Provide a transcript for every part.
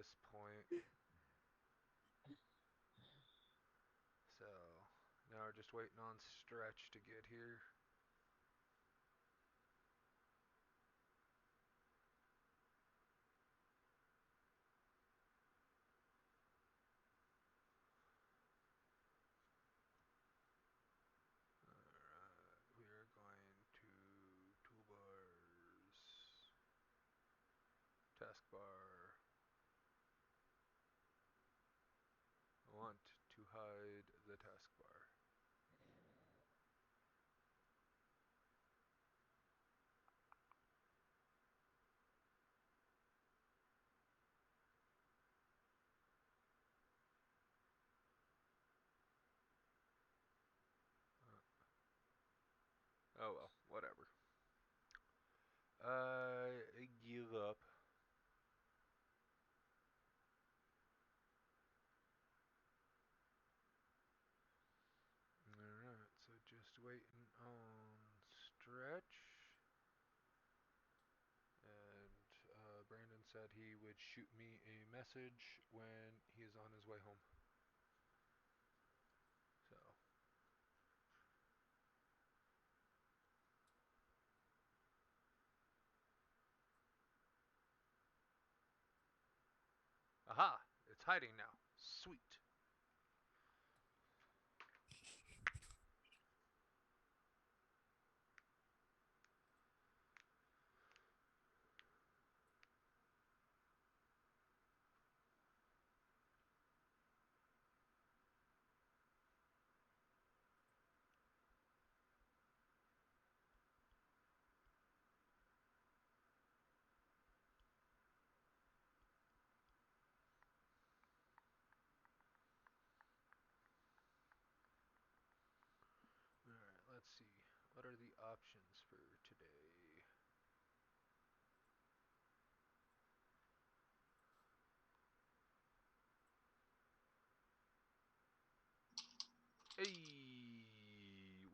this point. So now we're just waiting on Stretch to get here. Alright, we are going to toolbars, taskbar. I want to hide the taskbar. Oh well, whatever. I give up. Alright, so just waiting on Stretch. And Brandon said he would shoot me a message when he is on his way home. So. Aha! It's hiding now. Sweet. Alright, let's see. What are the options for today? Hey,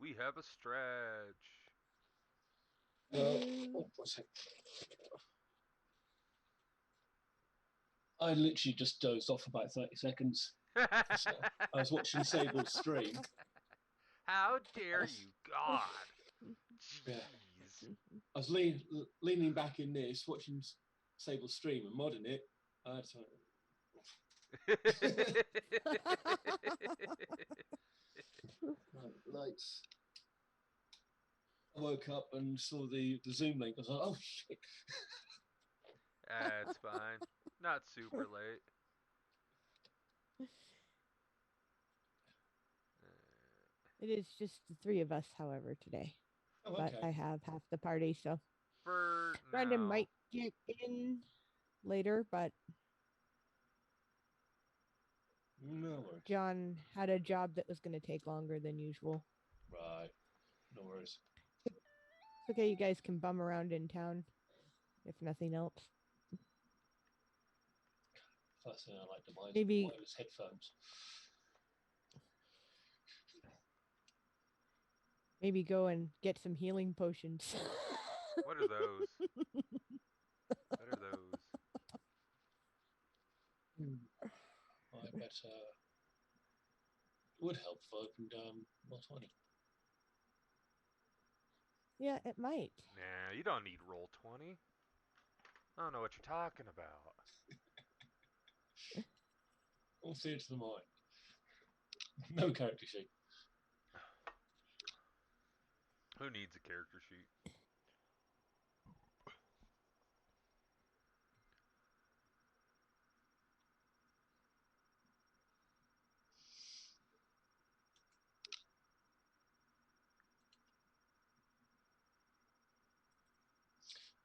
we have a Stretch. What's it? I literally just dozed off for about 30 seconds. I was watching Sable's stream. How dare Was, you, God! yeah, Jeez. I was leaning back in this, watching Sable's stream and modding it. I had to, lights. I woke up and saw the Zoom link. I was like, oh shit. That's fine. Not super late. It is just the three of us, however, today. Oh, But okay. I have half the party, so For Brandon now. might get in later, but No worries. John had a job that was going to take longer than usual. Right. No worries. It's okay, you guys can bum around in town, if nothing else. First thing I like to buy is Maybe wireless headphones. maybe go and get some healing potions. What are those? What are those? I bet it would help if I opened Roll20. Yeah, it might. Nah, you don't need Roll20. I don't know what you're talking about. All theatre to the mind. No character sheet. Who needs a character sheet?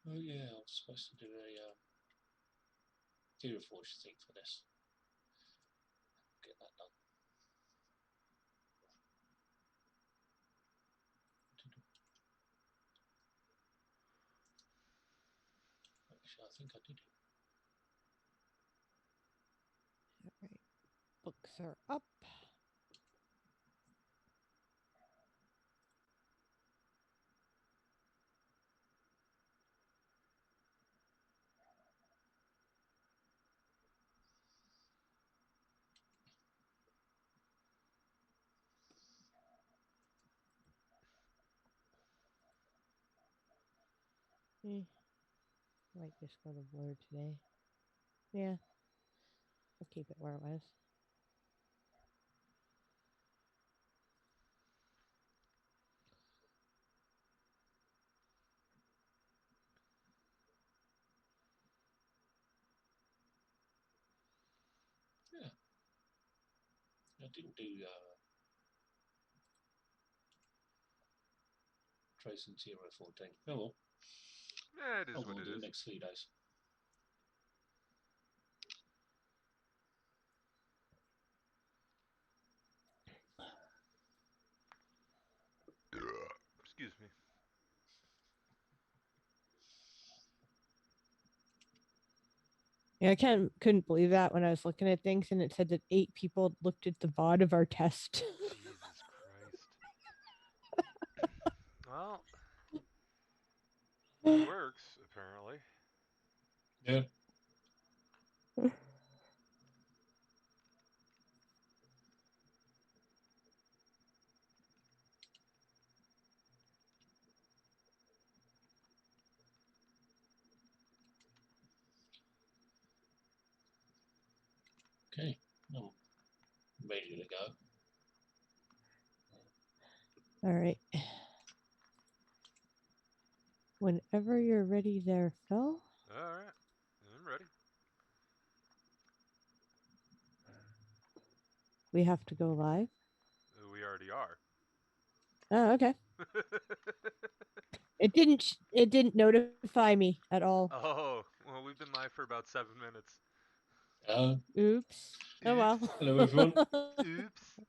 Oh yeah, I was supposed to do a Theory Forge thing for this. Get that done. Actually, I think I did it. All right. Books are up. Might just go to blur today. Yeah. I'll keep it where it was. Yeah. I didn't do Trace and 014. Oh well. Yeah, it is I'll what it do it is. next 3 days. Excuse me. Yeah, couldn't believe that when I was looking at things and it said that 8 people looked at the VOD of our test. Jesus Christ. Well, it works, apparently. Yeah. Okay. I'm ready to go. All right. Whenever you're ready there, Phil. Alright. I'm ready. We have to go live. We already are. Oh, okay. It didn't notify me at all. Oh, well, we've been live for about 7 minutes. Oops. Oh well. Oops. Hello, everyone. Oops.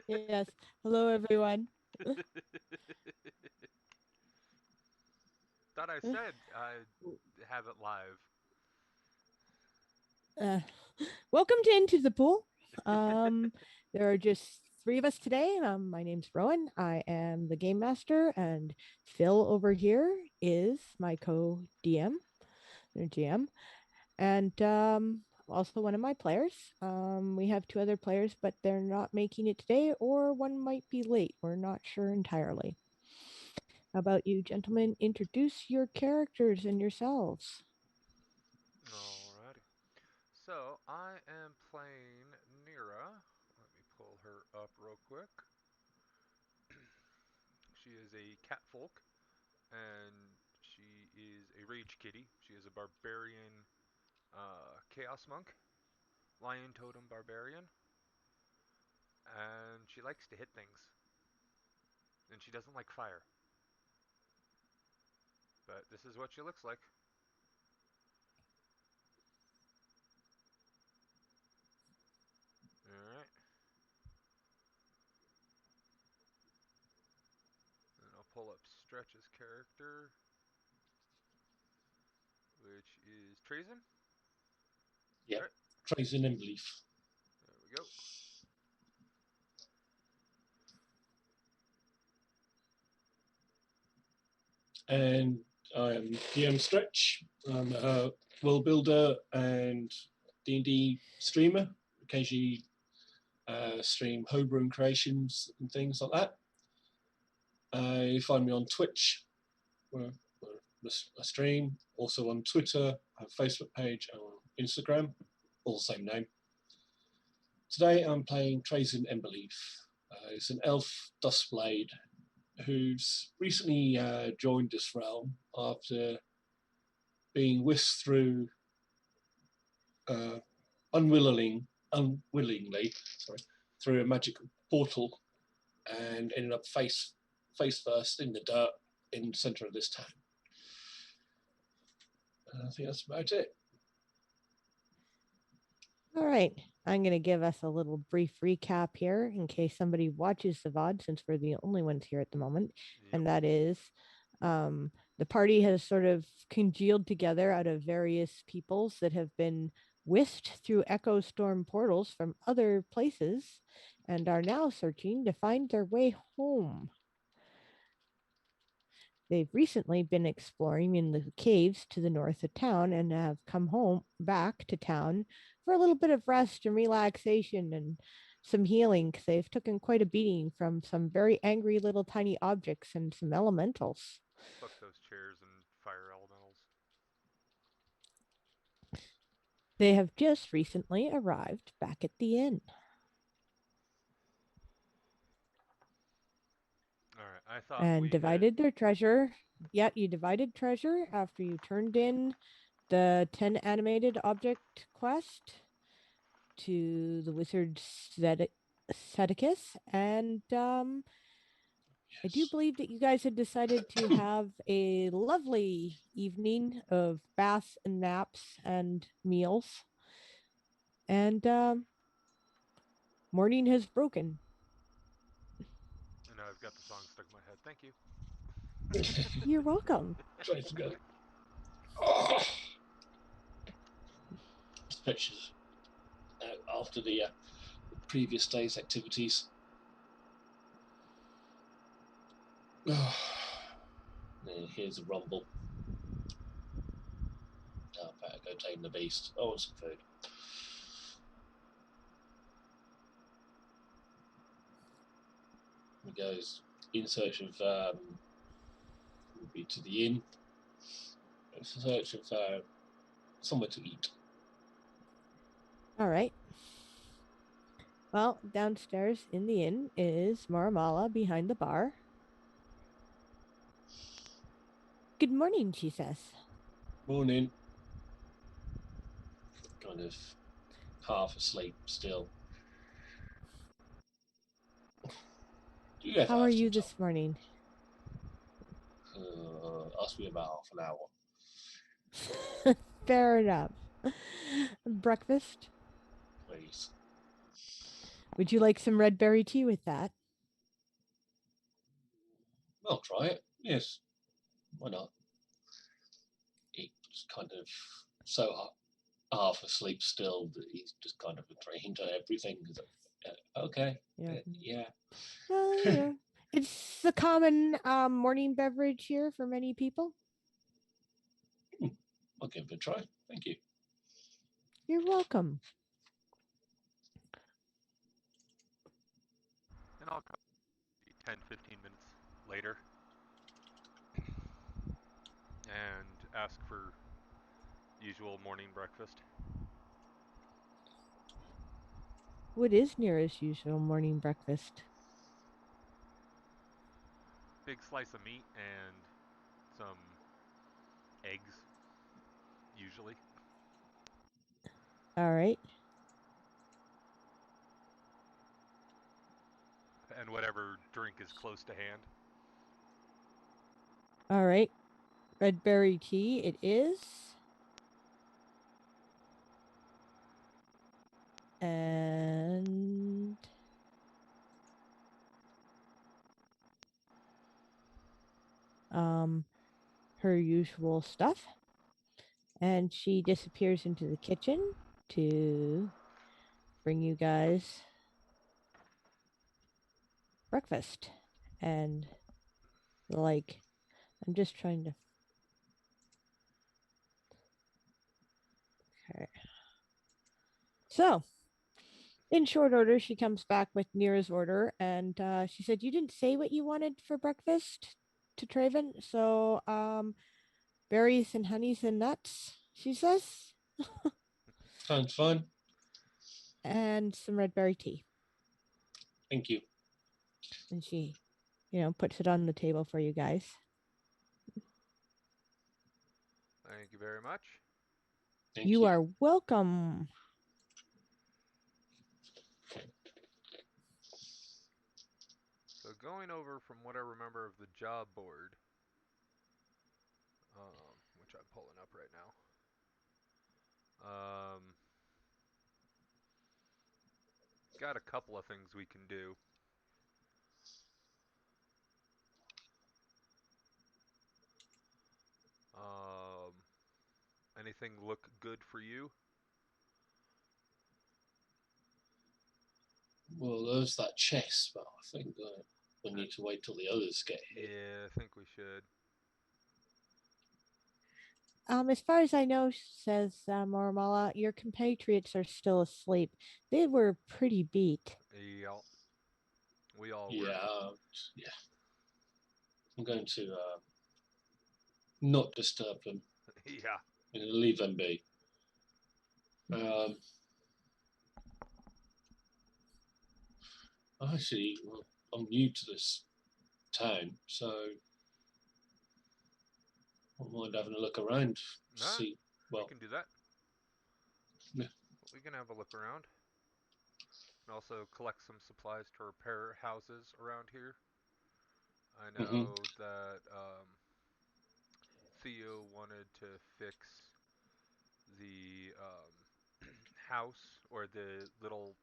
Yes. Hello everyone. Thought I said I'd have it live. Uh, welcome to Into the Pool. There are just 3 of us today. My name's Rowan. I am the game master, and Phil over here is my co-DM or GM, and also one of my players. We have 2 other players, but they're not making it today, or one might be late. We're not sure entirely. How about you, gentlemen? Introduce your characters and yourselves. Alrighty. So, I am playing Nira. Let me pull her up real quick. She is a catfolk, and she is a rage kitty. She is a barbarian chaos monk, lion totem barbarian, and she likes to hit things. And she doesn't like fire. But this is what she looks like. Alright. And I'll pull up Stretch's character, which is Trazen. Yep. Right. Tracing and belief. There we go. And I am DM Stretch. I'm a world builder and D&D streamer. Occasionally stream homebrew creations and things like that. You find me on Twitch, where I stream. Also on Twitter, I have a Facebook page, and on Instagram, all the same name. Today I'm playing Trazen Emberleaf. It's an elf Dustblade who's recently joined this realm after being whisked through unwillingly through a magical portal and ended up face first in the dirt in the centre of this town. I think that's about it. All right. I'm going to give us a little brief recap here in case somebody watches the VOD, since we're the only ones here at the moment. Yep. And that is the party has sort of congealed together out of various peoples that have been whisked through echo storm portals from other places and are now searching to find their way home. They've recently been exploring in the caves to the north of town and have come home back to town for a little bit of rest and relaxation and some healing, because they've taken quite a beating from some very angry little tiny objects and some elementals. Fuck those chairs and fire They have just recently arrived back at the inn. All right. I thought And we divided their treasure. Yeah, you divided treasure after you turned in the 10 animated object quest to the wizard Sedicus. And I do Yes. believe that you guys had decided to have a lovely evening of baths and naps and meals. And morning has broken. And I've got the song stuck in my head. Thank you. You're welcome. Try to go. Oh. Stretches out after the previous day's activities. Oh. Here's a rumble. Oh, I better go tame the beast. I want some food. He goes in search of would be to the inn. In search of somewhere to eat. All right. Well, downstairs in the inn is Maramala behind the bar. Good morning, she says. Morning. Kind of half asleep still. Do you ever How are have you some this morning? Ask me about half an hour, Fair enough. Breakfast? please. Would you like some red berry tea with that? I'll try it. Yes. Why not? He's kind of so half asleep still that he's just kind of drained on everything. He's like, okay. Yeah. Yeah. You know, it's a common morning beverage here for many people. I'll give it a try. Thank you. You're welcome. And I'll come 10, 15 minutes later and ask for usual morning breakfast. What is Nira's usual morning breakfast? Big slice of meat and some eggs, usually. All right. And whatever drink is close to hand. All right. Red berry tea it is. And her usual stuff. And she disappears into the kitchen to bring you guys breakfast. And like, I'm just trying to. Okay. So, in short order, she comes back with Nira's order, and she said, "You didn't say what you wanted for breakfast to Traven, so berries and honeys and nuts." She says, Sounds fun. and some red berry tea, Thank you. and she, puts it on the table for you guys. Thank you very much. Thank You you. are welcome. So going over from what I remember of the job board, which I'm pulling up right now. Got a couple of things we can do. Anything look good for you? Well, there's that chest, but I think we need to wait till the others get here. Yeah, I think we should. As far as I know, says Maramala, your compatriots are still asleep. They were pretty beat. Yeah, we all Yeah, were. yeah. I'm going to not disturb them. Yeah. I'm going to leave them be. Actually, well, I'm new to this town, so I don't mind having a look around to Nah, see. we Well, can do that. yeah. We can have a look around. And also collect some supplies to repair houses around here. I Hmm. know that Theo wanted to fix the house or the little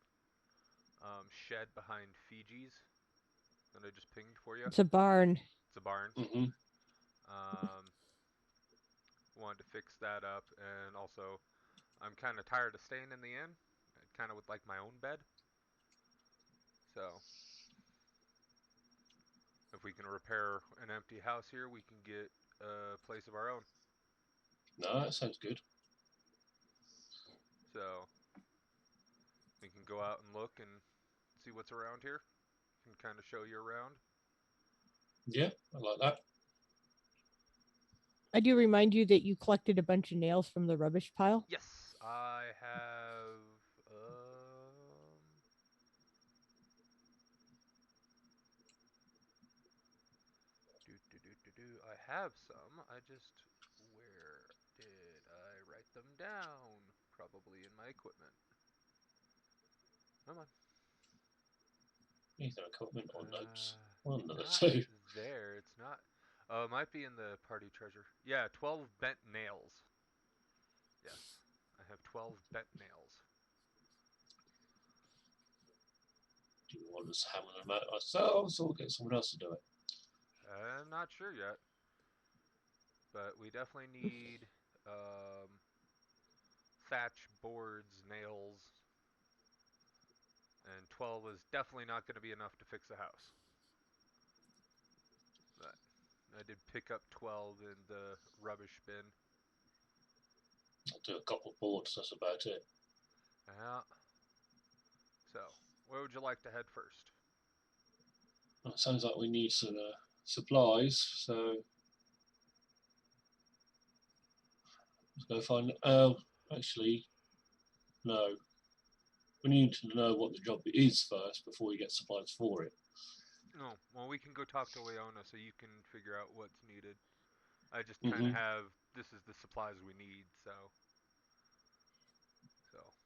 shed behind Fiji's that I just pinged for you. It's a barn. It's a barn. Hmm. Um, wanted to fix that up, and also I'm kind of tired of staying in the inn. I kind of would like my own bed. So if we can repair an empty house here, we can get a place of our own. No, that sounds good. So we can go out and look and see what's around here. Can kind of show you around. Yeah, I like that. I do remind you that you collected a bunch of nails from the rubbish pile. Yes, I have. I have some. I just. Where did I write them down? Probably in my equipment. Come on. Either equipment or notes. Uh, One of the not two. there. It's not. Oh, it might be in the party treasure. Yeah, 12 bent nails. Yes, I have 12 bent nails. Do you want us hammer them out ourselves or get someone else to do it? I'm not sure yet, but we definitely need um, thatch, boards, nails, and 12 is definitely not going to be enough to fix a house. But I did pick up 12 in the rubbish bin. I'll do a couple of boards, that's about it. Yeah. So, where would you like to head first? Well, it sounds like we need some supplies, so let's go find. Actually, no. We need to know what the job is first before we get supplies for it. No, well, we can go talk to Leona so you can figure out what's needed. I just kind of Hmm. have this is the supplies we need, so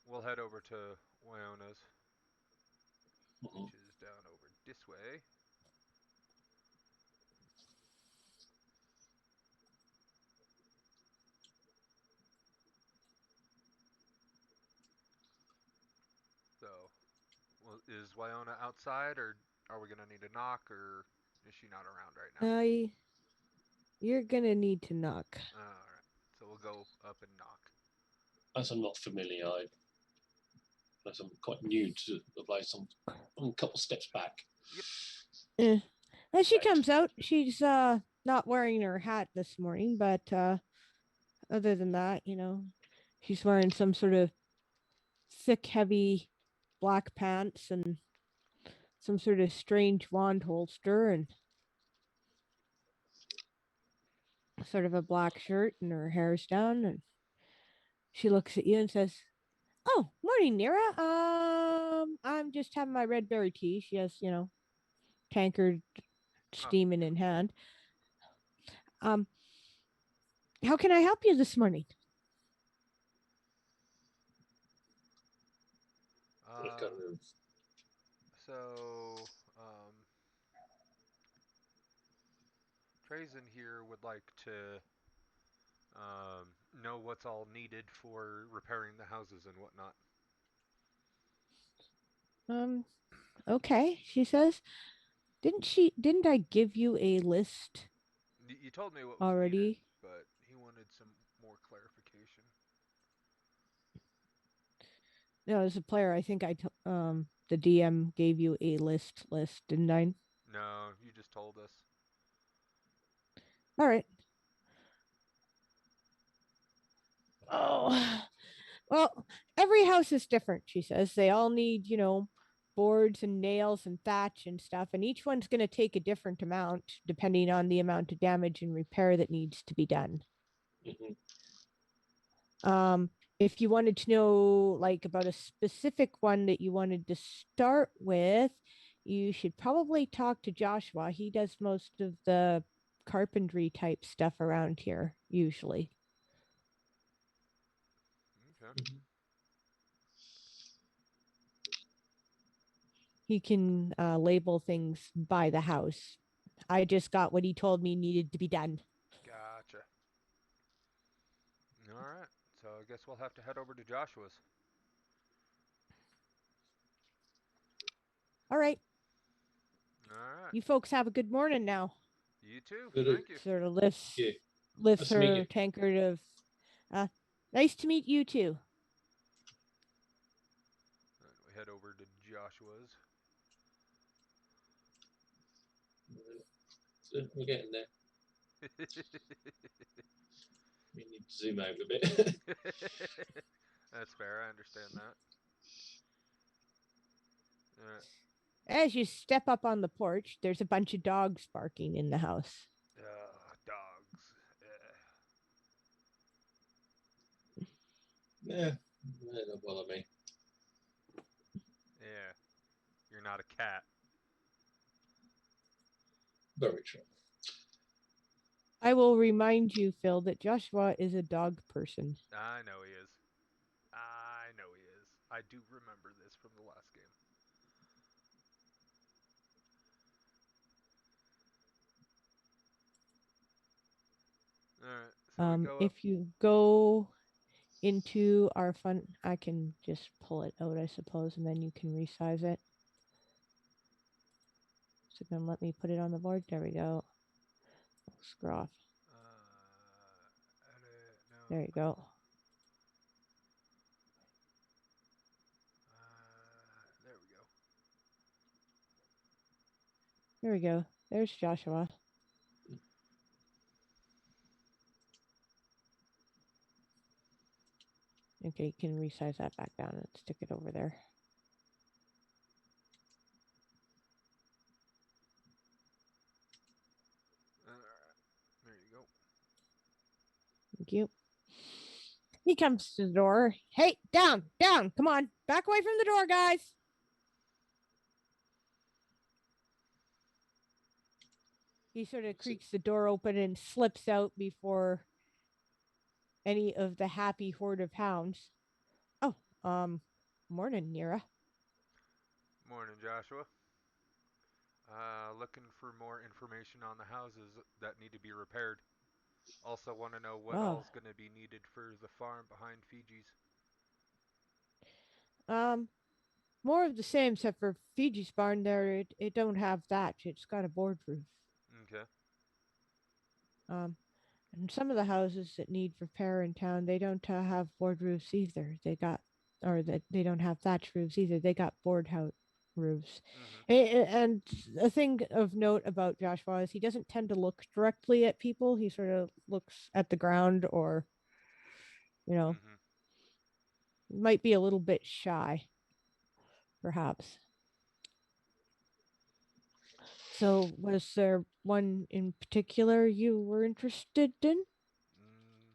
we'll head over to Leona's, Hmm. which is down over this way. So, well, is Wyona outside, or are we gonna need a knock, or is she not around right now? You're gonna need to knock. All right, so we'll go up and knock. As I'm not familiar, as I'm quite new to the place, I'm a couple steps back. Yep. Eh. As she Right. comes out, she's not wearing her hat this morning, but other than that, she's wearing some sort of thick, heavy black pants and some sort of strange wand holster and sort of a black shirt, and her hair's down, and she looks at you and says, "Oh, morning, Nira. I'm just having my red berry tea." She has, tankard Oh, steaming in hand. Um, how can I help you this morning? um, so Trazen here would like to know what's all needed for repairing the houses and whatnot. Um, okay, she says. Didn't I give you a list You told me what was needed, already? but he wanted some more clarification. No, as a player, I think the DM gave you a list, didn't I? No, you just told us. All right. Oh, well, every house is different, she says. They all need, boards and nails and thatch and stuff, and each one's going to take a different amount depending on the amount of damage and repair that needs to be done. Hmm. Um, if you wanted to know like about a specific one that you wanted to start with, you should probably talk to Joshua. He does most of the carpentry type stuff around here usually. Okay. He can label things by the house. I just got what he told me needed to be done. Gotcha. All right. So I guess we'll have to head over to Joshua's. All right. All right. You folks have a good morning now. You too. Good. Thank you. Sort of lifts Yeah. lifts Nice to meet her you. tankard of nice to meet you too. And we head over to Joshua's. So we're getting there. We need to zoom out a bit. That's fair. I understand that. All right. As you step up on the porch, there's a bunch of dogs barking in the house. Dogs. Yeah, they don't bother me. Yeah. You're not a cat. Very true. I will remind you, Phil, that Joshua is a dog person. I know he is. I know he is. I do remember this from the last game. Alright, so we go up. If you go into our fun, I can just pull it out, I suppose, and then you can resize it. So then let me put it on the board. There we go. Screw off. Edit, no. There you go. There we go. There we go. There's Joshua. Okay, you can resize that back down and stick it over there. Alright, there you go. Thank you. He comes to the door. Hey, down, down. Come on. Back away from the door, guys. He sort of creaks the door open and slips out before any of the happy horde of hounds. Oh, morning, Nira. Morning, Joshua. Looking for more information on the houses that need to be repaired. Also want to know what Oh, all's going to be needed for the farm behind Fiji's. um, more of the same, except for Fiji's barn there, it don't have thatch. It's got a board roof. Okay. And some of the houses that need repair in town, they don't have board roofs either. They don't have thatch roofs either. They got board house roofs. Mm-hmm. And a thing of note about Joshua is he doesn't tend to look directly at people. He sort of looks at the ground, or Mm-hmm. might be a little bit shy, perhaps. So, was there one in particular you were interested in? Mm.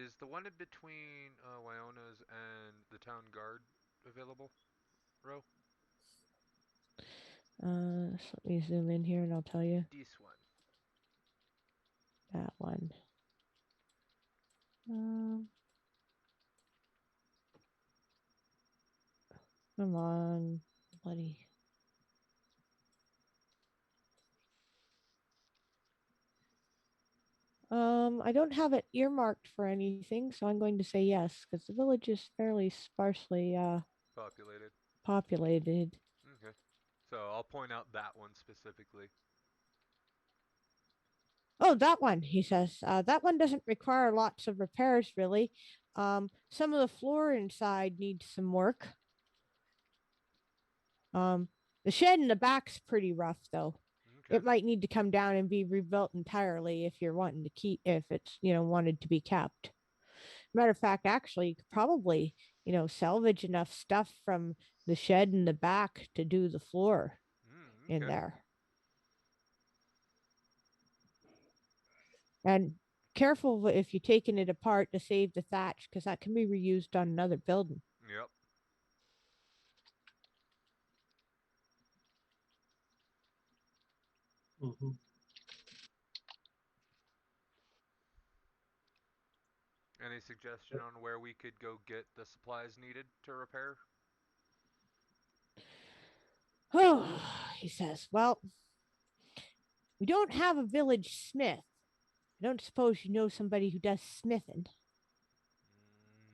Is the one in between Wyona's and the town guard available, Ro? So let me zoom in here and I'll tell you This one. that one. Um, Come on, buddy. I don't have it earmarked for anything, so I'm going to say yes, because the village is fairly sparsely Populated. populated. Okay. So I'll point out that one specifically. Oh, that one, he says. That one doesn't require lots of repairs, really. Some of the floor inside needs some work. The shed in the back's pretty rough, though. Okay. It might need to come down and be rebuilt entirely if you're wanting to keep, if it's, wanted to be kept. Matter of fact, actually, you could probably, salvage enough stuff from the shed in the back to do the floor in Okay. there. And careful if you're taking it apart to save the thatch, because that can be reused on another building. Yep. Mm-hmm. Any suggestion on where we could go get the supplies needed to repair? Oh, he says, well, we don't have a village smith. I don't suppose you know somebody who does smithing.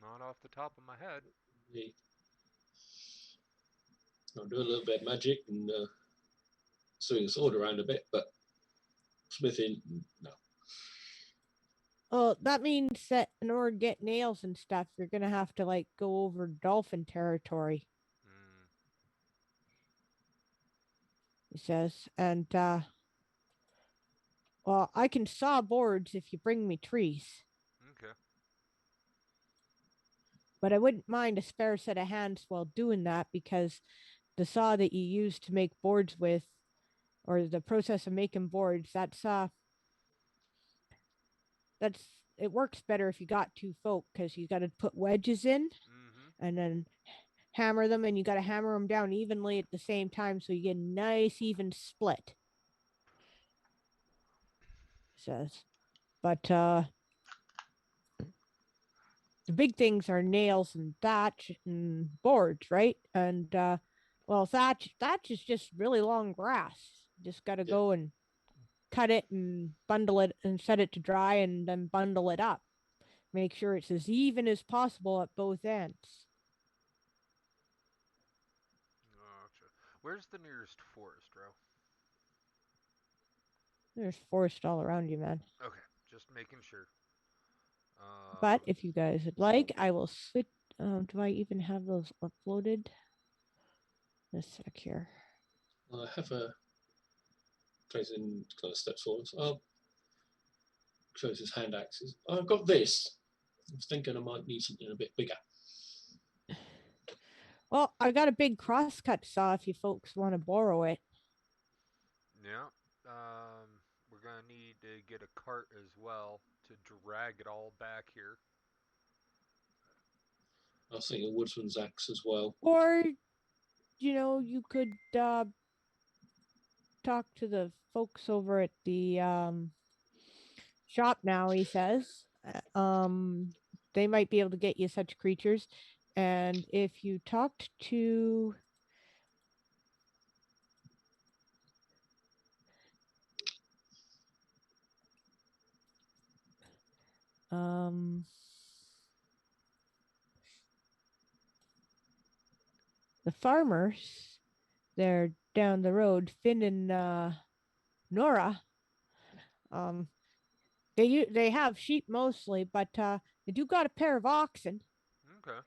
Not off the top of my head. Yeah. I'll do a little bit of magic and swing a sword around a bit, but smithing, no. Well, that means that in order to get nails and stuff, you're gonna have to like go over dolphin territory. Mm, He says, and well, I can saw boards if you bring me trees, okay. but I wouldn't mind a spare set of hands while doing that because the saw that you use to make boards with, or the process of making boards, that's it works better if you got two folk because you got to put wedges in Mm-hmm. and then hammer them, and you got to hammer them down evenly at the same time so you get a nice even split. Says, but the big things are nails and thatch and boards, right? And well, thatch is just really long grass. Just got to Yeah. go and cut it and bundle it and set it to dry and then bundle it up. Make sure it's as even as possible at both ends. Gotcha. Where's the nearest forest, Ro? There's forest all around you, man. Okay, just making sure. But if you guys would like, I will switch. Do I even have those uploaded? Let's sec here. I have a tracing kind of steps forward. I'll shows his hand axes. I've got this. I was thinking I might need something a bit bigger. Well, I got a big crosscut saw if you folks want to borrow it. Yeah. We're gonna need to get a cart as well to drag it all back here. I was thinking a woodsman's axe as well. Or, you could talk to the folks over at the shop now, he says. They might be able to get you such creatures. And if you talked to the farmers, they're down the road, Finn and Nora. Um, they have sheep mostly, but they do got a pair of oxen. Okay.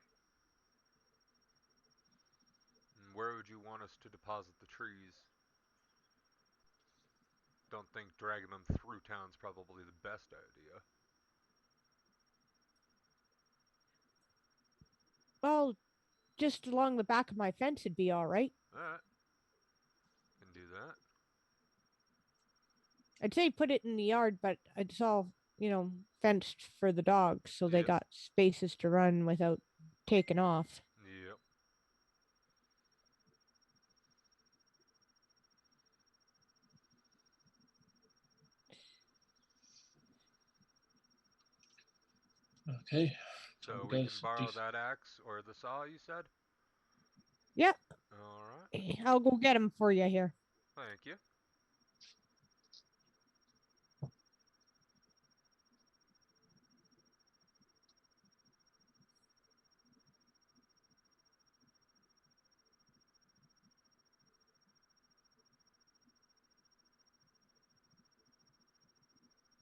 And where would you want us to deposit the trees? Don't think dragging them through town's probably the best idea. Well, just along the back of my fence would be all right. Alright. Can do that. I'd say put it in the yard, but it's all, fenced for the dogs, so they Yep. got spaces to run without taking off. Yep. Okay. So we can borrow that axe or the saw, you said? Yep. Alright. I'll go get them for you here. Thank you.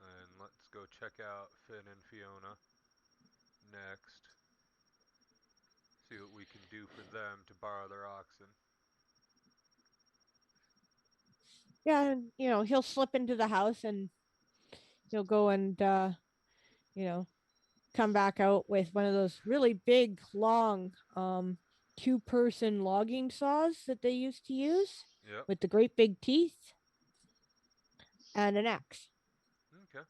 And let's go check out Finn and Fiona next. See what we can do for them to borrow their oxen. Yeah, and, he'll slip into the house and he'll go and, come back out with one of those really big, long, two-person logging saws that they used to use Yep. with the great big teeth and an axe. Okay.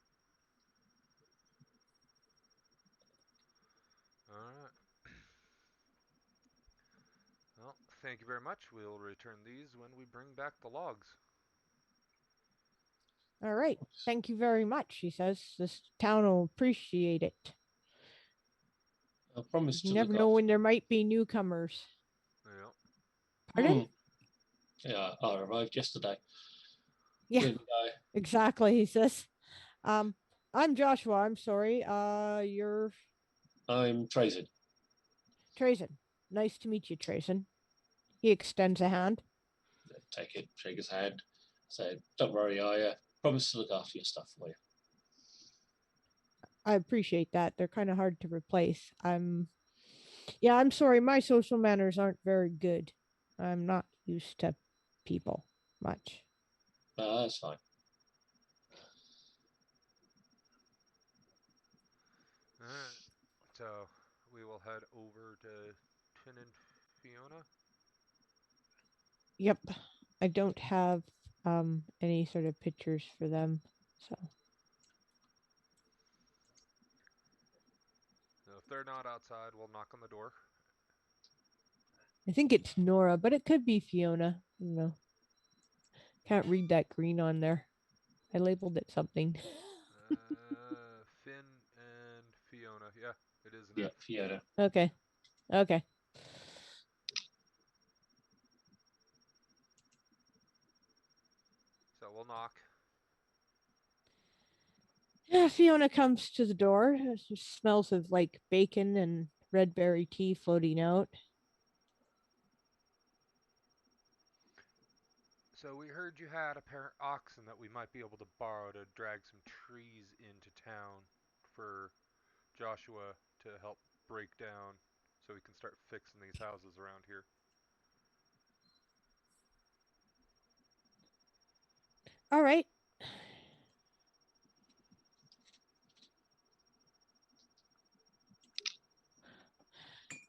Thank you very much. We'll return these when we bring back the logs. All right. Thank you very much, she says. This town will appreciate it. I promise You to never look know after. when there might be newcomers. Yeah. Pardon? Yeah, I arrived yesterday. Yeah, Didn't I? exactly, he says. Um, I'm Joshua. I'm sorry. You're I'm Trazen. Trazen. Nice to meet you, Trazen. He extends a hand. Take it, shake his hand. Say, don't worry, I promise to look after your stuff for you. I appreciate that. They're kind of hard to replace. I'm sorry. My social manners aren't very good. I'm not used to people much. No, that's fine. Alright. So we will head over to Tin and Fiona. Yep. I don't have any sort of pictures for them. So So if they're not outside, we'll knock on the door. I think it's Nora, but it could be Fiona. Can't read that green on there. I labeled it something. Finn and Fiona. Yeah, it is an Yeah, F. Fiona. Okay. Okay. So we'll knock. Yeah, Fiona comes to the door. It just smells of like bacon and red berry tea floating out. So we heard you had a pair of oxen that we might be able to borrow to drag some trees into town for Joshua to help break down so we can start fixing these houses around here. All right.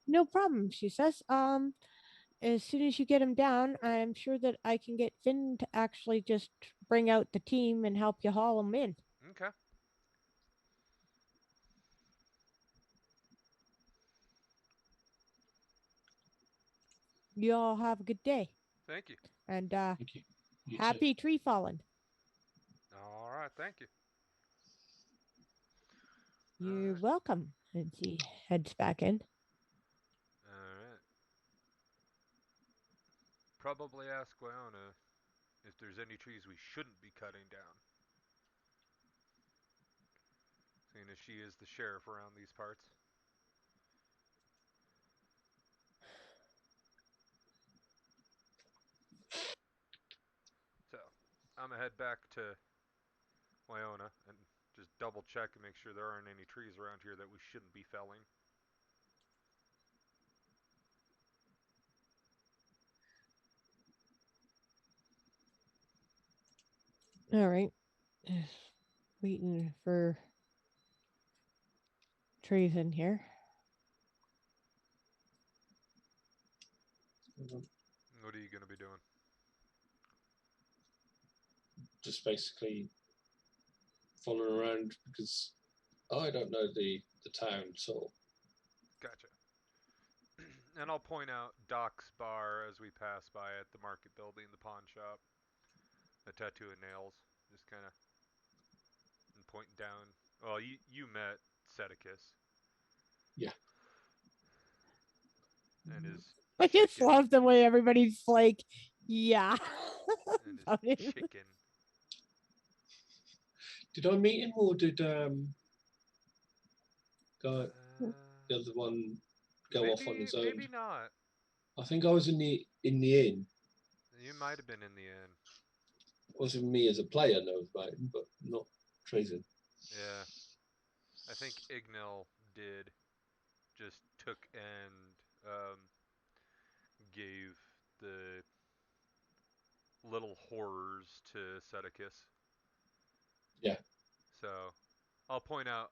No problem, she says. As soon as you get him down, I'm sure that I can get Finn to actually just bring out the team and help you haul him in. Okay. You all have a good day. Thank you. And Thank you. You too. happy tree falling. All right. Thank you. You're Alright. welcome. And she heads back in. Alright. Probably ask Wyona if there's any trees we shouldn't be cutting down. Seeing as she is the sheriff around these parts. So, I'm gonna head back to Wyona and just double check and make sure there aren't any trees around here that we shouldn't be felling. All right. Waiting for trees in here. What are you gonna be doing? Just basically following around because I don't know the town, so Gotcha. And I'll point out Doc's bar as we pass by at the market building, the pawn shop, the tattoo and nails, just kind of and pointing down. Well, you met Sedicus yeah. and his I just chicken love the way everybody's like, yeah. and his about him. chicken. Did I meet him or did guy Uh, the other one go off on his own? maybe not. I think I was in the inn. You might have been in the inn. It wasn't me as a player knows about him, but not Trazen. Yeah, I think Ignil did. Just took and gave the little horrors to Sedicus. Yeah. So I'll point out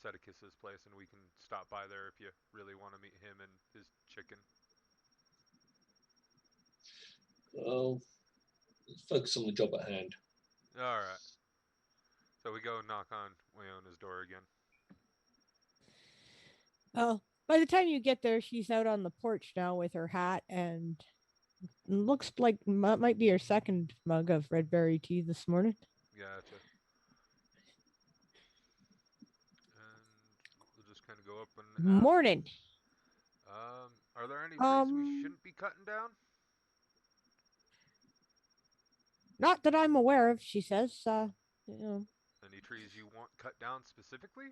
Sedicus's place, and we can stop by there if you really want to meet him and his chicken. Well, let's focus on the job at hand. All right. So we go knock on Wyona's door again. Well, by the time you get there, she's out on the porch now with her hat and looks like might be your second mug of red berry tea this morning. Gotcha. And we'll just kind of go up and ask. Morning. Are there any trees we shouldn't be cutting down? Not that I'm aware of, she says. You know, Any trees you want cut down specifically?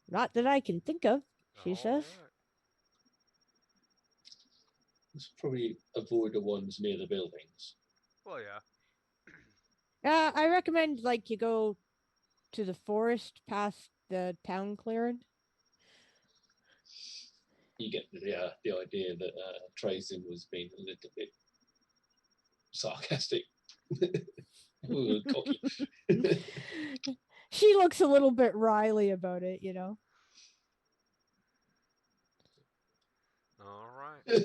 not that I can think of, she All says. right. Let's probably avoid the ones near the buildings. Well, yeah. I recommend like you go to the forest past the town clearing. You get the idea that Trazen was being a little bit sarcastic. Ooh, cocky. She looks a little bit wily about it, you know. All right.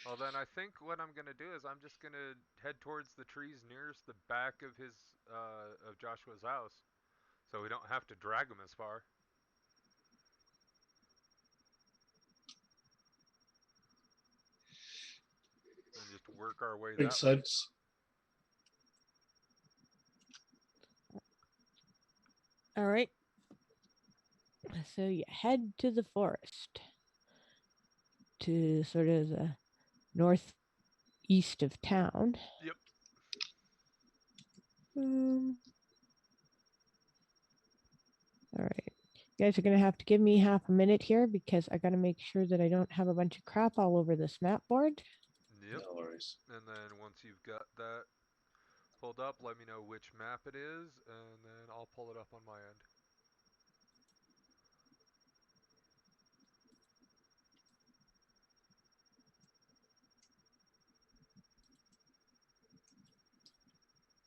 Well, then I think what I'm gonna do is I'm just gonna head towards the trees nearest the back of his of Joshua's house, so we don't have to drag him as far. And just work our way Makes that way. sense. All right. So you head to the forest, to sort of the northeast of town. Yep. All right. You guys are going to have to give me half a minute here because I got to make sure that I don't have a bunch of crap all over this map board. Yep. No worries. And then once you've got that pulled up, let me know which map it is, and then I'll pull it up on my end.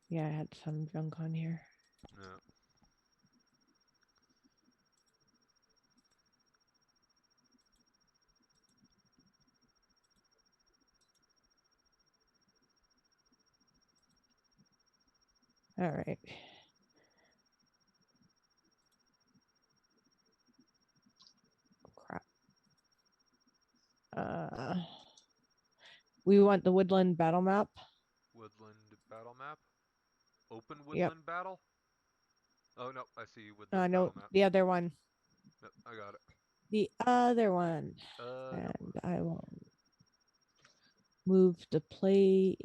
Yeah, I had some junk on here. Yeah. All right. Crap. We want the woodland battle map. Woodland battle map. Open Yep. woodland battle. Oh no, I see woodland No, battle map. the other one. Yep, I got it. The other one. And I will move the player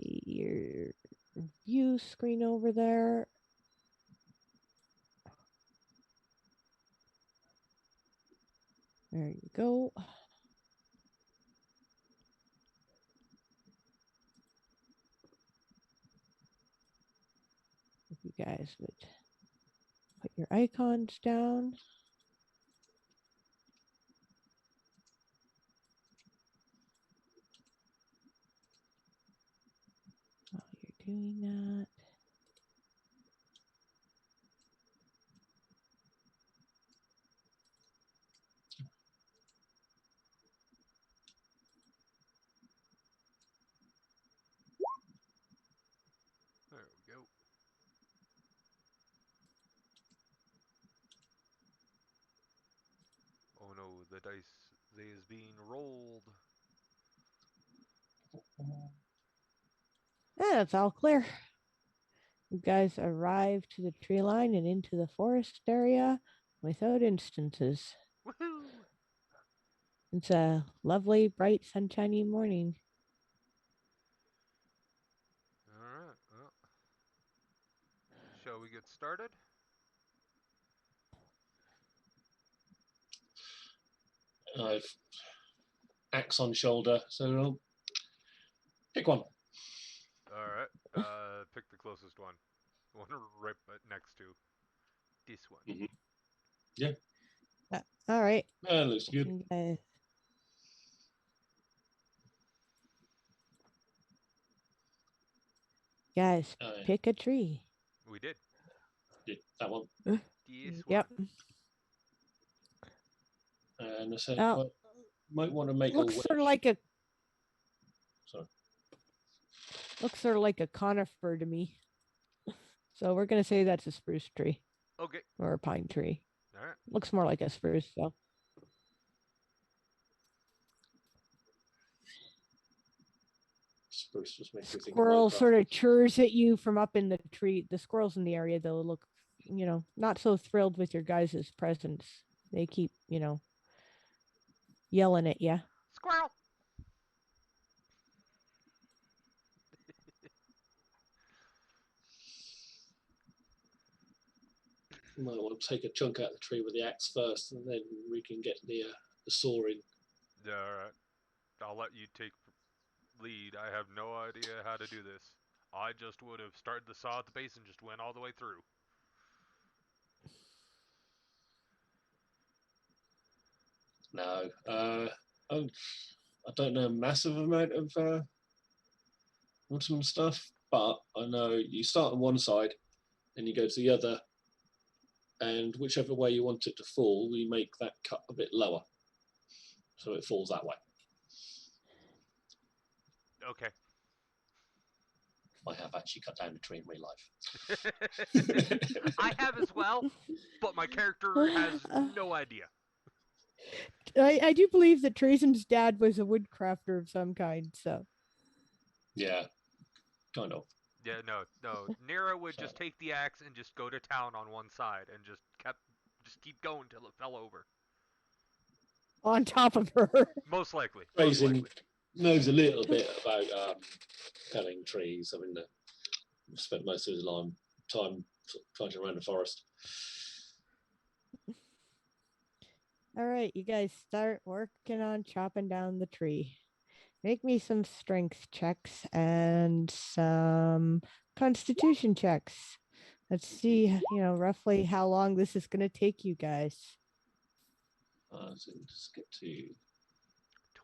view screen over there. There you go. If you guys would put your icons down. While you're doing that. There we go. Oh no, the dice they is being rolled. Yeah, it's all clear. You guys arrive to the tree line and into the forest area without instances. Woohoo! It's a lovely, bright, sunshiny morning. All right. Well, shall we get started? I've axe on shoulder, so I'll pick one. All right. Pick the closest one. The one right next to this one. Mm-hmm. Yeah. All right. That looks good. Guys, pick a tree. We did. Yeah, that one. This Yep. one. And I said, might want to make looks a wedge. sort of like a. Sorry. Looks sort of like a conifer to me. So we're gonna say that's a spruce tree. Okay. Or a pine tree. All right. Looks more like a spruce, so. spruce just makes me think of Squirrel Minecraft. sort of churs at you from up in the tree. The squirrels in the area, though, look, not so thrilled with your guys' presence. They keep, yelling at you. Squirrel! You might want to take a chunk out of the tree with the axe first, and then we can get the saw in. Yeah, alright. I'll let you take lead. I have no idea how to do this. I just would have started the saw at the base and just went all the way through. No. I don't know a massive amount of woodsman stuff, but I know you start on one side, and you go to the other, and whichever way you want it to fall, we make that cut a bit lower, so it falls that way. Okay. I have actually cut down a tree in real life. I have as well, but my character has no idea. I do believe that Trazen's dad was a woodcrafter of some kind, so. Yeah, kind of. Yeah, no. Nero would just take the axe and just go to town on one side and just keep going till it fell over. On top of her. Most likely. Trazen knows a little bit about felling trees. I mean, spent most of his time trudging around the forest. All right, you guys start working on chopping down the tree. Make me some strength checks and some constitution checks. Let's see, roughly how long this is going to take you guys. So just get to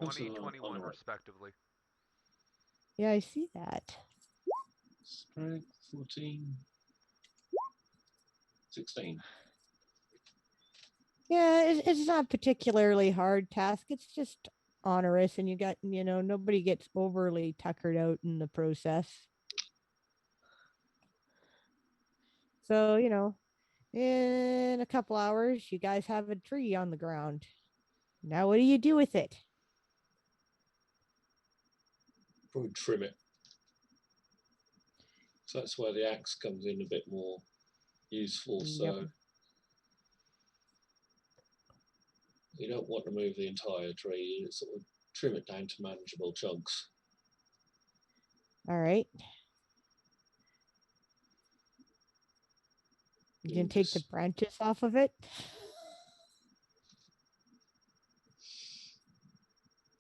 20, 21 respectively. Yeah, I see that. Strength 14, 16. Yeah, it's not a particularly hard task. It's just onerous, and you got, nobody gets overly tuckered out in the process. So, in a couple hours, you guys have a tree on the ground. Now, what do you do with it? Probably trim it. So that's where the axe comes in a bit more useful. So Yep. you don't want to move the entire tree. You sort of trim it down to manageable chunks. All right. You can take the branches off of it.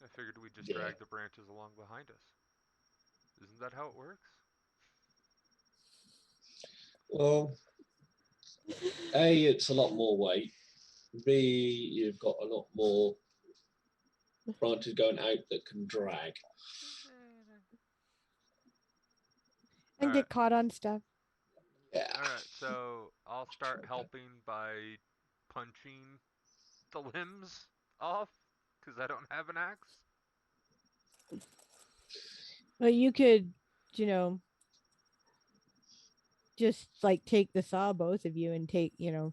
I figured we'd just drag the branches along behind us. Isn't that how it works? Well, A, it's a lot more weight. B, you've got a lot more branches going out that can drag. And get caught on stuff. Yeah. Alright, so I'll start helping by punching the limbs off, because I don't have an axe. Well, you could, just like take the saw, both of you, and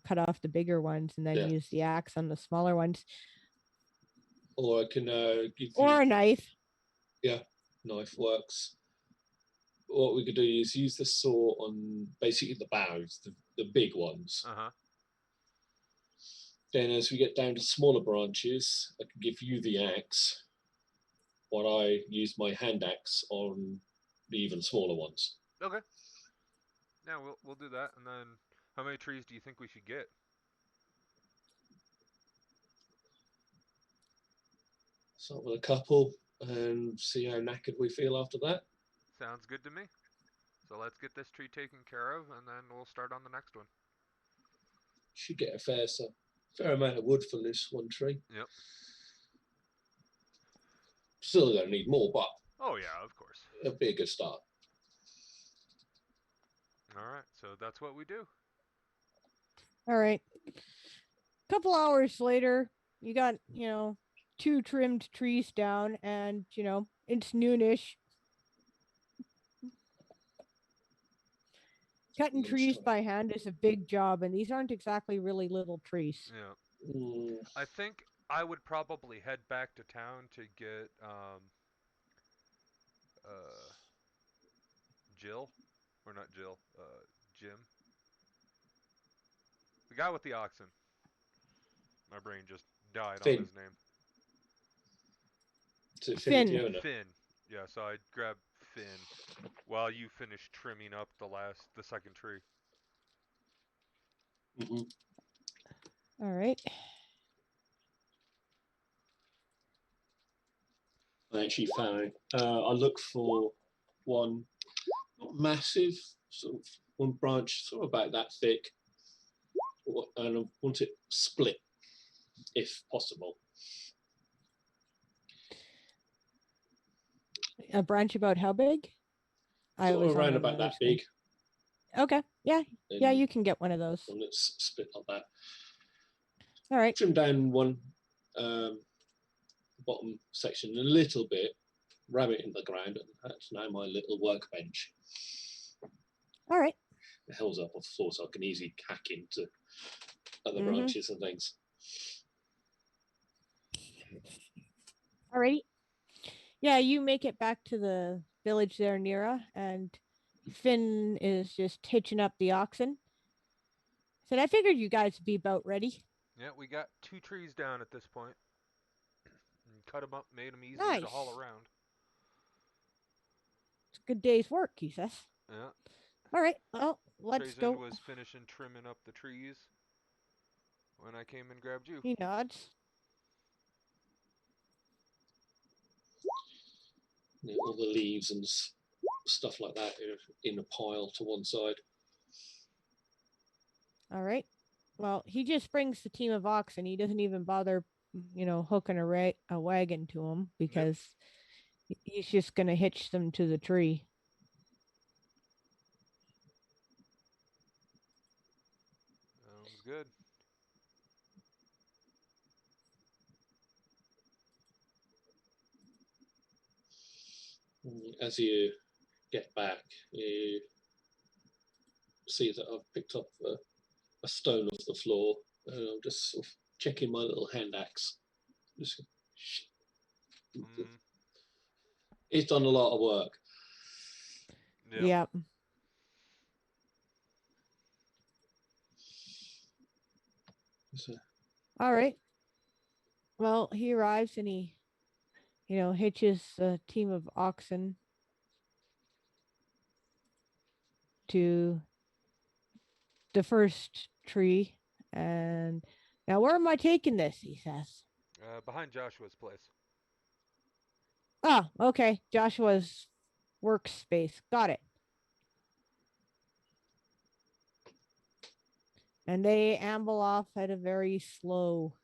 cut off the bigger ones and then use the axe on the smaller ones. Or I can give or a knife. Yeah, knife works. What we could do is use the saw on basically the boughs, the big ones. Uh-huh. Then as we get down to smaller branches, I can give you the axe while I use my hand axe on the even smaller ones. Okay. Yeah, we'll do that. And then how many trees do you think we should get? Start with a couple and see how knackered we feel after that. Sounds good to me. So let's get this tree taken care of, and then we'll start on the next one. Should get a fair amount of wood for this one tree. Yep. Still don't need more, but oh yeah, of course. It'll be a good start. All right, so that's what we do. All right. A couple hours later, you got, 2 trimmed trees down, and, it's noonish. Cutting trees by hand is a big job, and these aren't exactly really little trees. Yeah. I think I would probably head back to town to get Jill, or not Jill, Jim. The guy with the oxen. My brain just died on Finn. his name. Is it Finn. Fiona? Finn. Yeah, so I'd grab Finn while you finish trimming up the second tree. Mm-hmm. All right. I actually found. I look for one, not massive, sort of one branch, sort of about that thick, and I want it split, if possible. A branch about how big? Sort of on around about another that screen. big. Okay. Yeah. Yeah, And you can get one of those. one that's split like that. All right. Trim down one bottom section a little bit, ram it in the ground, and that's now my little workbench. All right. It holds up off the floor so I can easily hack into other Mhm. branches and things. All right. Yeah, you make it back to the village there, Nira, and Finn is just hitching up the oxen. Said, I figured you guys would be about ready. Yeah, we got 2 trees down at this point. And cut them up, made them easier Nice. to haul around. It's a good day's work, he says. Yeah. All right. Well, let's Trazen go. was finishing trimming up the trees when I came and grabbed you. He nods. All the leaves and stuff like that in a pile to one side. All right. Well, he just brings the team of oxen. He doesn't even bother, hooking a wagon to them because he's just going to hitch them to the tree. Sounds good. As you get back, you see that I've picked up a stone off the floor, and I'm just sort of checking my little hand axe. Just, It's done a lot of work. Yep. So, All right. Well, he arrives and he, hitches a team of oxen to the first tree. And now, where am I taking this? He says. Behind Joshua's place. Oh, okay. Joshua's workspace. Got it. And they amble off at a very slow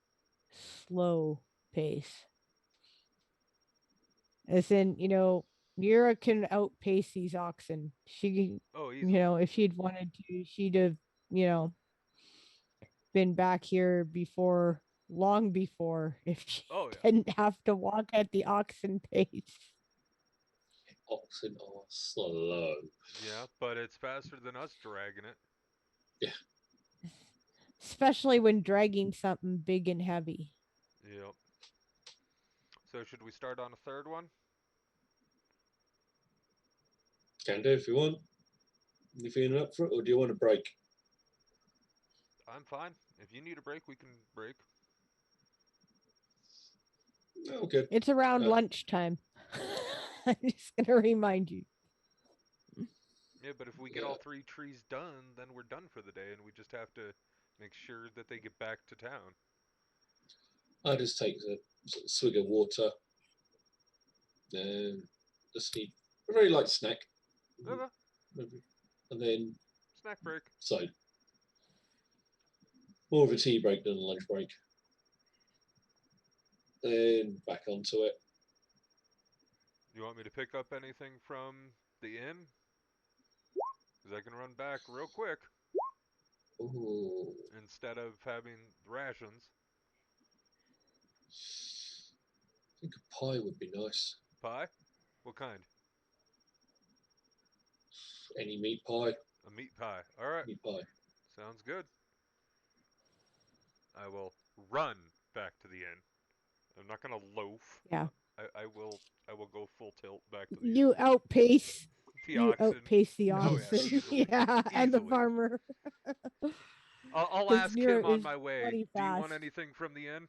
pace. As in, Mira can outpace these oxen. She, easily. if she'd wanted to, she'd have, been back here long before, if she didn't have to walk at the oxen pace. Oxen are slow. Yeah, but it's faster than us dragging it. Yeah. Especially when dragging something big and heavy. Yep. So should we start on a third one? Can do if you want. You feeling up for it, or do you want a break? I'm fine. If you need a break, we can break. Okay. It's around lunchtime. I'm just going to remind you. Yeah, but if we get all 3 trees done, then we're done for the day, and we just have to make sure that they get back to town. I just take a swig of water, and just need a very light snack. Okay. And then snack break. So more of a tea break than a lunch break. Then back onto it. You want me to pick up anything from the inn? Because I can run back real quick. Ooh. Instead of having rations. I think a pie would be nice. Pie? What kind? Any meat pie. A meat pie. All right. Meat pie. Sounds good. I will run back to the inn. I'm not gonna loaf. Yeah. I will go full tilt back to the inn. You outpace the You oxen. outpace the Oh, yeah, oxen. easily. Yeah, and the Easily. farmer. I'll Because ask Nero him on is my way. bloody Do you want fast. anything from the inn?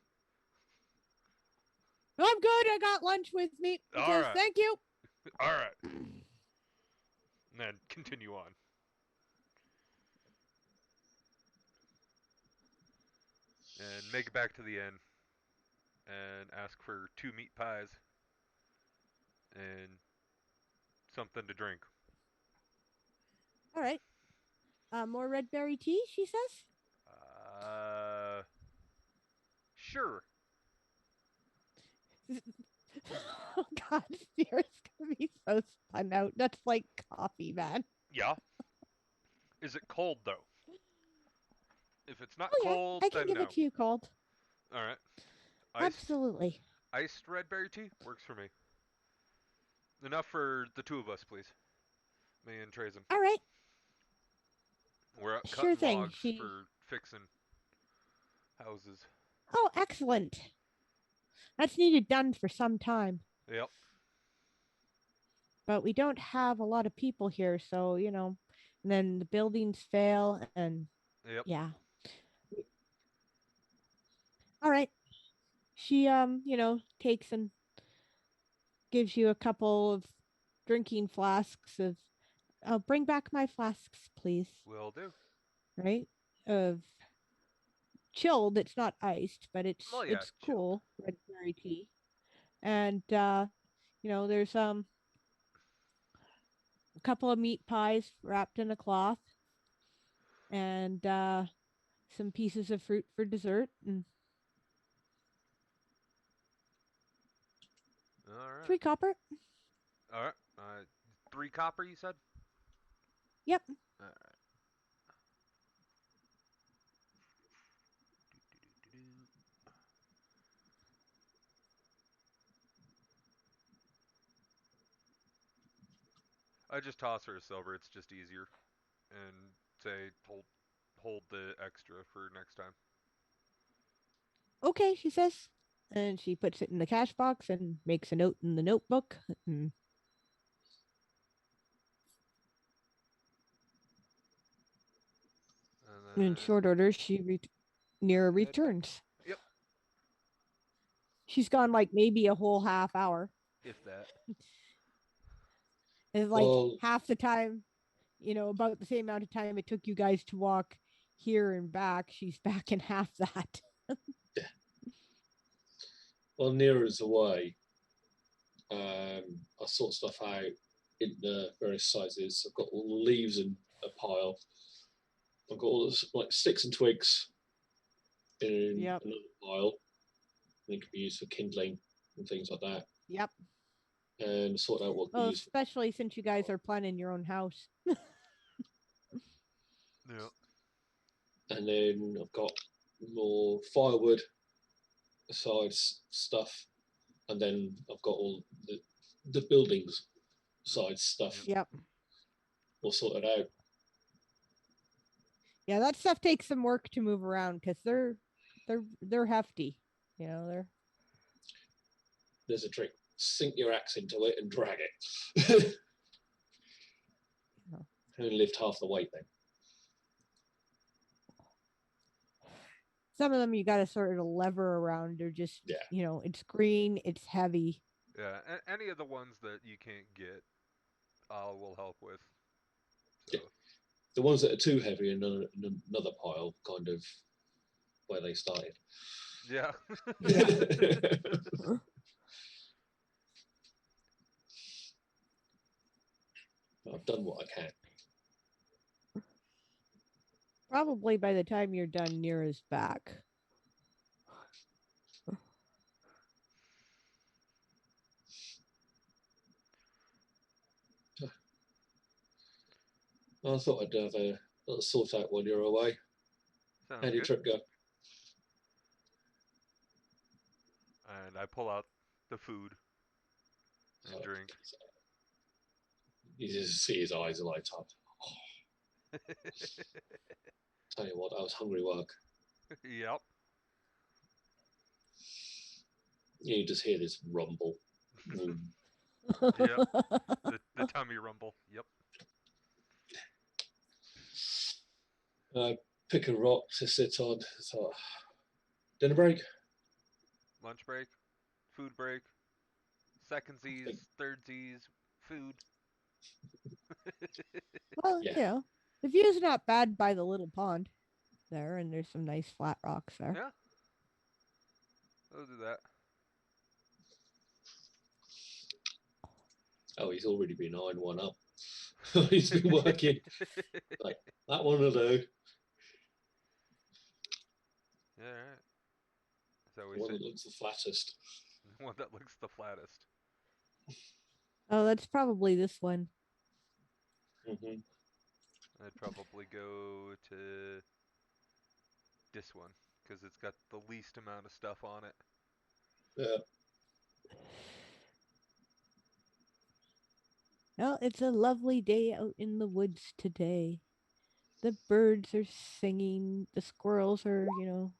I'm good. I got lunch with me. He All says, right. thank you. All right. And then continue on. And make it back to the inn and ask for 2 meat pies and something to drink. All right. More red berry tea, she says. Sure. Oh God, Sierra's gonna be so spun out. That's like coffee, man. Yeah. Is it cold though? If it's not Oh yeah, cold, I can then give no. it to you cold. All right. Absolutely. Iced red berry tea works for me. Enough for the 2 of us, please. Me and Trazen. All right. We're out Sure cutting thing. logs for fixing houses. Oh, excellent. That's needed done for some time. Yep. But we don't have a lot of people here, so and then the buildings fail, and Yep. yeah. All right. She takes and gives you a couple of drinking flasks of. Oh, bring back my flasks, please. Will do. Right? Of chilled. It's not iced, but it's Well, yeah, it's chilled. cool red berry tea. And there's a couple of meat pies wrapped in a cloth, and some pieces of fruit for dessert, and All right. 3 copper. All right. 3 copper, you said? Yep. All right. I just toss her a silver. It's just easier, and say hold the extra for next time. Okay, she says, and she puts it in the cash box and makes a note in the notebook. And In short order, Nira head back. returns. Yep. She's gone like maybe a whole half hour. If that. It's like half the time, about the same amount of time it took you guys to walk here and back. She's back in half that. Yeah. While Nira's away, I sort stuff out in the various sizes. I've got all the leaves in a pile. I've got all the like sticks and twigs in another pile. They can be used for kindling and things like that. Yep. And sort out what. Well, especially since you guys are planning your own house. Yeah. And then I've got more firewood side stuff, and then I've got all the buildings side stuff. Yep. All sorted out. Yeah, that stuff takes some work to move around because they're hefty. There's a trick. Sink your axe into it and drag it. And lift half the weight then. Some of them you got to sort of lever around. They're just, it's green, it's heavy. Yeah, any of the ones that you can't get, will help with. So. Yeah. The ones that are too heavy in another pile, kind of where they started. Yeah. I've done what I can. Probably by the time you're done, Nira's back. I thought I'd have a little sort out while you're away. Sounds How'd your trip go? And I pull out the food and drink. You just see his eyes light up. Oh. Tell you what, I was hungry work. Yep. You just hear this rumble. Yep. The A tummy rumble. Yep. I pick a rock to sit on. So, dinner break? Lunch break, food break, secondsies, thirdsies, food. Well, Yeah. you know, the view's not bad by the little pond there, and there's some nice flat rocks there. Yeah. I'll do that. Oh, he's already been eyeing one up. He's been working. Like, that one will do. Yeah, all right. So we The one said that looks the flattest. the one that looks the flattest. Oh, that's probably this one. Mm-hmm. I'd probably go to this one because it's got the least amount of stuff on it. Yeah. Well, it's a lovely day out in the woods today. The birds are singing. The squirrels are,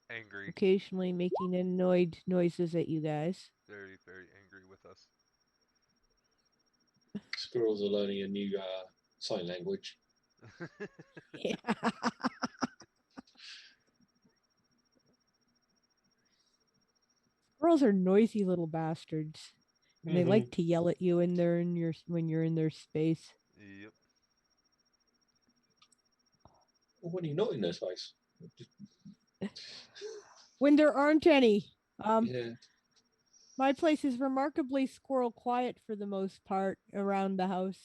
Angry. occasionally making annoyed noises at you guys. Very, very angry with us. Squirrels are learning a new sign language. Yeah. Squirrels are noisy little bastards. And they like to yell at you when you're in their space. Yep. Well, when you're not in their space. When there aren't any. Yeah. My place is remarkably squirrel quiet for the most part around the house.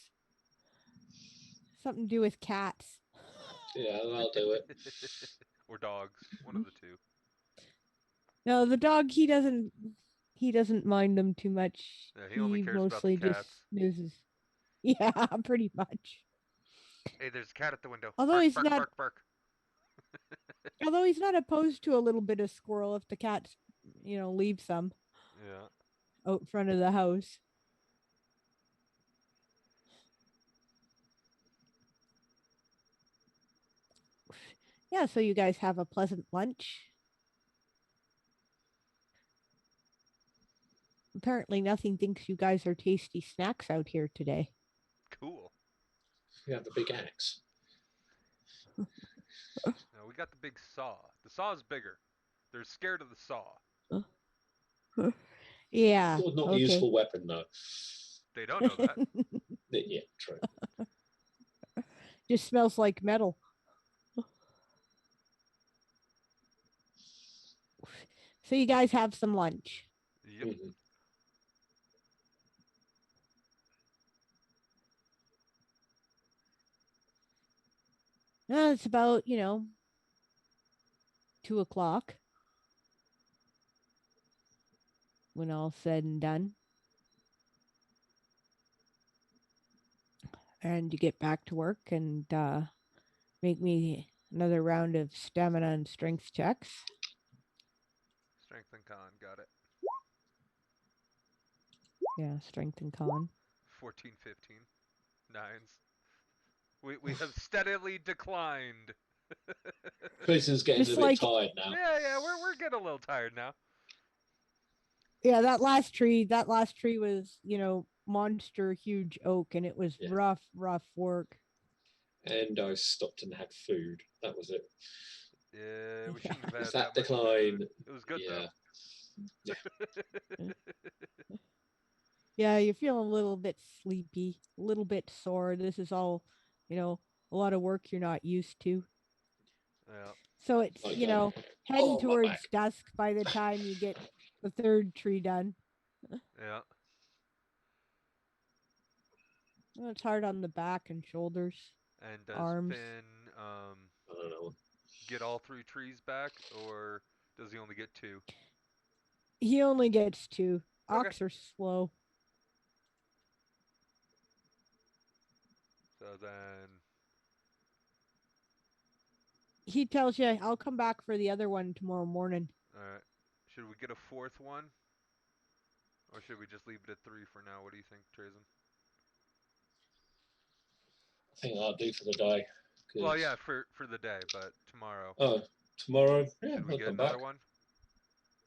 Something to do with cats. Yeah, I'll do it. Or dogs. One of the two. No, the dog he doesn't mind them too much. Yeah, he only He cares about the mostly just cats. snoozes. Yeah, pretty much. Hey, there's a cat at the window. Although Bark, he's bark, not bark, bark. although he's not opposed to a little bit of squirrel if the cat, leave some Yeah. out front of the house. Yeah, so you guys have a pleasant lunch. Apparently nothing thinks you guys are tasty snacks out here today. Cool. You have the big axe. No, we got the big saw. The saw's bigger. They're scared of the saw. Yeah. Well, not a Okay. useful weapon, though. They don't know that. Yeah, true. Just smells like metal. So you guys have some lunch. Yep. Mm-hmm. It's about, 2:00 when all's said and done. And you get back to work and make me another round of stamina and strength checks. Strength and con. Got it. Yeah, strength and con. 14, 15. Nines. We have steadily declined. Jason's getting Just a bit like, tired now. Yeah, we're getting a little tired now. yeah, that last tree was, monster huge oak, and it was Yeah. rough work. And I stopped and had food. That was it. Yeah, we Yeah. shouldn't have had It's that much decline. food. It was good Yeah. though. Yeah, you're feeling a little bit sleepy, a little bit sore. This is all, a lot of work you're not used to. Yeah. So it's, Okay. heading my towards back. dusk by the time you get the third tree done. Yeah. Well, it's hard on the back and shoulders, And does arms. Finn I don't know. get all 3 trees back, or does he only get 2? He only gets 2. Okay. Ox are slow. So then, He tells you, I'll come back for the other one tomorrow morning. all right. Should we get a 4th one, or should we just leave it at 3 for now? What do you think, Trazen? I think I'll do for the day. Well, yeah, for the day, but tomorrow. Oh, tomorrow? Yeah, Should we I'll get come another back. one?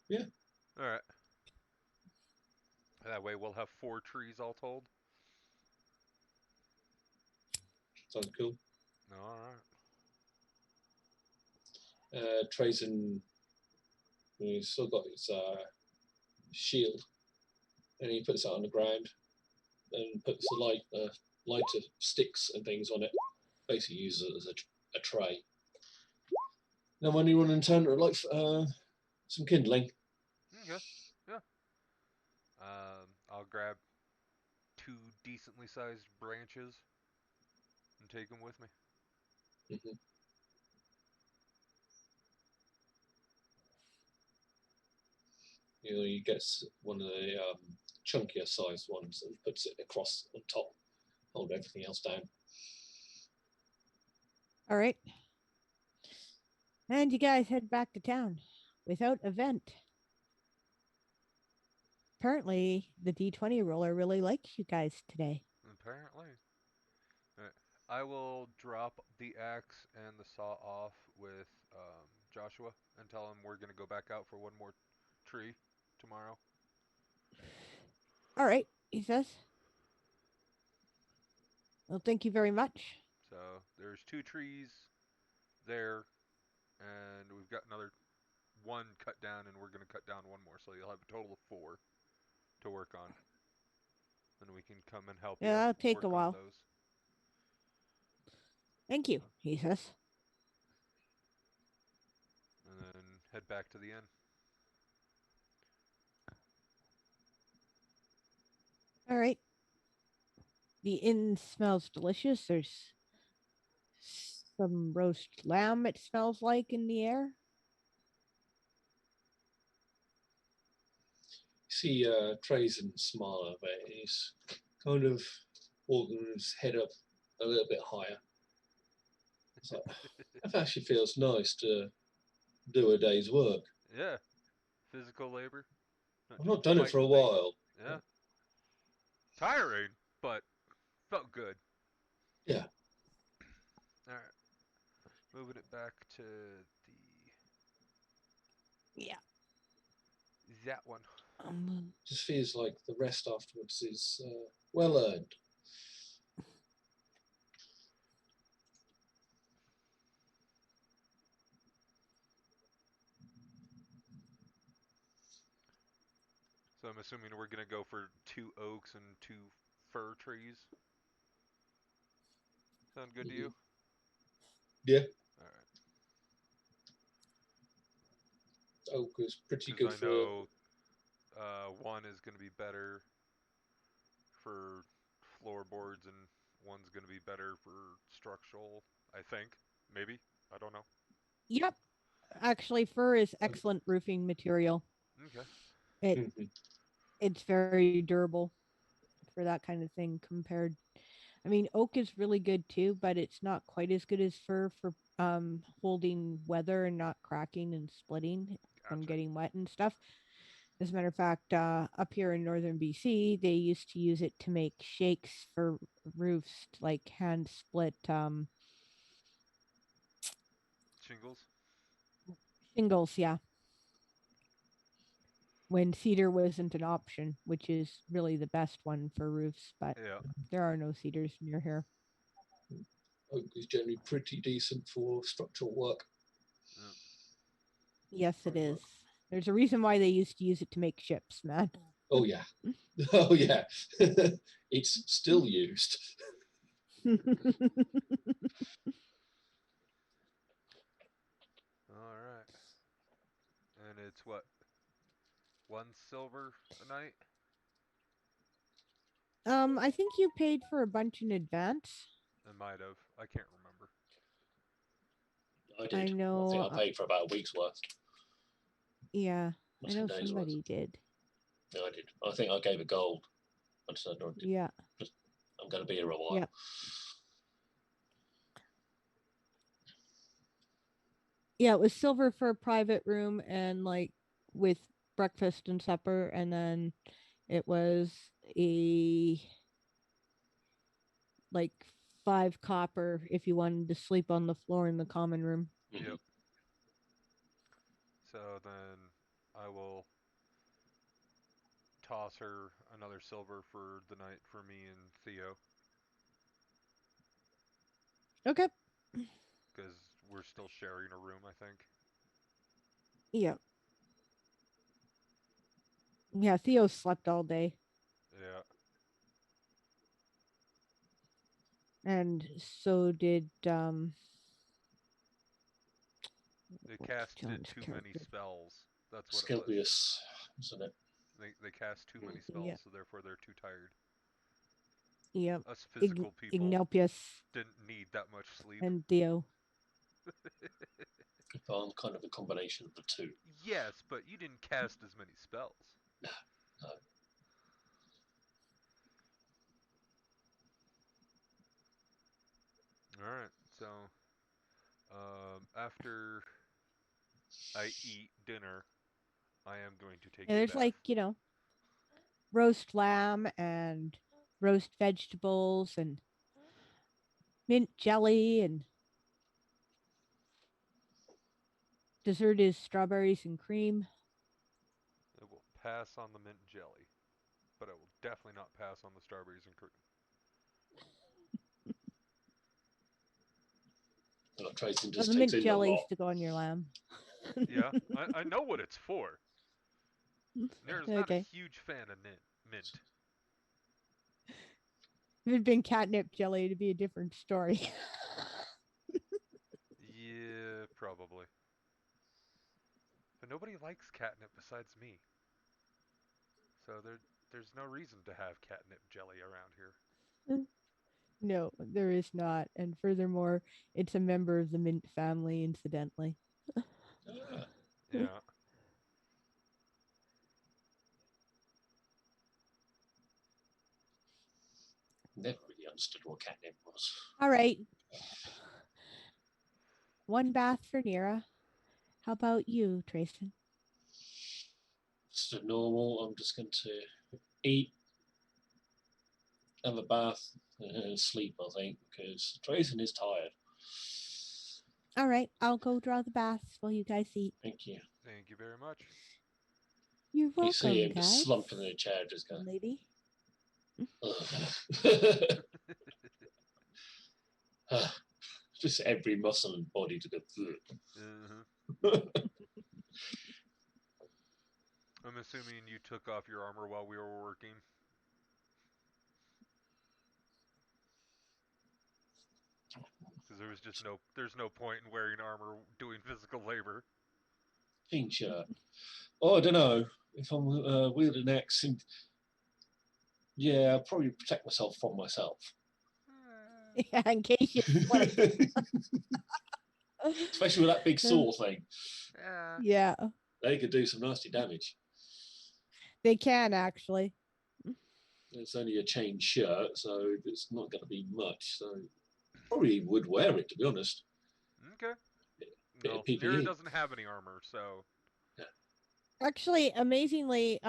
Yeah. All right. That way we'll have 4 trees all told. Sounds cool. All right. Trazen, he's still got his shield, and he puts that on the ground and puts the lighter sticks and things on it. Basically uses it as a tray. Now when you run and turn, like some kindling. Okay. Yeah. I'll grab 2 decently sized branches and take them with me. Mm-hmm. He gets one of the chunkier sized ones and puts it across on top, hold everything else down. All right. And you guys head back to town without event. Apparently, the D20 roller really likes you guys today. Apparently. Alright. I will drop the axe and the saw off with Joshua and tell him we're going to go back out for one more tree tomorrow. All right, he says. Well, thank you very much. So there's 2 trees there, and we've got another 1 cut down, and we're going to cut down 1 more. So you'll have a total of 4 to work on. Then we can come and help you Yeah, that'll take work a on while. those. Thank you, he says. And then head back to the inn. All right. The inn smells delicious. There's some roast lamb, it smells like, in the air. See Trazen smile a bit. He's kind of walking his head up a little bit higher. It's like, it actually feels nice to do a day's work. Yeah. Physical labor. I've not done it for a while. Yeah. Tiring, but felt good. Yeah. Alright. Moving it back to Yeah. that one. Just feels like the rest afterwards is well earned. So I'm assuming we're going to go for 2 oaks and 2 fir trees. Sound good to you? Yeah. Alright. Oak is pretty Because good I for. know 1 is going to be better for floorboards and 1's going to be better for structural, I think. Maybe. I don't know. Yep. Actually, fir is excellent roofing material. Okay. It's very durable for that kind of thing compared. I mean, oak is really good too, but it's not quite as good as fir for holding weather and not cracking and splitting from Gotcha. getting wet and stuff. As a matter of fact, up here in northern BC, they used to use it to make shakes for roofs, like hand split Shingles? shingles. Yeah, when cedar wasn't an option, which is really the best one for roofs, but Yeah. there are no cedars near here. Oak is generally pretty decent for structural work. Yeah. Yes, it is. There's a reason why they used to use it to make ships, man. Oh yeah. Oh yeah. It's still used. Alright. And it's what? 1 silver a night? I think you paid for a bunch in advance. I might have. I can't remember. I did. I know. I think I paid for about a week's worth. Yeah, Or I know 10 days somebody worth. did. No, I did. I think I gave a gold. I said, no, Yeah. I'm going to be here a while. Yep. Yeah, it was silver for a private room and like with breakfast and supper, and then it was a like 5 copper if you wanted to sleep on the floor in the common room. Yep. So then I will toss her another silver for the night for me and Theo. Okay. because we're still sharing a room, I think. Yeah. Yeah, Theo slept all day. Yeah. And so did They what's casted John's too many character? spells. That's what it was. Scelbius, isn't it? They cast too many Yeah. spells, so therefore they're too tired. Yep. Us physical people Ignelpius didn't need that much sleep. and Theo. I'm kind of a combination of the two. Yes, but you didn't cast as many spells. No. Alright, so after I eat dinner, I am going to take And a there's bath. like, roast lamb and roast vegetables and mint jelly, and dessert is strawberries and cream. I will pass on the mint jelly, but I will definitely not pass on the strawberries and cream. Tracy So just the takes mint in the jelly is lot. to go on your lamb. Yeah, I know what it's for. Nera's not a Okay. huge fan of mint. If it had been catnip jelly, it'd be a different story. Yeah, probably. But nobody likes catnip besides me. So there's no reason to have catnip jelly around here. No, there is not. And furthermore, it's a member of the mint family, incidentally. Ah, Yeah. never really understood what catnip was. All right. One bath for Nira. How about you, Trayson? Just a normal. I'm just going to eat, have a bath, and sleep, I think, because Tracy is tired. All right, I'll go draw the baths while you guys eat. Thank you. Thank you very much. You're You see welcome, him just guys. slumping in a chair, just going, Lady. just every muscle and body to go. I'm assuming you took off your armor while we were working. Because there's no point in wearing armor doing physical labor. Jean shirt. Oh, I don't know if I'm wielding an axe. Yeah, I'll probably protect myself from myself. Yeah, in case you slip. Especially with that big saw thing. Yeah, They could do some nasty damage. they can actually. It's only a chain shirt, so it's not going to be much. So probably would wear it, to be honest. Okay. Bit Well, of PPE. Nera doesn't have any armor, so Actually, amazingly,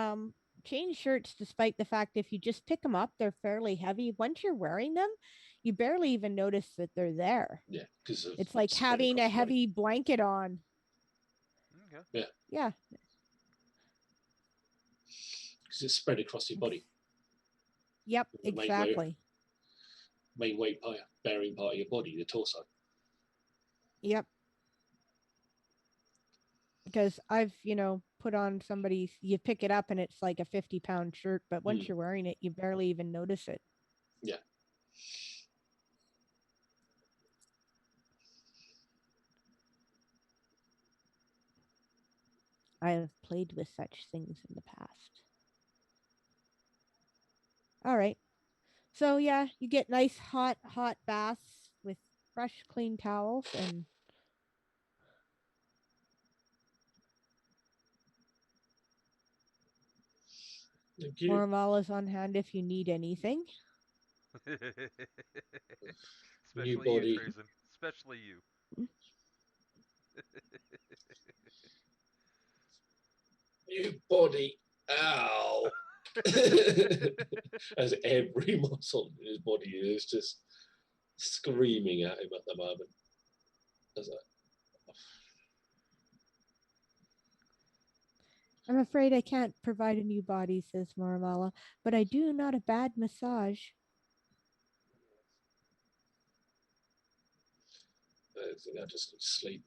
chain shirts, despite the fact if you just pick them up, they're fairly heavy. Once you're wearing them, you barely even notice that they're there. Yeah, because It's like having a heavy blanket on. okay. Yeah. Yeah. Because it's spread across your body. Yep, The exactly. Main weight bearing part of your body, the torso. Yep. Because I've, put on somebody's, you pick it up and it's like a 50-pound shirt, but once you're wearing it, you barely even notice it. Yeah. I have played with such things in the past. All right. So yeah, you get nice hot baths with fresh, clean towels, and Moramala's on hand if you need anything. New Especially you, body. Trazen. Especially you. New body. Ow. As every muscle in his body is just screaming at him at the moment. I'm afraid I can't provide a new body, says Moramala, but I do not a bad massage. I think I just need to sleep.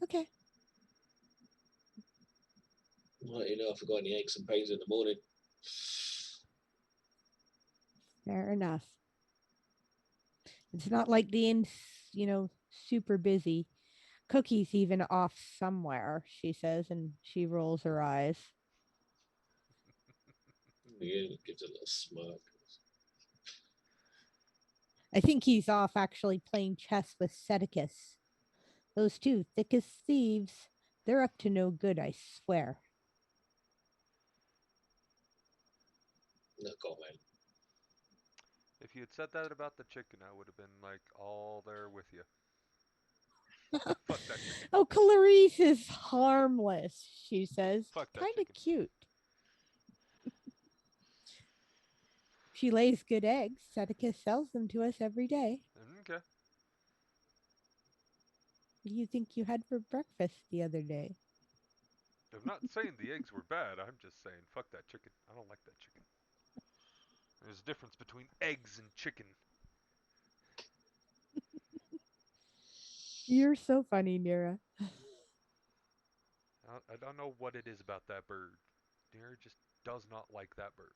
Okay. I'll let you know if I've got any aches and pains in the morning. Fair enough. It's not like the inn's, super busy. Cookie's even off somewhere, she says, and she rolls her eyes. Yeah, gives a little smirk. I think he's off actually playing chess with Sedicus. Those two, thick as thieves, they're up to no good, I swear. No comment. If you had said that about the chicken, I would have been like all there with you. Fuck that chicken. Oh, Clarice is harmless, she says. Fuck that Kind of chicken. cute. She lays good eggs. Sedicus sells them to us every day. Okay. What do you think you had for breakfast the other day? I'm not saying the eggs were bad. I'm just saying fuck that chicken. I don't like that chicken. There's a difference between eggs and chicken. You're so funny, Nira. I don't know what it is about that bird. Deer just does not like that bird.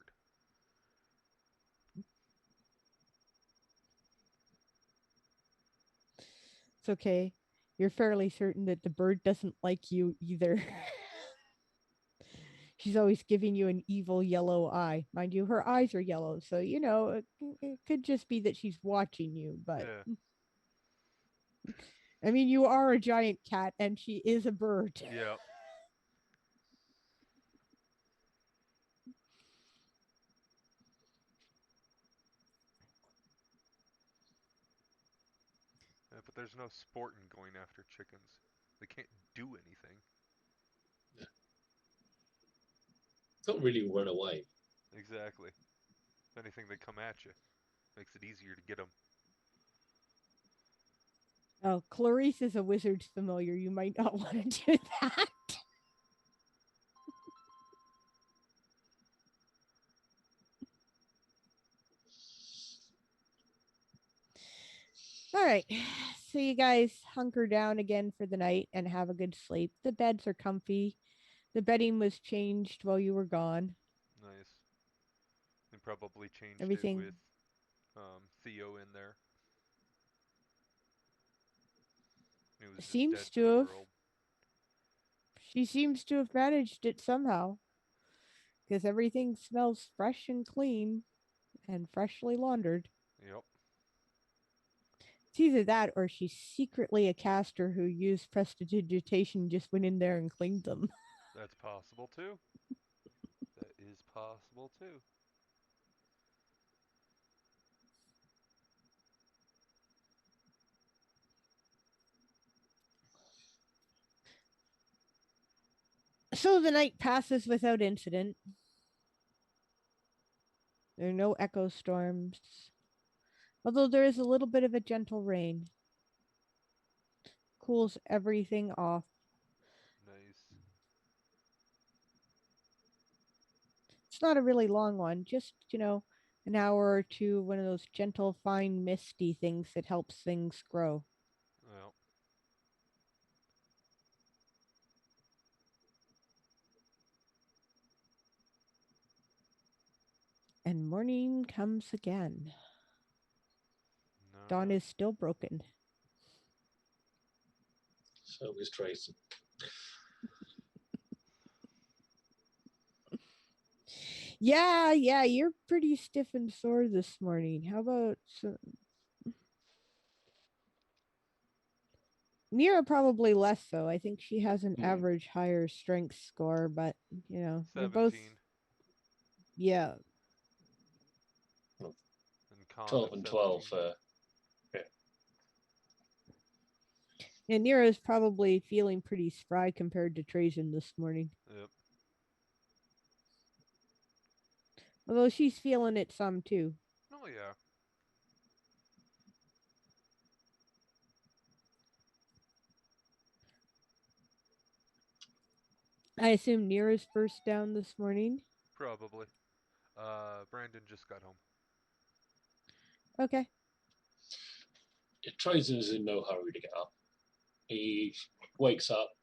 It's okay. You're fairly certain that the bird doesn't like you either. She's always giving you an evil yellow eye. Mind you, her eyes are yellow, so it could just be that she's watching you, but Yeah. I mean, you are a giant cat and she is a bird. Yeah. But there's no sport in going after chickens. They can't do anything. Don't really run away. Exactly. If anything, they come at you. Makes it easier to get them. Oh, Clarice is a wizard's familiar. You might not want to do that. All right. So you guys hunker down again for the night and have a good sleep. The beds are comfy. The bedding was changed while you were gone. Nice. They probably changed it Everything with Theo in there. He was just dead seems to to the have. world. She seems to have managed it somehow because everything smells fresh and clean and freshly laundered. Yep. It's either that or she's secretly a caster who used prestidigitation, just went in there and cleaned them. That's possible too. That is possible too. So the night passes without incident. There are no echo storms, although there is a little bit of a gentle rain. Cools everything off. Nice. It's not a really long one, just, an hour or two, one of those gentle, fine, misty things that helps things grow. Well. And morning comes again. Dawn Alright. is still broken. So is Tracy. Yeah, you're pretty stiff and sore this morning. How about Nira? Probably less so. I think she has an average higher strength score, but you're both. 17. Yeah. And con 12 at and 17. 12. And Nira's probably feeling pretty spry compared to Trajan this morning. Yep. Although she's feeling it some too. Oh yeah. I assume Nira's first down this morning. Probably. Brandon just got home. Okay. Trazen's in no hurry to get up. He wakes up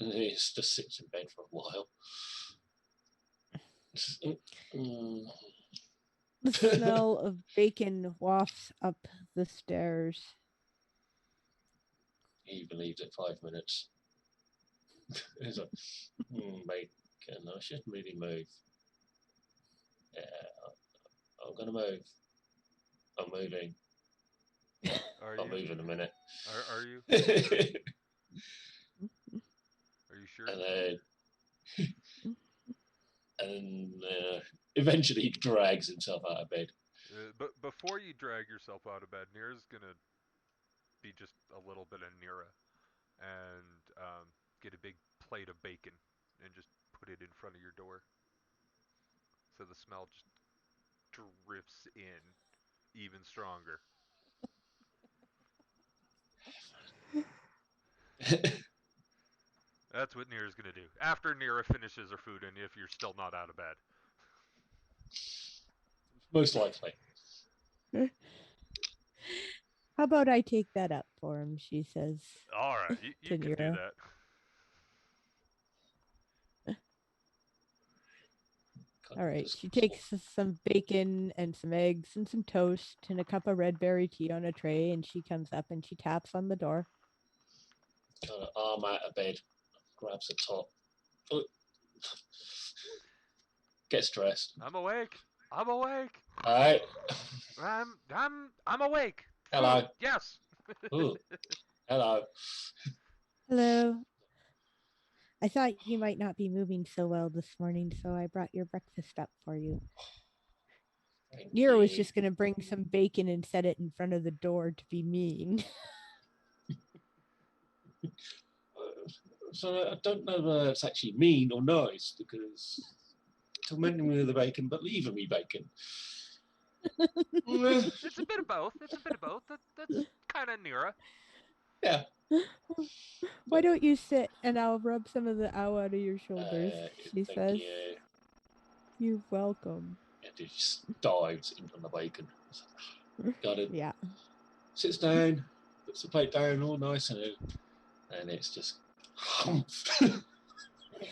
and he just sits in bed for a while. The smell of bacon wafts up the stairs. He believes it 5 minutes. He's like, bacon, I should really move. Yeah, I'm going to move. I'm moving. I'll move in a minute. Are you? Are you sure? And eventually he drags himself out of bed. But before you drag yourself out of bed, Nira's gonna be just a little bit of Nira and get a big plate of bacon and just put it in front of your door, so the smell just drifts in even stronger. That's what Nira's gonna do after Nira finishes her food, and if you're still not out of bed. Most likely. How about I take that up for him, she says. All right, you can do that. All right, she takes some bacon and some eggs and some toast and a cup of red berry tea on a tray, and she comes up and she taps on the door. Arm out of bed, grabs the top. Gets dressed. I'm awake. I'm awake. All right. I'm awake. Hello. Food, yes. Ooh. Hello. Hello. I thought you might not be moving so well this morning, so I brought your breakfast up for you. Nira was just going to bring some bacon and set it in front of the door to be mean. So I don't know whether it's actually mean or nice, because tormenting me with the bacon, but leaving me bacon. It's a bit of both. It's a bit of both. That's kind of Nira. Yeah. Why don't you sit and I'll rub some of the ow out of your shoulders, she says. You. You're welcome. And he just dives into the bacon. Got it. Yeah. Sits down, puts the plate down all nice, and it's just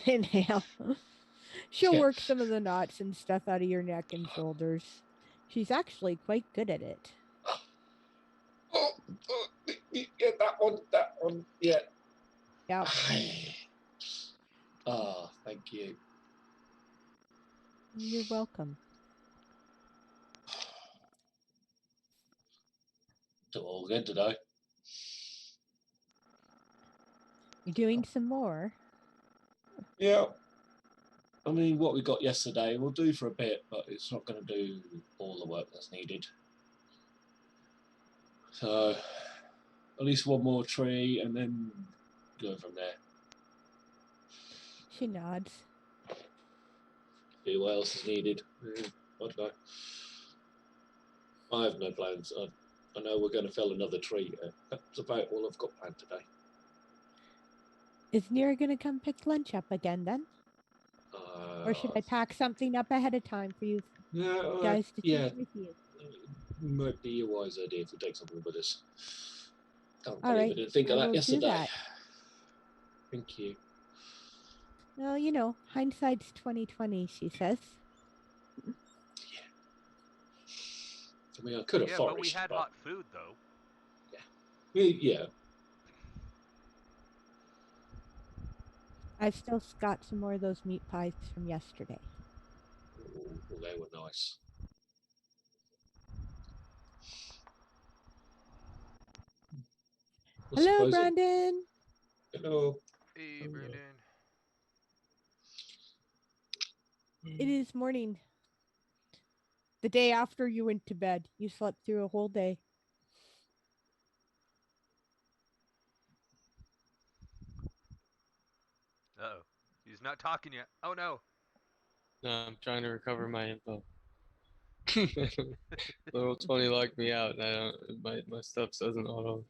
Inhale. She'll work some of the knots and stuff out of your neck and shoulders. She's actually quite good at it. Yeah, that one, yeah. Yeah. Oh, thank you. You're welcome. Do it all again today. You're doing some more? Yeah. I mean, what we got yesterday we'll do for a bit, but it's not going to do all the work that's needed. So, at least one more tree, and then go from there. She nods. See what else is needed. I don't know. I have no plans. I know we're going to fell another tree. That's about all I've got planned today. Is Nira going to come pick lunch up again then? Or should I pack something up ahead of time for you guys to take with you? Might be a wise idea if we take something with us. Can't All believe right. I didn't think of that yesterday. That. Thank you. Well, you know, hindsight's 20/20, she says. Yeah. I mean, I could have foraged. But we had hot food, though. Yeah. Yeah. I've still got some more of those meat pies from yesterday. Ooh, well, they were nice. Hello, Brandon. Hello. Hey, Brandon. It is morning. The day after you went to bed. You slept through a whole day. Uh-oh. He's not talking yet. Oh, no. No, I'm trying to recover my info. Little 20 logged me out, and I don't. My stuff doesn't auto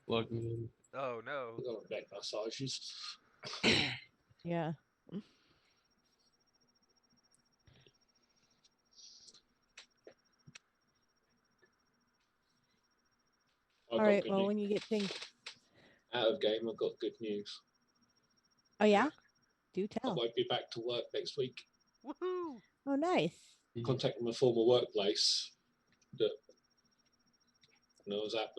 log me in. Oh no. We got neck massages. Yeah. All right. Well, when you get things. Out of game, I've got good news. Oh yeah. Yeah. Do I tell. won't be back to work next week. Woohoo! Oh, nice. Contacted my former workplace that I was at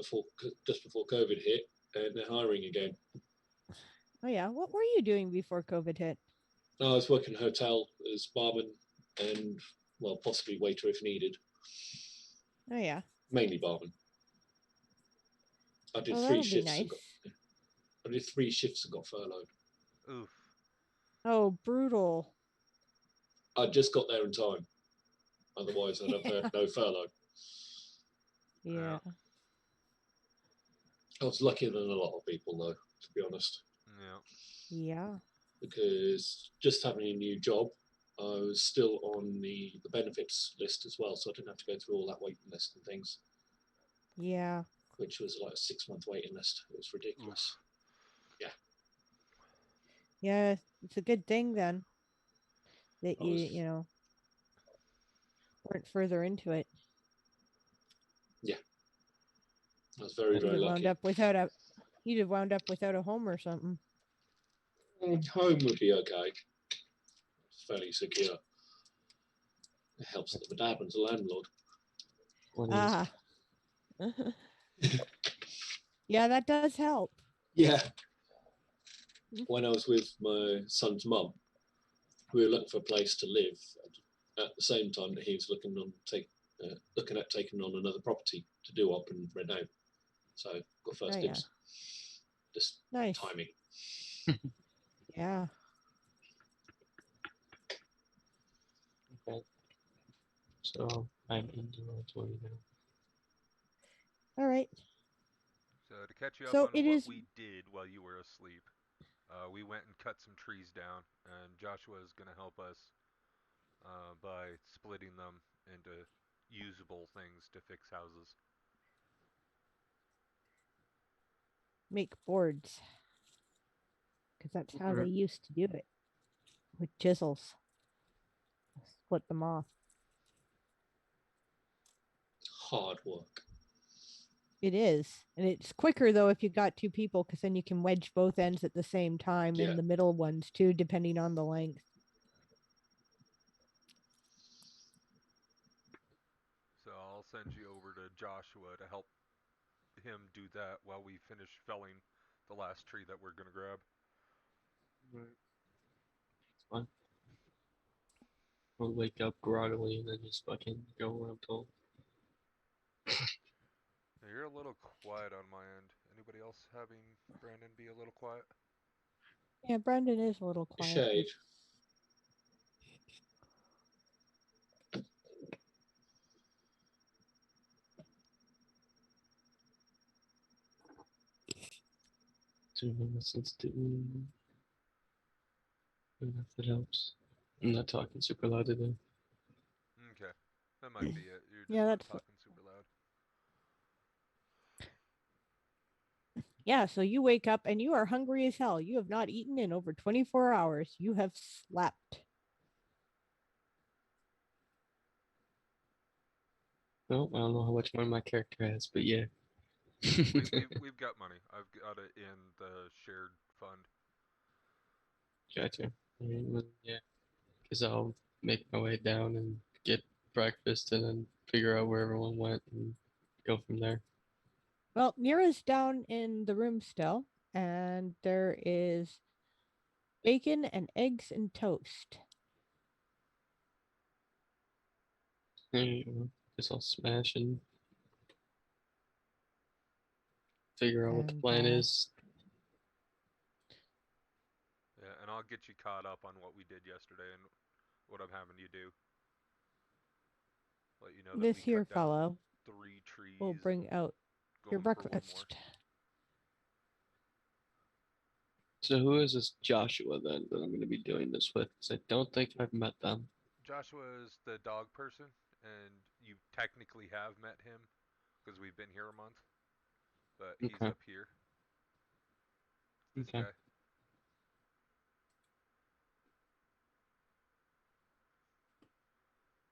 just before COVID hit, and they're hiring again. Oh yeah. What were you doing before COVID hit? I was working in a hotel as barman and, well, possibly waiter if needed. Oh yeah. Mainly barman. I did Well, 3 that'll be shifts. nice. I did 3 shifts and got furloughed. Oof. Oh, brutal. I just got there in time. Otherwise, I'd have no furlough. Yeah. I was luckier than a lot of people, though, to be honest. Yeah. Yeah. Because just having a new job, I was still on the benefits list as well, so I didn't have to go through all that waiting list and things, Yeah. which was like a 6-month waiting list. It was ridiculous. Oof. Yeah. It's a good thing then that I was, you know weren't further into it. I was very, You'd very have wound lucky. up without a. You'd have wound up without a home or something. Home would be okay. It's fairly secure. It helps that my dad was a landlord. Ah. Yeah, that does help. Yeah. When I was with my son's mum, we were looking for a place to live at the same time that he was looking at taking on another property to do up and rent out. So got first Oh, yeah. dibs. Just Nice. timing. Yeah. Okay. So I'm into roll 20 now. All right. So to catch you up So on it what is. we did while you were asleep, we went and cut some trees down, and Joshua is going to help us by splitting them into usable things to fix houses. Make boards because that's how they used to do it with chisels. Split them off. Hard work. It is, and it's quicker though if you got 2 people because then you can wedge both ends at the same time Yeah. and the middle ones too, depending on the length. So I'll send you over to Joshua to help him do that while we finish felling the last tree that we're going to grab. Right. It's fine. I'll wake up groggily and then just fucking go where I'm told. You're a little quiet on my end. Anybody else having Brandon be a little quiet? Yeah, Brandon is a little quiet. Shade. Since if that helps. I'm not talking super loud today. Okay. That might be it. You're just Yeah, not that's talking super loud. Yeah, so you wake up and you are hungry as hell. You have not eaten in over 24 hours. You have slept. No, I don't know how much money my character has, but yeah. We've got money. I've got it in the shared fund. Gotcha. Well, yeah, because I'll make my way down and get breakfast and then figure out where everyone went and go from there. Well, Mira's down in the room still, and there is bacon and eggs and toast. There you go. Guess I'll smash and figure out what the And plan is. Yeah, and I'll get you caught up on what we did yesterday and what I'm having you do. Let you know that this we here cut down fellow 3 trees will bring and out your going for 1 more. breakfast. So who is this Joshua then that I'm going to be doing this with? Because I don't think I've met them. Joshua is the dog person, and you technically have met him because we've been here a month, but he's Okay. up here. This Okay. guy.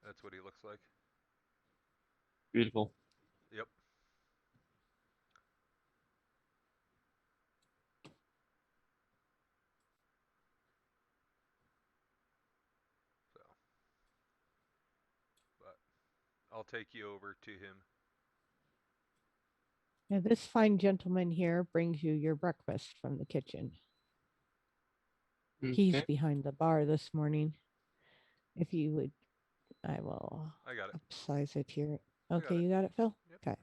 That's what he looks like. Beautiful. Yep. I'll take you over to him. Now, this fine gentleman here brings you your breakfast from the kitchen. He's Okay. behind the bar this morning. If you would, I will I got it. upsize it here. got Okay, it. you got it, Phil? Yep. Okay.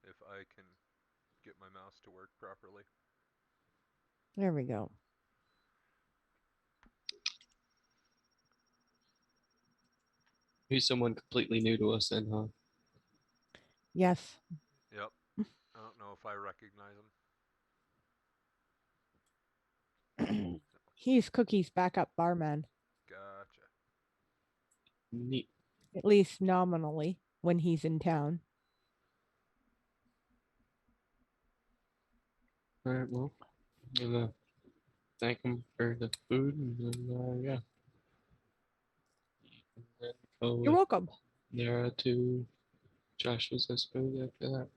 If I can get my mouse to work properly. There we go. He's someone completely new to us then, huh? Yes. Yep. I don't know if I recognize him. He's Cookie's backup barman, Gotcha. Neat. at least nominally, when he's in town. Alright, well, I'm gonna thank him for the food and then, yeah. And then go You're with welcome. Nara to Joshua's, I suppose, after that.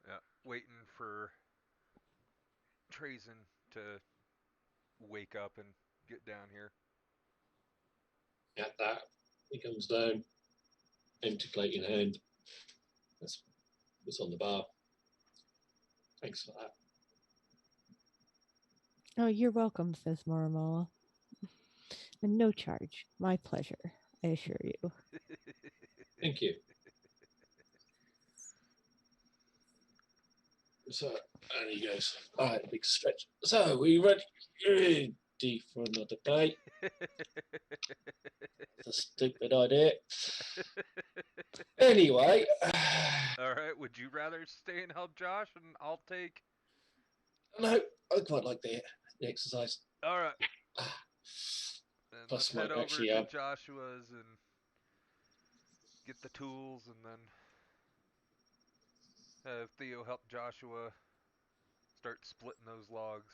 Yeah. Waiting for Trazen to wake up and get down here. At that, he comes down, empty plate in hand. That's what's on the bar. Thanks for that. Oh, you're welcome, says Moramala. And no charge. My pleasure, I assure you. Thank you. So, and he goes, all right, big stretch. So, we ready for another day? It's a stupid idea. Anyway. All right. Would you rather stay and help Josh, and I'll take? No, I quite like the exercise. All right. Then Plus, let's head might over actually, to Joshua's and get the tools, and then have Theo help Joshua start splitting those logs.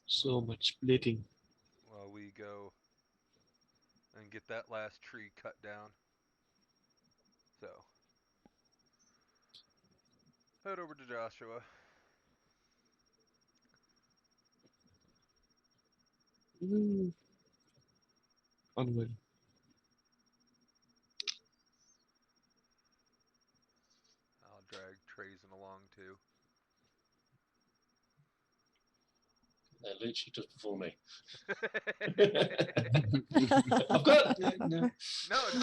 So much splitting. While we go and get that last tree cut down. So, head over to Joshua. Onward. I'll drag Trazen along too. literally just before me. no, I've got no,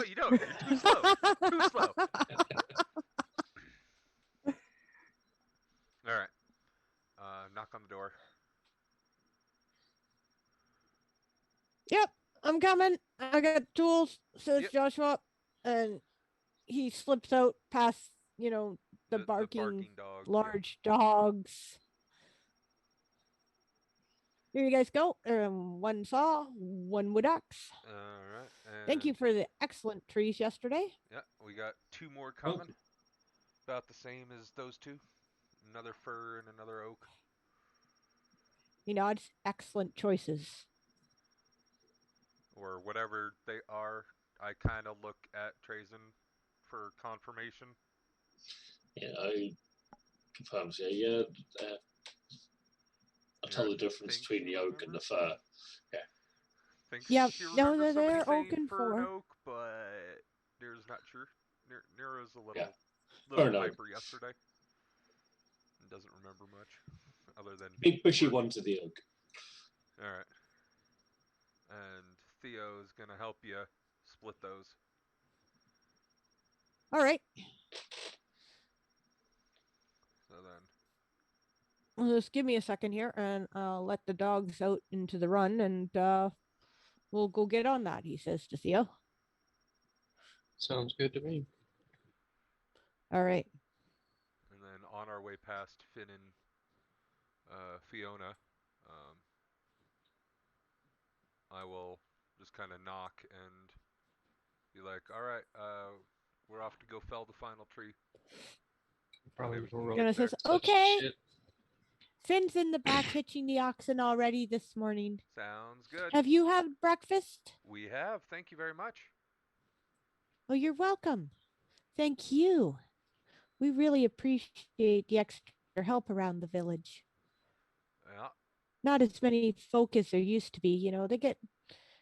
you don't. You're too slow. Too slow. All right. Knock on the door. Yep, I'm coming. I got tools, says Yep. Joshua. And he slips out past, the barking dog. large dogs. Here you guys go. One saw, one wood axe. All right. And Thank you for the excellent trees yesterday. Yeah, we got 2 more coming. About the same as those 2. Another fir and another oak. He nods. Excellent choices. Or whatever they are. I kind of look at Trazen for confirmation. Yeah, I confirms. Yeah. I tell the difference between the oak and the fir. Yeah. Thinks Yep. she No, remembers somebody they're saying oak and fir and fir. oak, but Nera's not sure. Nera's a Yeah. little Fir and hyper yesterday. And doesn't remember much other than Big bushy work. ones of the oak. All right. And Theo's gonna help you split those. All right. So then, Well, just give me a second here, and I'll let the dogs out into the run, and we'll go get on that, he says to Theo. Sounds good to me. All right. and then on our way past Finn and Fiona, I will just kind of knock and be like, "All right, we're off to go fell the final tree." Probably Whenever you roll get Fiona there. says, such okay. shit. Finn's in the back hitching the oxen already this morning. Sounds good. Have you had breakfast? We have. Thank you very much. Oh, you're welcome. Thank you. We really appreciate the extra help around the village. Yeah. Not as many folk as there used to be. They get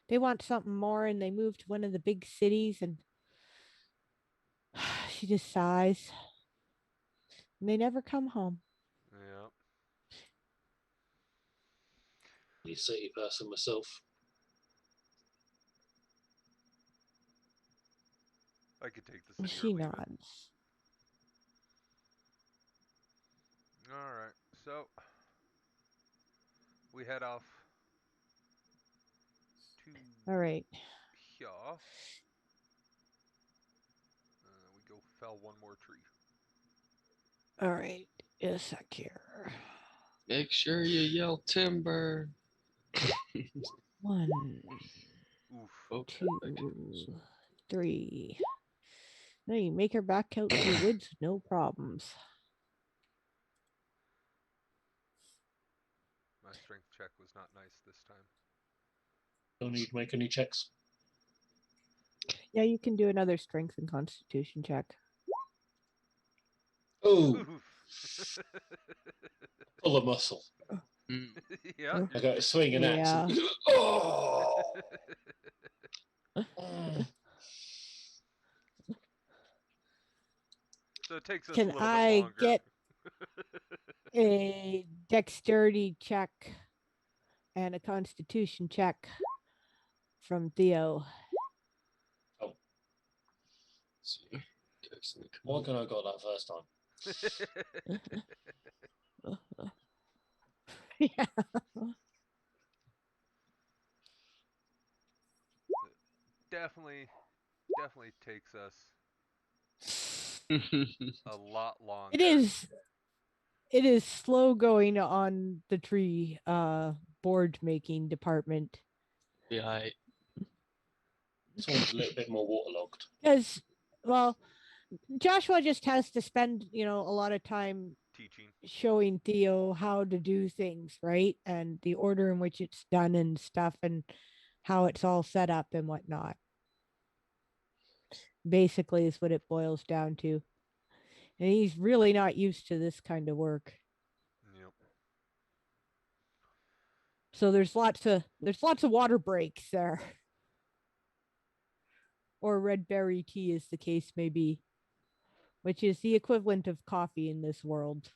they want something more, and they move to one of the big cities, and she just sighs. And they never come home. Yeah. The city person myself. I could take the city She or leave it. nods. All right. So we head off to All right. here. We go fell one more tree. All right. A sec here. Make sure you yell timber. 1, Oof. Okay. 2, 3. No, you make her back out to the woods, no problems. My strength check was not nice this time. Don't need to make any checks. Yeah, you can do another strength and constitution check. Oh, Oof. full of muscle. Mm. Yeah. I got a swinging axe. Yeah. And, oh! So it takes us a Can little bit I longer. get a dexterity check and a constitution check from Theo? See. Why can I got that first time? Yeah. definitely takes us a lot longer. It is slow going on the tree board making department. Yeah, This one's a little bit more waterlogged. Because, well, Joshua just has to spend, a lot of time Teaching. showing Theo how to do things, right? And the order in which it's done and stuff, and how it's all set up and whatnot. Basically, is what it boils down to. And he's really not used to this kind of work. Yep. So there's lots of water breaks there. Or red berry tea, as the case may be, which is the equivalent of coffee in this world.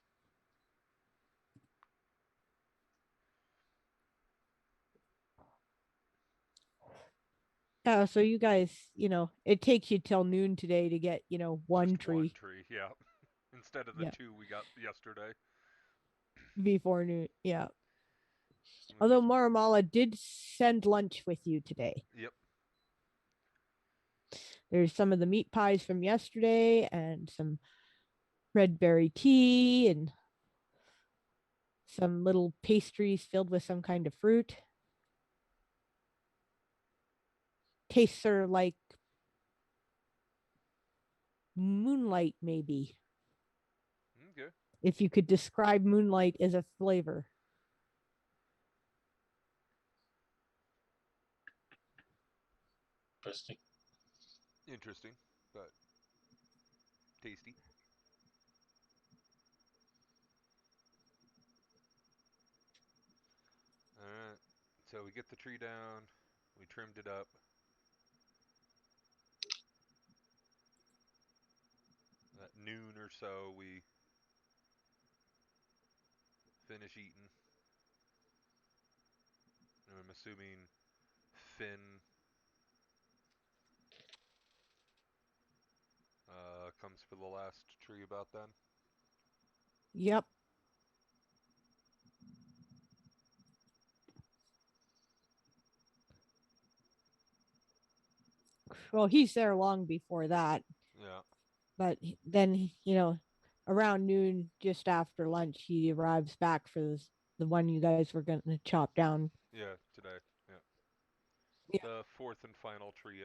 So you guys, it takes you till noon today to get, one Just tree. one tree, yeah. Instead of the Yeah. 2 we got yesterday. Before noon, yeah. Which Although is- Maramala did send lunch with you today. Yep. There's some of the meat pies from yesterday and some red berry tea and some little pastries filled with some kind of fruit. Tastes are like moonlight, maybe. Okay. If you could describe moonlight as a flavor. Interesting. Interesting, but tasty. Alright. So we get the tree down, we trimmed it up. At noon or so we finish eating. And I'm assuming Finn comes for the last tree about then. Yep. Well, he's there long before that. Yeah. But then, around noon, just after lunch, he arrives back for the one you guys were going to chop down. Yeah, today. Yeah. Yeah. The fourth and final tree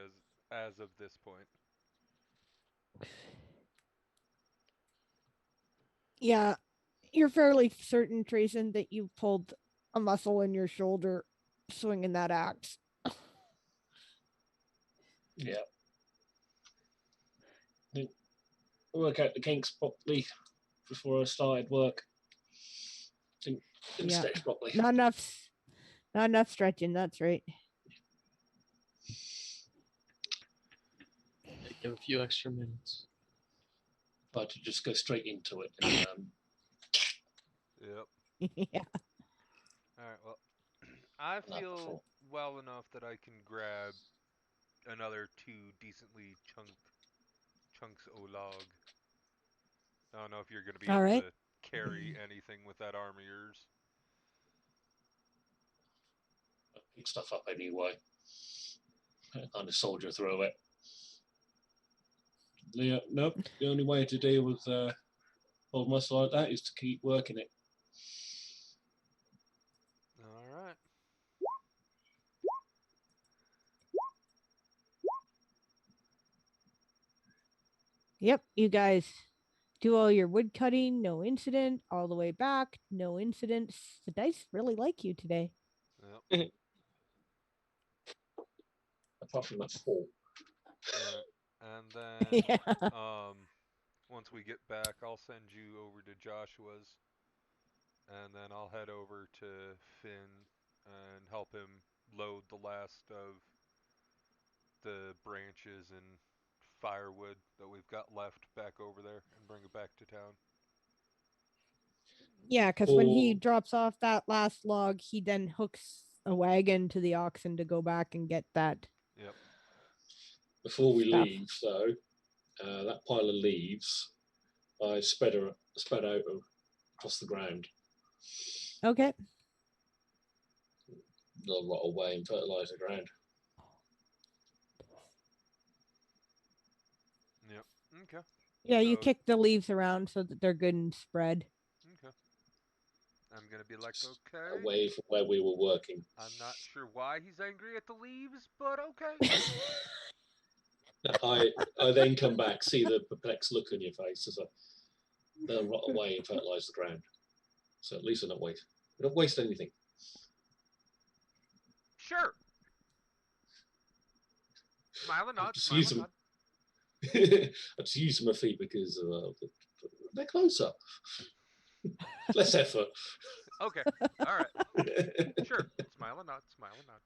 as of this point. Yeah, you're fairly certain, Trayson, that you pulled a muscle in your shoulder swinging that axe. Yeah. Didn't work out the kinks properly before I started work. Didn't Yeah. stretch properly. Not enough stretching. That's right. Give a few extra minutes. But to just go straight into it. Yep. Yeah. All right. Well, I Not feel before. well enough that I can grab another 2 decently chunks o log. I don't know if you're going to be All able right. to carry anything with that arm of yours. I pick stuff up anyway. I kind of soldier through it. Yeah, nope. The only way to deal with old muscle like that is to keep working it. All right. Yep. You guys do all your wood cutting, no incident, all the way back, no incidents. The dice really like you today. Yep. Apart from that fall. All right. And then Yeah. once we get back, I'll send you over to Joshua's, and then I'll head over to Finn and help him load the last of the branches and firewood that we've got left back over there and bring it back to town. Yeah, because when he drops off that last log, he then hooks a wagon to the oxen to go back and get that. Yep. Before we Stuff. leave, though, that pile of leaves, I spread out across the ground. Okay. They'll rot away and fertilise the ground. Yep. Okay. Yeah, you So- kick the leaves around so that they're good and spread. Okay. I'm gonna be like, okay. Away from where we were working. I'm not sure why he's angry at the leaves, but okay. I then come back, see the perplexed look on your face as they'll rot away and fertilise the ground. So at least they're not waste. We don't waste anything. Sure. Smile and I'll nod. just Smile use and them. nod. I just use my feet because they're closer. Less effort. Okay. All right. Sure. Smile and nod. Smile and nod.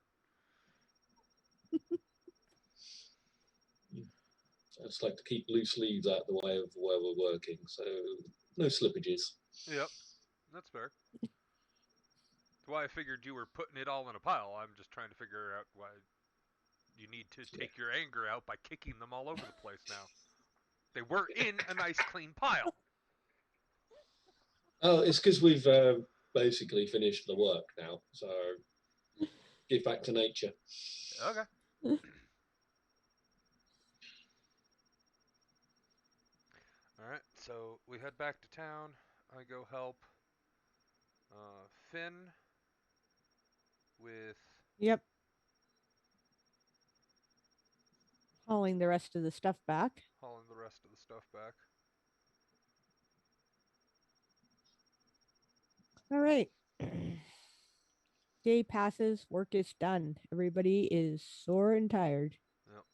I just like to keep loose leaves out the way of where we're working, so no slippages. Yep. That's fair. That's why I figured you were putting it all in a pile. I'm just trying to figure out why you need to take your anger out by kicking them all over the place now. They were in a nice clean pile. Oh, it's because we've basically finished the work now, so give back to nature. Okay. Alright, so we head back to town. I go help Finn with... Yep. Hauling the rest of the stuff back. hauling the rest of the stuff back. All right. Day passes, work is done. Everybody is sore and tired. Yep.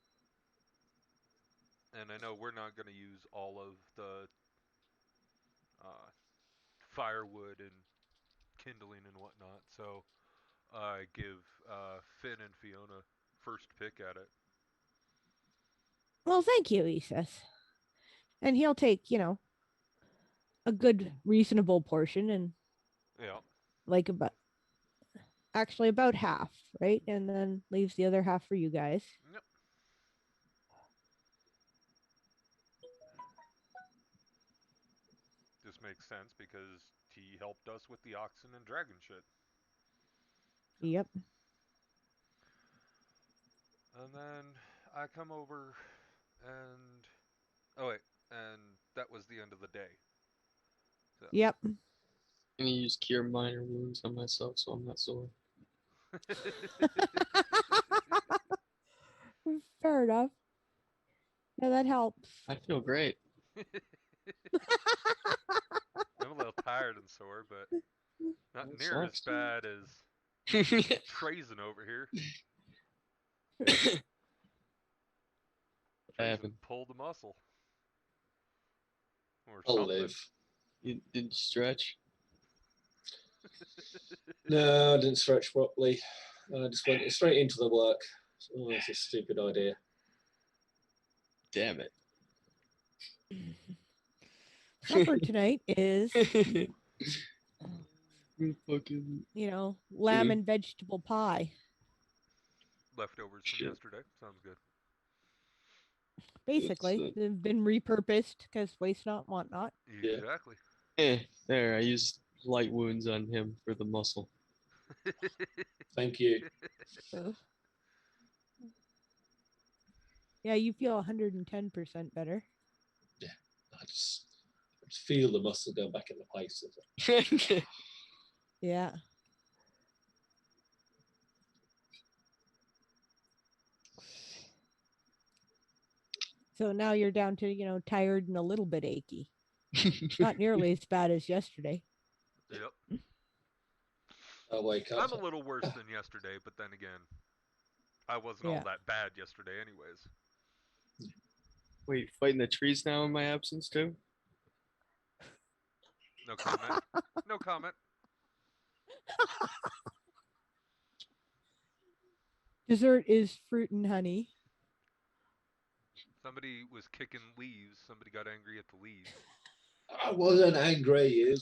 And I know we're not going to use all of the firewood and kindling and whatnot, so I give Finn and Fiona first pick at it. Well, thank you, he says. And he'll take, a good, reasonable portion and Yeah. like about half, right? And then leaves the other half for you guys. Yep. This makes sense because he helped us with the oxen and dragon shit. Yep. And then I come over and... oh wait, and that was the end of the day. So. Yep. I'm gonna use cure minor wounds on myself so I'm not sore. Fair enough. Yeah, that helps. I feel great. I'm a little tired and sore, but not That near as sucks. bad as Trazen over here. Trazen happened? pulled a muscle. Or I'll something. live. You did stretch? No, I didn't stretch properly. I just went straight into the work. Oh, that's a stupid idea. Damn it. Supper tonight is, Fucking lamb and vegetable pie. Leftovers from shit. yesterday. Sounds good. Basically, they've been repurposed because waste not, want not. Yeah. Exactly. There, I used light wounds on him for the muscle. Thank you. Yeah, you feel 110% better. I just feel the muscle go back in the place. Yeah. So now you're down to, tired and a little bit achy. Not nearly as bad as yesterday. Yep. I wake up. I'm a little worse than yesterday, but then again, I wasn't all that bad yesterday anyways. Wait, fighting the trees now in my absence too? No comment. No comment. Dessert is fruit and honey. Somebody was kicking leaves. Somebody got angry at the leaves. I wasn't angry.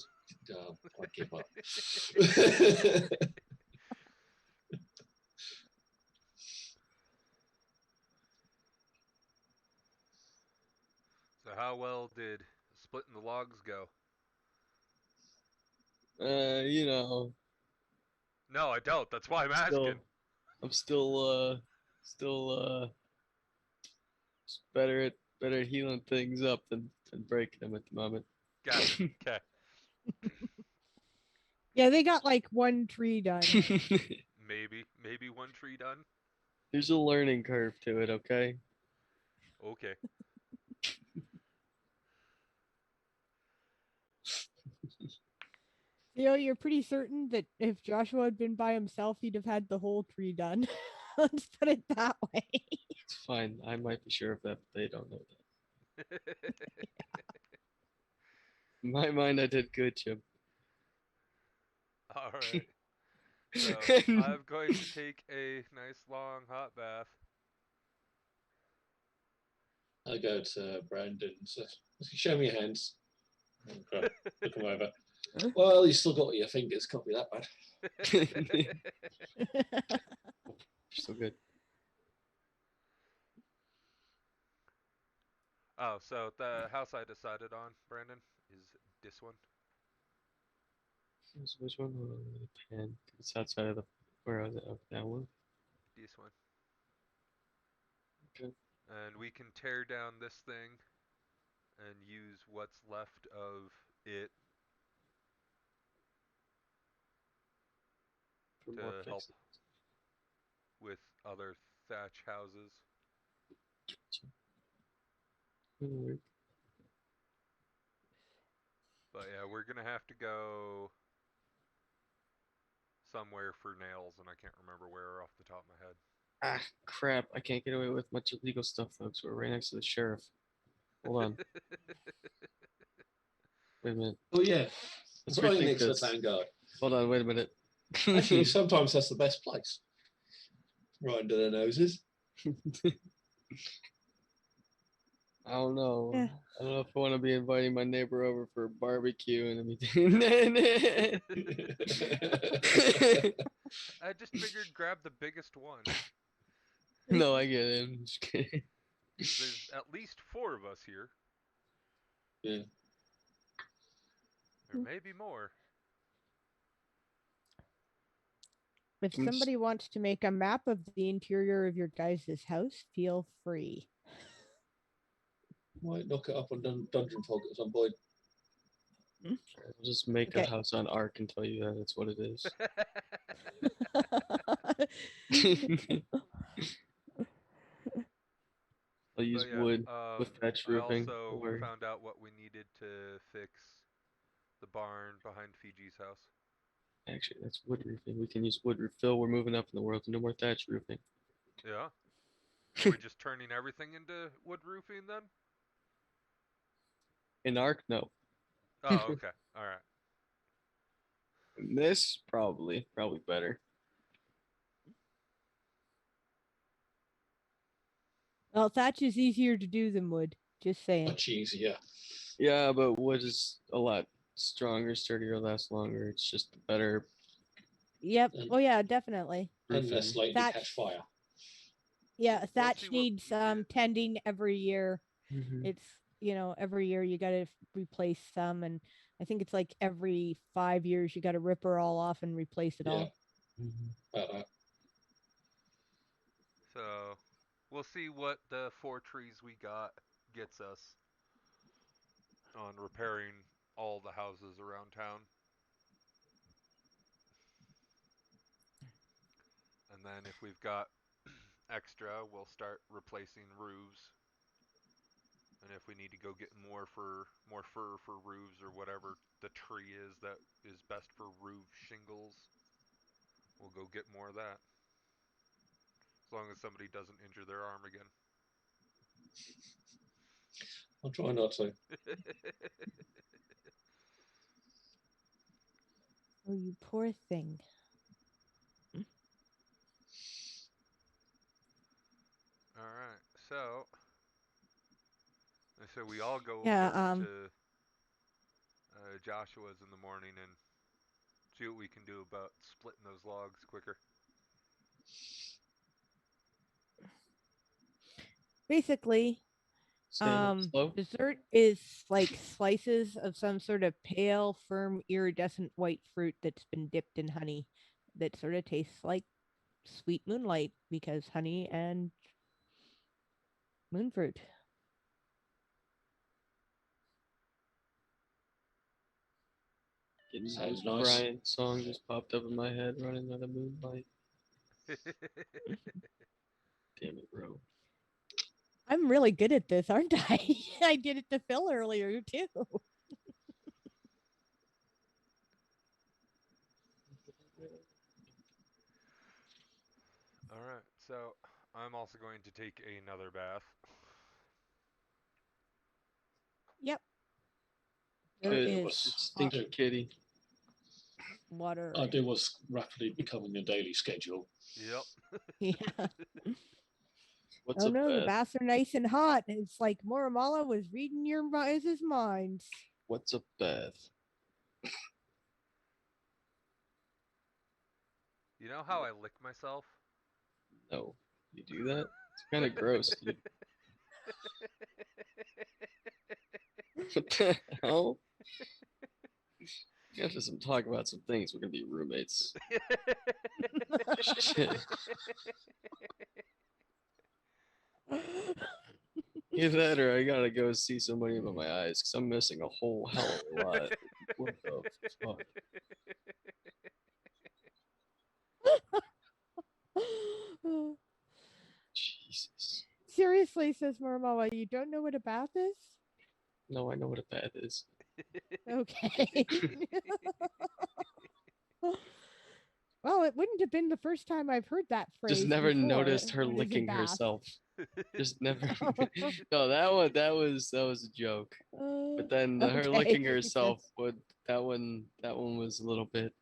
I give up. So how well did splitting the logs go? No, I don't. That's why I'm asking. I'm still better at healing things up than breaking them at the moment. Gotcha. Okay. Yeah, they got like one tree done. Maybe one tree done. There's a learning curve to it, okay? Okay. You're pretty certain that if Joshua had been by himself, he'd have had the whole tree done. Let's put it that way. It's fine. I might be sure of that, but they don't know that. In my mind, I did good, Jim. All right. So I'm going to take a nice long hot bath. I go to Brandon and say, show me your hands. Okay. Look him over. Well, you still got your fingers. Can't be that bad. Still good. Oh, so the house I decided on, Brandon, is this one. Which one? The pen. It's outside of the where was it? Of that one. This one. Okay. And we can tear down this thing and use what's left of it For to more help fixes. with other thatch houses. Work. But yeah, we're gonna have to go somewhere for nails, and I can't remember where off the top of my head. Ah, crap. I can't get away with much illegal stuff, folks. We're right next to the sheriff. Hold on. Wait a minute. Oh, yeah. Let's Right rethink next to the this. town guard. Hold on, wait a minute. Actually, sometimes that's the best place. Right under their noses. I don't know. Yeah. I don't know if I want to be inviting my neighbor over for a barbecue and I just figured grab the biggest one. No, I get it. I'm just kidding. There's at least 4 of us here. Yeah. There may be more. If somebody wants to make a map of the interior of your guys' house, feel free. Might knock it up on Dungeon Fog at some point. I'll just make a Okay. house on Ark and tell you that it's what it is. I'll use wood with thatch roofing. I also Don't worry. found out what we needed to fix the barn behind Fiji's house. Actually, that's wood roofing. We can use wood roof. Phil, we're moving up in the world. No more thatch roofing. Yeah. Are we just turning everything into wood roofing then? In Ark, no. Oh, okay. All right. In this, probably better. Well, thatch is easier to do than wood. Just saying. Much easier. Yeah, but wood is a lot stronger, sturdier, lasts longer. It's just better Yep. And- Oh yeah, definitely. And less roofing. likely to catch fire. Yeah, Let's see thatch what needs we get. tending every year. Mhm. It's every year you got to replace some, and I think it's like every 5 years you got to rip her all off and replace it Yeah. all. Mhm. About that. So we'll see what the 4 trees we got gets us on repairing all the houses around town. And then if we've got extra, we'll start replacing roofs. And if we need to go get more fur for roofs or whatever the tree is that is best for roof shingles, we'll go get more of that. As long as somebody doesn't injure their arm again. I'll try not to. Oh, you poor thing. All right, so we all go Yeah, over to Joshua's in the morning and see what we can do about splitting those logs quicker. Basically, Staying up slow. dessert is like slices of some sort of pale, firm, iridescent white fruit that's been dipped in honey that sort of tastes like sweet moonlight because honey and moon fruit. Sounds nice. Brian's song just popped up in my head, running by the moonlight. Damn it, bro. I'm really good at this, aren't I? I did it to Phil earlier too. All right, so I'm also going to take another bath. Yep. There Good. is was- Stinky hot. kitty. water. I do was rapidly becoming a daily schedule. Yep. Yeah. What's Oh a no, the bath? baths are nice and hot. It's like Moramala was reading your guys' minds. What's a bath? You know how I lick myself? No. You do that? It's kind of gross, dude. What the hell? You have to talk about some things. We're gonna be roommates. Shit. Either that or I gotta go see somebody about my eyes because I'm missing a whole hell of a lot. What the fuck? Jesus. Seriously, says Moramala, you don't know what a bath is? No, I know what a bath is. Okay. Well, it wouldn't have been the first time I've heard that phrase. Just never before. noticed her What is a licking bath? herself. Just never. No, that was a joke. But then her licking Okay. herself would that one was a little bit.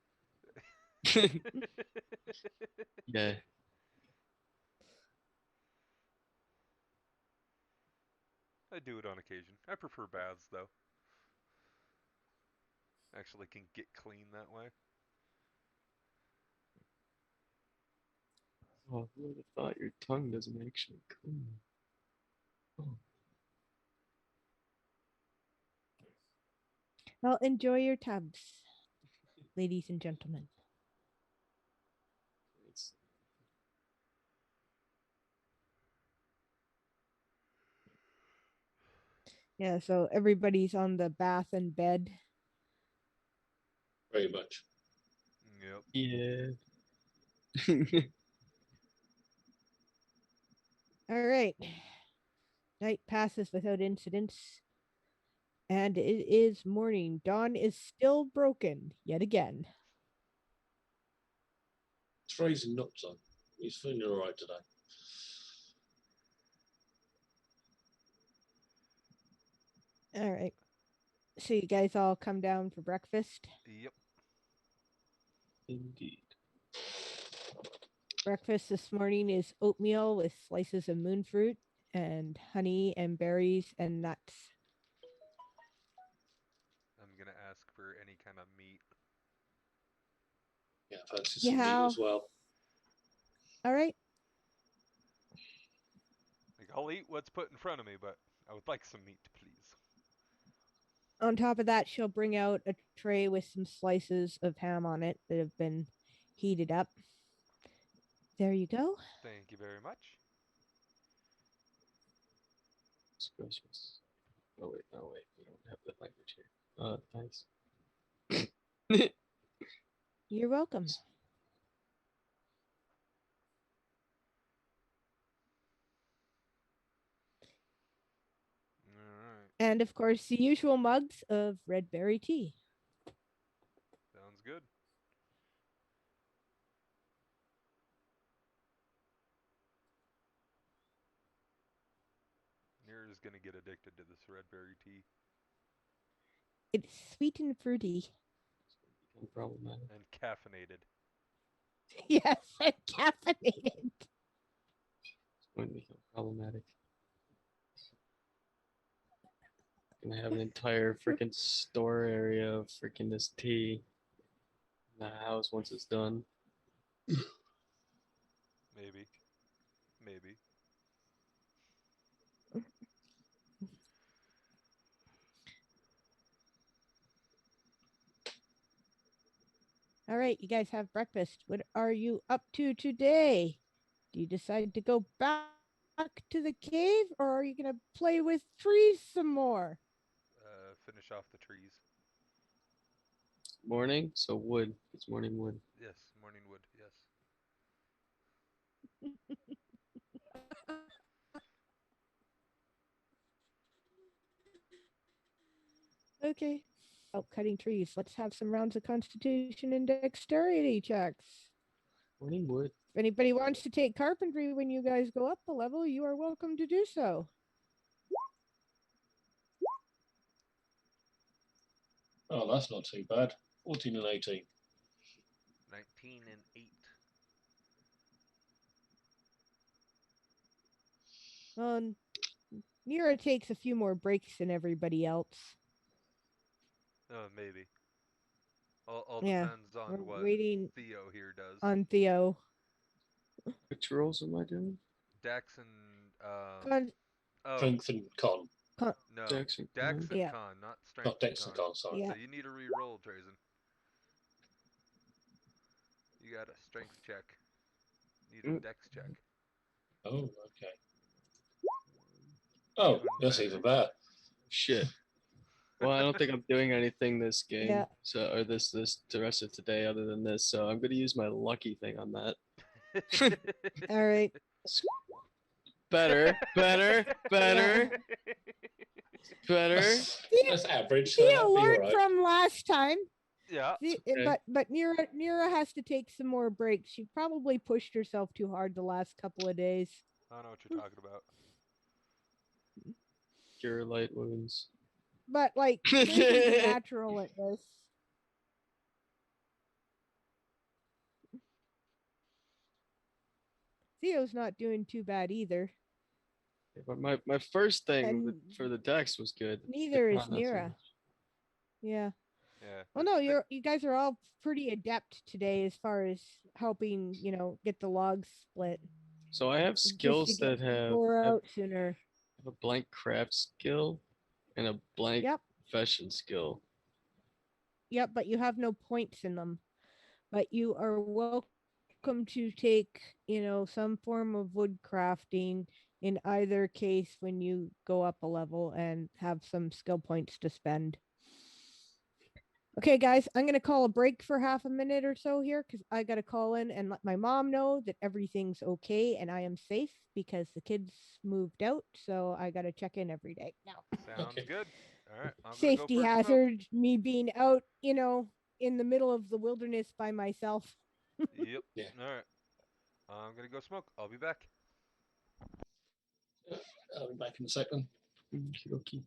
Yeah. I do it on occasion. I prefer baths though. Actually can get clean that way. Oh, who would have thought your tongue doesn't actually clean? Oh, Well, enjoy your tubs, ladies and gentlemen. it's Yeah, so everybody's on the bath and bed. Very much. Yep. yeah. All right. Night passes without incidents. And it is morning. Dawn is still broken yet again. It's freezing nuts on. He's feeling all right today. All right. So you guys all come down for breakfast. Yep. Indeed. Breakfast this morning is oatmeal with slices of moon fruit and honey and berries and nuts. I'm gonna ask for any kind of meat. Yeah, fancy some meat Yeah. as well. All right. Like I'll eat what's put in front of me, but I would like some meat, please. On top of that, she'll bring out a tray with some slices of ham on it that have been heated up. There you go. Thank you very much. Suspicious. Oh wait, we don't have that language here. Thanks. You're welcome. Alright. And of course, the usual mugs of red berry tea. Sounds good. Nira's gonna get addicted to this red berry tea. It's sweet and fruity. Become problematic. And caffeinated. Yes, and caffeinated. It's going to become problematic. Gonna have an entire freaking store area of freaking this tea in the house once it's done. Maybe. Maybe. All right, you guys have breakfast. What are you up to today? Do you decide to go back to the cave or are you going to play with trees some more? Finish off the trees. Morning, so wood. It's morning wood. Yes, morning wood, yes. Okay. Oh, cutting trees. Let's have some rounds of constitution and dexterity checks. Morning wood. If anybody wants to take carpentry when you guys go up a level, you are welcome to do so. Oh, that's not too bad. 14 and 18. 19 and 8. Well, Nira takes a few more breaks than everybody else. Maybe. All Yeah, depends on we're what waiting Theo here does. on Theo. Which rolls am I doing? Dex and oh Strength and con. no, Dex and Dex con? and Yeah. con, not strength Not Dex and con. con, sorry. Yeah. So you need to re-roll, Trazen. You got a strength check. Need a Dex check. Oh, okay. Oh, Even that's better. even better. Shit. Well, I don't think I'm doing anything this game, Yeah. so or this the rest of today other than this. So I'm gonna use my lucky thing on that. All right. Better. That's average. So Theo that'll be all learned right. from last time. Yeah. Okay. But Nira has to take some more breaks. She probably pushed herself too hard the last couple of days. I don't know what you're talking about. Cure light wounds. But like Tracy's natural at this. Theo's not doing too bad either. Yeah, but my first thing And for the dex was good. neither The is con, not so Nira. much. Yeah. Yeah. Well, no, you guys are all pretty adept today as far as helping, get the logs split. So I have Just to skills get that have, more have out sooner. a blank craft skill and a blank Yep. fashion skill. Yep, but you have no points in them. But you are welcome to take, some form of wood crafting in either case when you go up a level and have some skill points to spend. Okay, guys, I'm going to call a break for half a minute or so here because I got to call in and let my mom know that everything's okay and I am safe because the kids moved out. So I got to check in every day now. Sounds Okay. good. All right. I'm gonna go Safety for a smoke. hazard, me being out, in the middle of the wilderness by myself. Yep. Yeah. All right. I'm gonna go smoke. I'll be back. I'll be back in a second. Okey-dokey.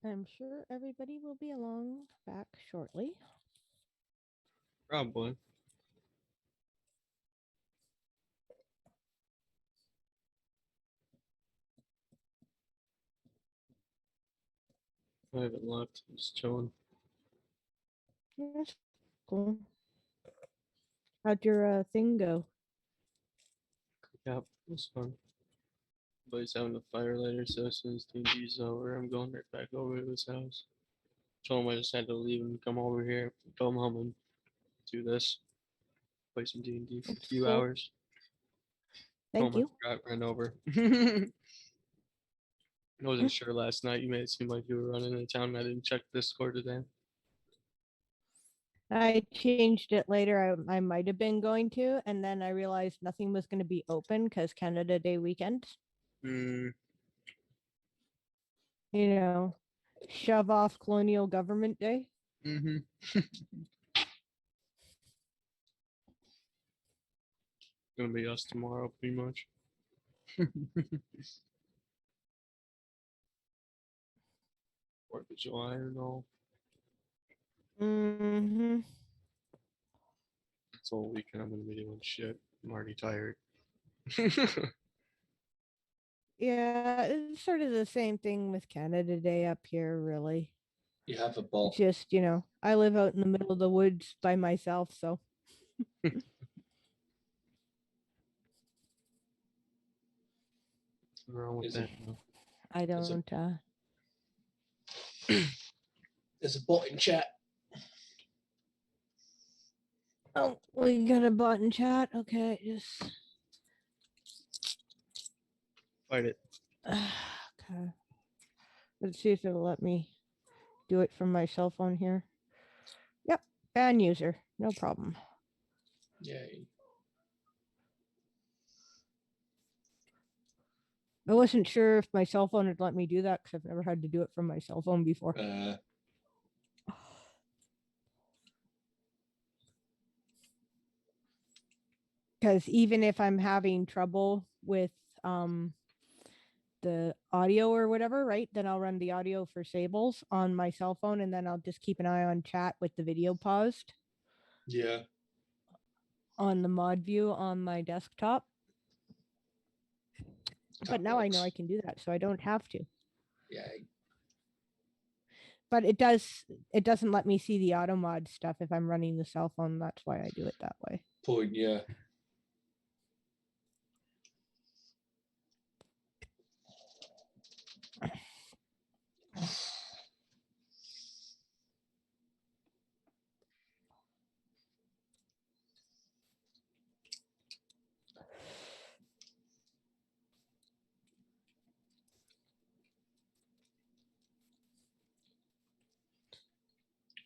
I'm sure everybody will be along back shortly. Probably. I haven't left. I'm just chilling. That's cool. How'd your thing go? Yep, it was fun. But he's having a fire later, so as soon as D&D's over, I'm going right back over to his house. Told him I just had to leave and come over here, come home and do this. Play some D&D for a few Cool. hours. Thank you. I forgot, ran over. I wasn't sure last night. You made it seem like you were running into town and I didn't check Discord today. I changed it later. I might have been going to, and then I realized nothing was going to be open because Canada Day weekend. Mm, You know, shove off Colonial Government Day. mm-hmm. Gonna be us tomorrow, pretty much. 4th of July and all. Mm-hmm. It's all weekend. I'm gonna be doing shit. I'm already tired. Yeah, it's sort of the same thing with Canada Day up here, really. You have a bot. Just, I live out in the middle of the woods by myself, so. What's wrong with Is that? it- I There's a- don't, There's a bot in chat. Oh, we got a bot in chat. Okay, just. Fight it. Okay. Let's see if it'll let me do it from my cell phone here. Yep, ban user, no problem. Yay. I wasn't sure if my cell phone would let me do that because I've never had to do it from my cell phone before. Because even if I'm having trouble with the audio or whatever, right, then I'll run the audio for Sables on my cell phone, and then I'll just keep an eye on chat with the video paused Yeah. on the mod view on my desktop. But now I know I can do that, so I don't have to. Yay. But it doesn't let me see the auto mod stuff if I'm running the cell phone. That's why I do it that way. Point, yeah.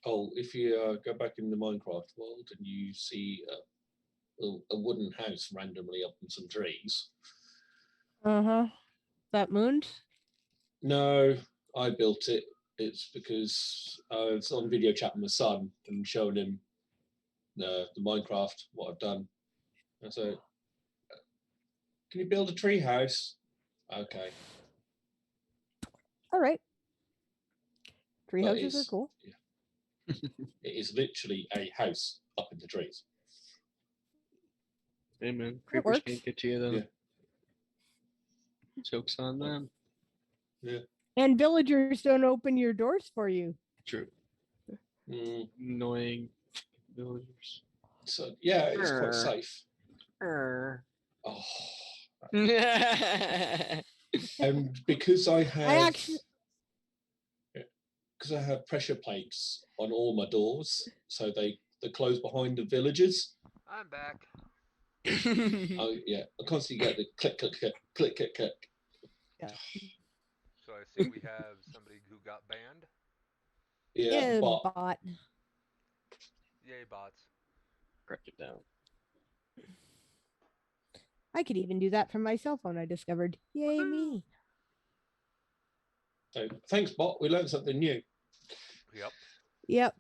Oh, if you go back in the Minecraft world and you see a wooden house randomly up in some trees. That moons? No, I built it. It's because I was on video chat with my son and showing him the Minecraft, what I've done. I said, can you build a tree house? Okay. All right. Tree But houses are cool. Yeah. It is literally a house up in the trees. Hey man, That creepers works. can't get to you then. Yeah. Joke's on them. Yeah. And villagers don't open your doors for you. True. Mm. Annoying villagers. So yeah, it's quite safe. Oh. And because I have because I have pressure plates on all my doors, so they close behind the villagers. I'm back. Oh yeah, I constantly get the click, click, click, click, click, click. Yeah. So I see we have somebody who got banned. Yeah, bot. Yay, bots. Crack it down. I could even do that from my cell phone, I discovered. Yay, me. So thanks, bot. We learned something new. Yep. Yep.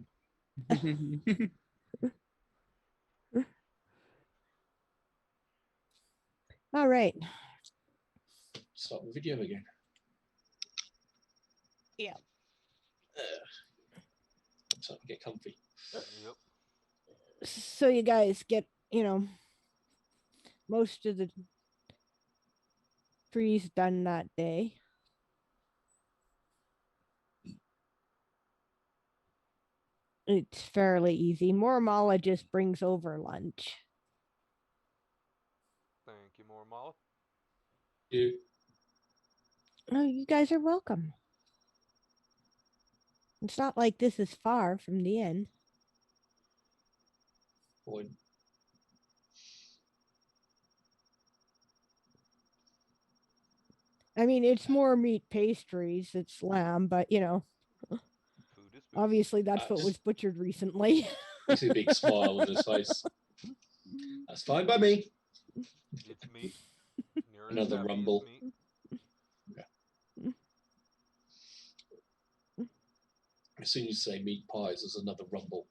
All right. Start the video again. Yeah. time to get comfy. Yep. So you guys get, most of the trees done that day. It's fairly easy. Mormala just brings over lunch. Thank you, Mormala. You Oh, you guys are welcome. It's not like this is far from the inn. point. I mean, it's more meat pastries. It's lamb, but Food is food. obviously that's what was butchered recently. You see a big smile on his face. That's fine by me. It's meat. Nira's Another happy rumble. It's meat. As soon as you say meat pies, there's another rumble.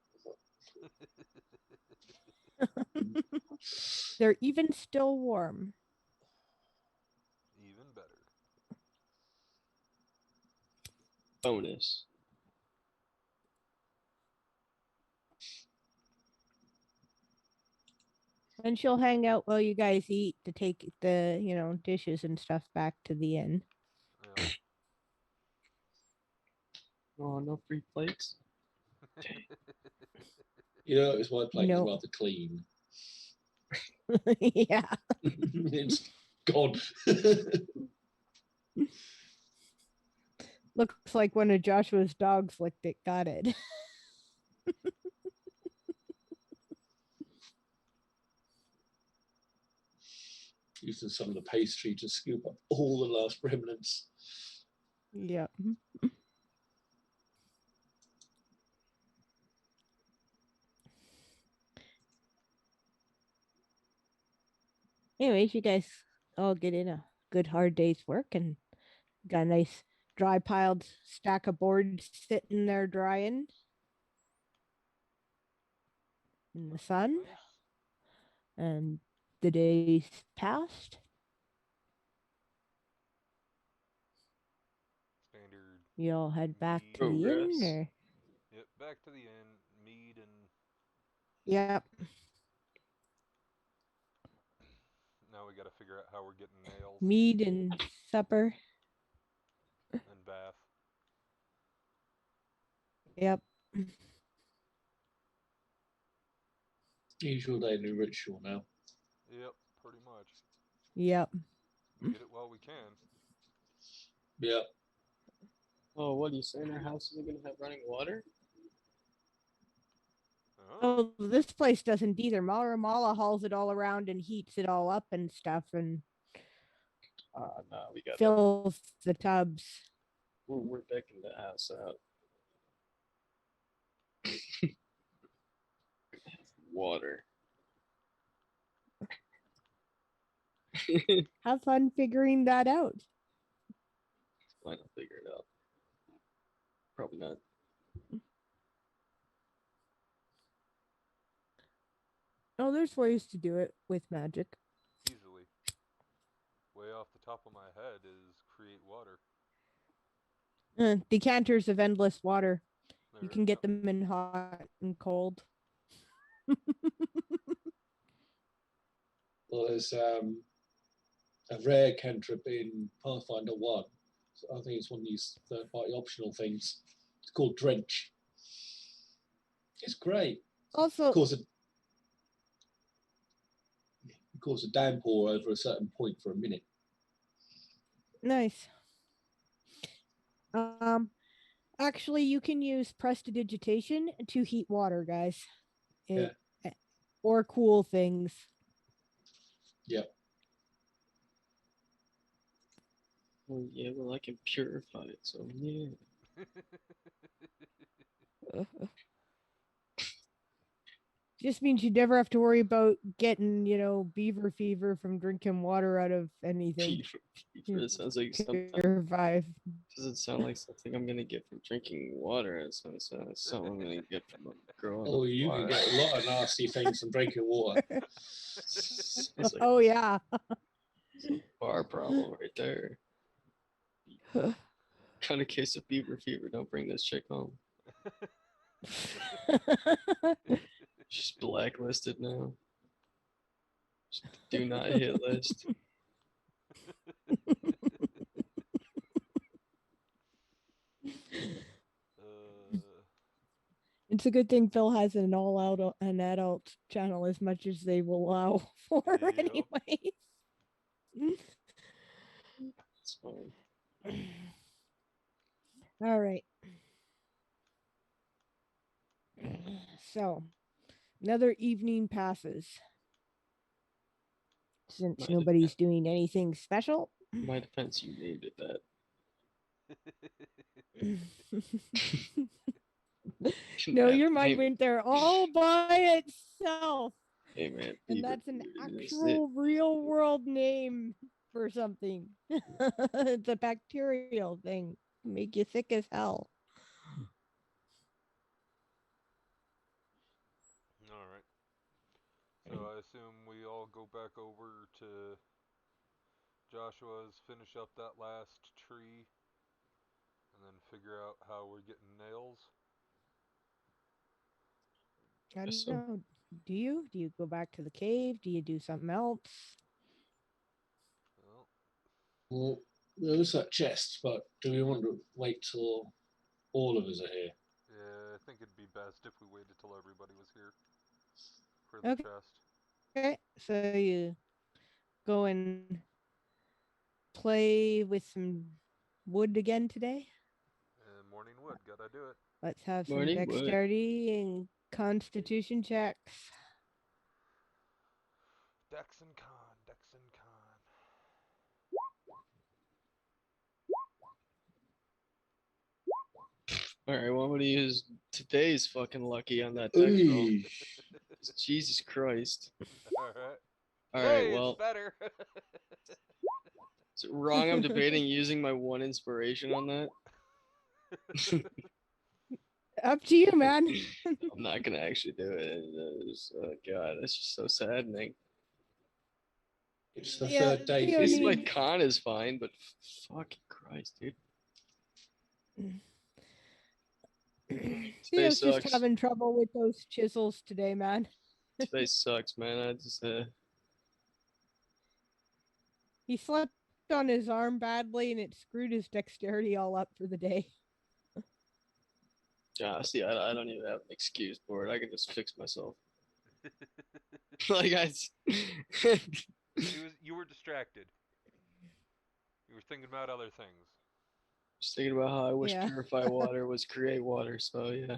They're even still warm. Even better. Bonus. And she'll hang out while you guys eat to take the, dishes and stuff back to the inn. Yep. Oh, no free plates. It's my plate is No. rather clean. Yeah. It's gone. Looks like one of Joshua's dogs licked it. Got it. Using some of the pastry to scoop up all the last remnants. Yep. Anyways, you guys all get in a good hard day's work and got a nice dry piled stack of boards sitting there drying in the sun. Nice. And the days passed. Standard. You all head back to the inn, Progress. or Yep. Back to the inn. Mead and yep, now we got to figure out how we're getting nails mead and supper. and bath. Yep. Usual daily ritual now. Yep. Pretty much. Yep. Get it while we can. Yeah. Oh, what are you saying? Our house isn't gonna have running water? Oh. Oh, this place doesn't either. Mala hauls it all around and heats it all up and stuff and No, we got fills the tubs. we're decking the house out. Water. Have fun figuring that out. Why not figure it out? Probably not. Oh, there's ways to do it with magic. Easily. Way off the top of my head is create water. Decanters of endless water. There You can get go. them in hot and cold. Well, there's a rare cantrip in Pathfinder 1. So I think it's one of these third-party optional things. It's called Drench. It's great. Also, Cause a downpour over a certain point for a minute. nice. Actually, you can use prestidigitation to heat water, guys. Or cool things. Yep. Oh yeah, well I can purify it, so yeah. Just means you never have to worry about getting, beaver fever from drinking water out of anything. Fever. It sounds like something. Survive. Doesn't sound like something I'm gonna get from drinking water. It sounds something I'm gonna get from a girl. Oh, you can get a lot of nasty things from drinking water. Sounds like Oh yeah. a bar problem right there. Kind of case of fever. Don't bring this chick home. She's blacklisted now. Do not hit list. It's a good thing Phil has an adult channel as much as they will allow for Yep. anyways. It's fine. All right. So another evening passes. Since My nobody's doing anything special. My defense, you named it that. No, Man, your mind hey, went there all by itself. hey man, And Beaver, that's an it's actual real world name for something. It's a bacterial thing. Make you sick as hell. All right. So I assume we all go back over to Joshua's, finish up that last tree, and then figure out how we're getting nails. I Guess don't so. know. Do you? Do you go back to the cave? Do you do something else? Well, Well, there is that chest, but do we want to wait till all of us are here? yeah, I think it'd be best if we waited till everybody was here for the chest. Okay. So you go and play with some wood again today? And morning wood, gotta do it. Let's have some Morning wood. dexterity and constitution checks. Dex and con, Dex and con. All right, well, I'm gonna use today's fucking lucky on that dex roll. Ooh. Jesus Christ. All right. All Hey, right, well, it's better. is it wrong? I'm debating using my one inspiration on that. Up to you, man. I'm not gonna actually do it. God, that's just so saddening. It's the Yeah, third day. At Theo least feeling. my need- con is fine, but fucking Christ, dude. Today Theo's just sucks. having trouble with those chisels today, man. Today sucks, man. I just He slept on his arm badly and it screwed his dexterity all up for the day. see, I don't even have an excuse for it. I can just fix myself. Like You were distracted. You were thinking about other things. just thinking about how I wish Yeah. purify water was create water. So yeah.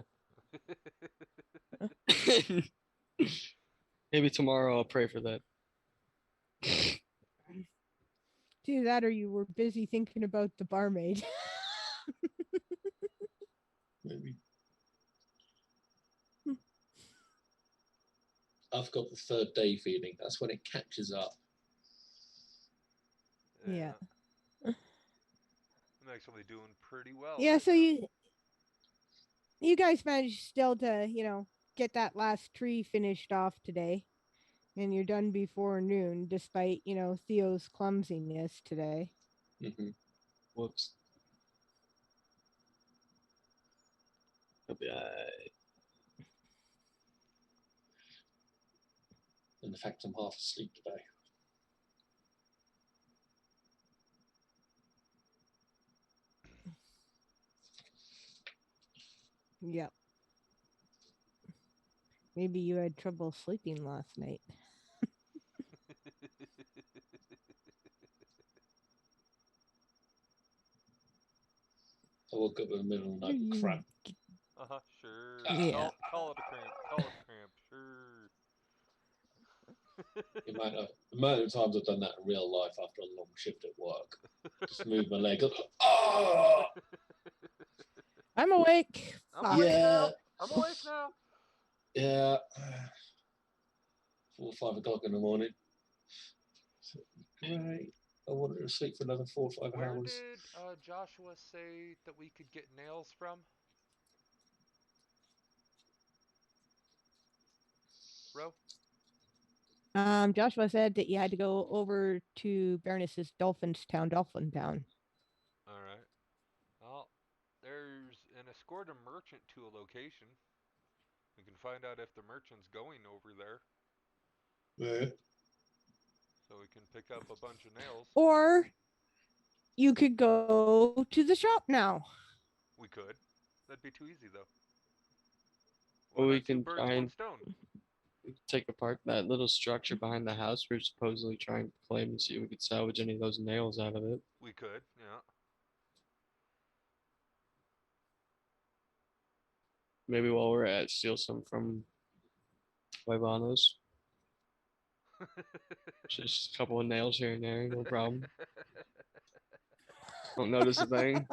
Maybe tomorrow I'll pray for that. Do that or you were busy thinking about the barmaid. Maybe. I've got the third day feeling. That's when it catches up. Yeah. I'm actually doing pretty well. Yeah, right so now. you guys managed still to, get that last tree finished off today. And you're done before noon, despite, Theo's clumsiness today. Mm-hmm. Whoops. I'll be alright. And the fact I'm half asleep today. Yep. Maybe you had trouble sleeping last night. I woke up in the middle of the night with You- cramp. Sure. Yeah. Call it a cramp. Call it a cramp. Sure. The amount of times I've done that in real life after a long shift at work. Just move my leg. Oh! I'm awake. I'm Fuck. awake Yeah. now. I'm awake now. Yeah. 4 or 5 o'clock in the morning. Great. I wanted to sleep for another 4 or 5 Where hours. did Joshua say that we could get nails from? Ro? Joshua said that you had to go over to Baroness's Dolphin Town. All right. Well, there's an escort a merchant to a location. We can find out if the merchant's going over there, Yeah. so we can pick up a bunch of nails. Or you could go to the shop now. We could. That'd be too easy, though. Or Why we not two can birds, try one and stone? take apart that little structure behind the house we're supposedly trying to claim and see if we could salvage any of those nails out of it. We could, yeah. Maybe while we're at it, steal some from Wybano's. Just a couple of nails here and there, no problem. Don't notice a thing.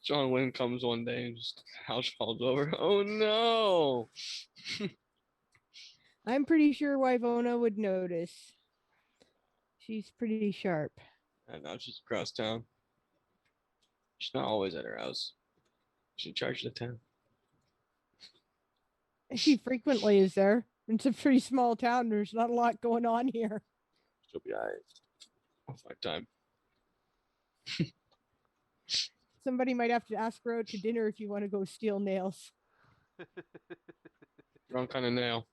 John Wynn comes one day and just house falls over. Oh no! I'm pretty sure Wyvona would notice. She's pretty sharp. And now she's across town. She's not always at her house. She's in charge of the town. She frequently is there. It's a pretty small town. There's not a lot going on here. She'll be alright. I'll find time. Somebody might have to ask her out to dinner if you want to go steal nails. Wrong kind of nail.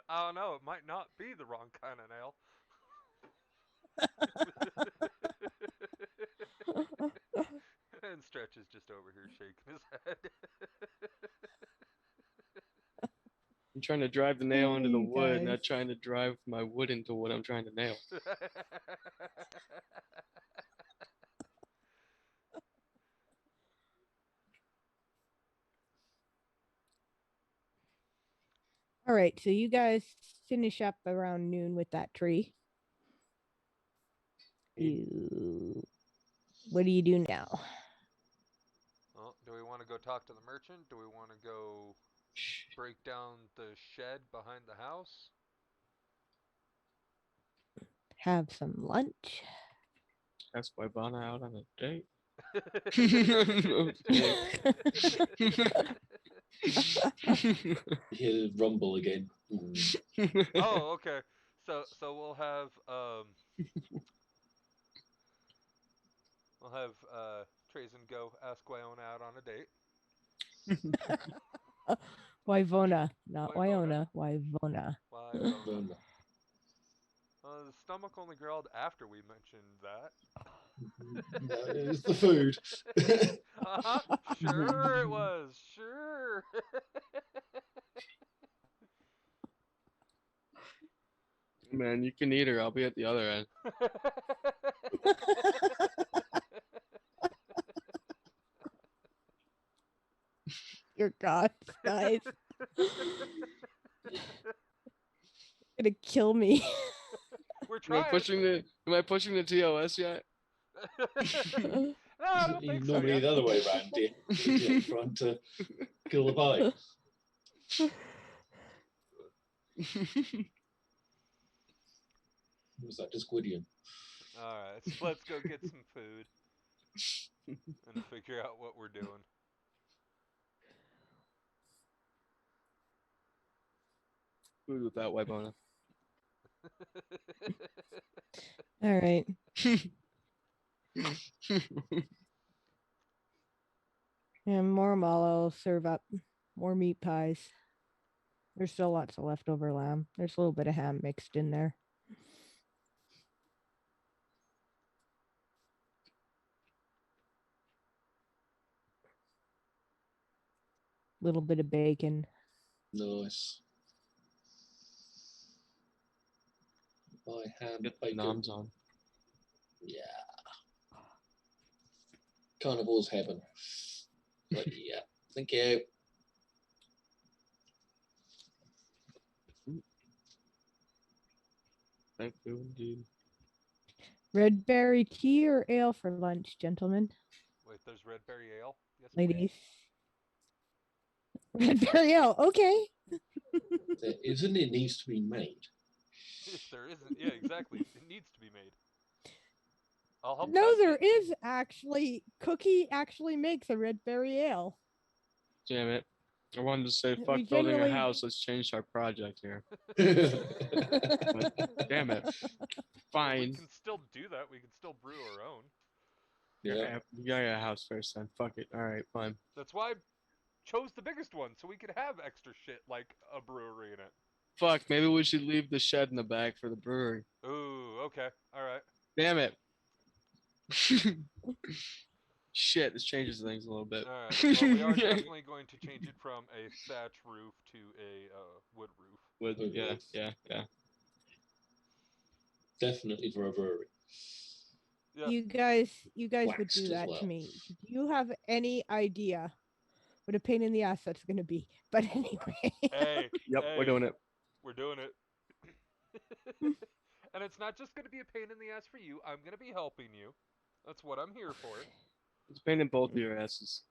I don't know. It might not be the wrong kind of nail. And Stretch is just over here shaking his head. I'm trying to drive the nail into the You wood, guys. not trying to drive my wood into what I'm trying to nail. All right, so you guys finish up around noon with that tree. What do you do now? Well, do we want to go talk to the merchant? Do we want to go break down the shed behind the house? Have some lunch. Ask Wybana out on a date. You hear rumble again. Oh, okay. So we'll have Trazen go ask Wyona out on a date. Wyvona, not Wyvona. Wyona. Wyona. The stomach only growled after we mentioned that. It's the food. Uh-huh. Sure it was. Sure. Man, you can eat her. I'll be at the other end. Your God, guys. Gonna kill me. We're Am I trying. pushing the TOS yet? No, I don't think so. Normally Yet. the other way around, dear. Trying to kill the pie. Was that Disquidian? All right, so let's go get some food and figure out what we're doing. Food without Wybana. All right. And more mallow, serve up more meat pies. There's still lots of leftover lamb. There's a little bit of ham mixed in there. Little bit of bacon. Nice. My ham Get the bacon. noms on. Yeah. Carnival's heaven. But yeah. Thank you. Thank you indeed. Red berry tea or ale for lunch, gentlemen? Wait, there's red berry ale? Yes, Ladies. Red berry ale, okay. There isn't, it needs to be made. If there isn't, yeah, exactly. It needs to be made. I'll help. No, there is actually. Cookie actually makes a red berry ale. Damn it. I wanted to say, We fuck building a generally- house. Let's change our project here. Damn it. We Fine. can still do that. We can still brew our own. Yeah. You gotta get a house first then. Fuck it. Alright, fine. That's why I chose the biggest one, so we could have extra shit like a brewery in it. Fuck, maybe we should leave the shed in the back for the brewery. Ooh, okay. All right. Damn it. Shit, this changes things a little bit. All right. Well, we are definitely going to change it from a thatch roof to a wood roof. Yeah. Definitely for a brewery. Yep. You guys would Waxed do as that well. to me. Do you have any idea what a pain in the ass that's going to be? But anyway. Hey. Yep, hey, we're doing it. We're doing it. And it's not just going to be a pain in the ass for you. I'm going to be helping you. That's what I'm here for. It's pain in both of your asses.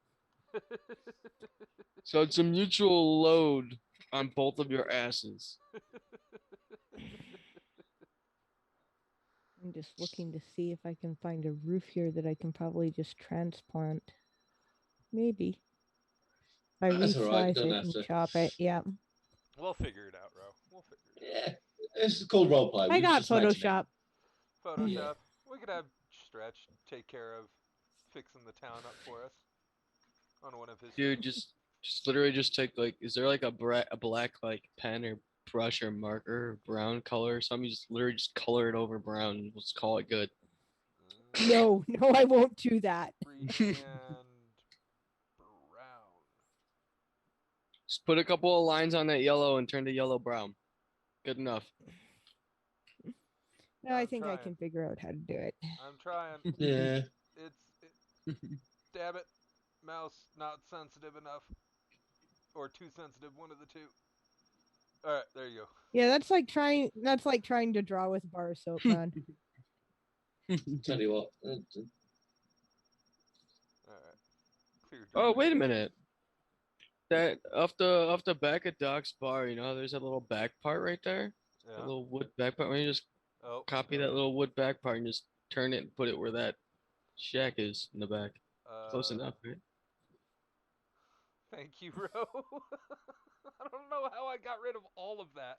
So it's a mutual load on both of your asses. I'm just looking to see if I can find a roof here that I can probably just transplant. Maybe. If I That's all right, you resize don't it have and to. chop it. Yeah. We'll figure it out, Ro. We'll figure it Yeah, it's called roleplay. I got Photoshop. out. Photoshop. Yeah. We could have Stretch take care of fixing the town up for us on one of his. Dude, things. just literally just take like, is there like a black like pen or brush or marker or brown color or something? You just literally just color it over brown and let's call it good. No, I won't do that. Green and brown. Just put a couple of lines on that yellow and turn the yellow brown. Good enough. No, I I'm think I trying. can figure out how to do it. I'm trying. Yeah. Damn it, mouse not sensitive enough, or too sensitive. One of the two. All right, there you go. Yeah, that's like trying to draw with bar of soap, man. Tell you what. All right. Clear. Oh, wait a minute. That off the back of Doc's bar, you know, how there's that little back part right there. Yeah. That little wood back part. When you just Oh. copy that little wood back part and just turn it and put it where that shack is in the back. Close enough, right? Thank you, Ro. I don't know how I got rid of all of that.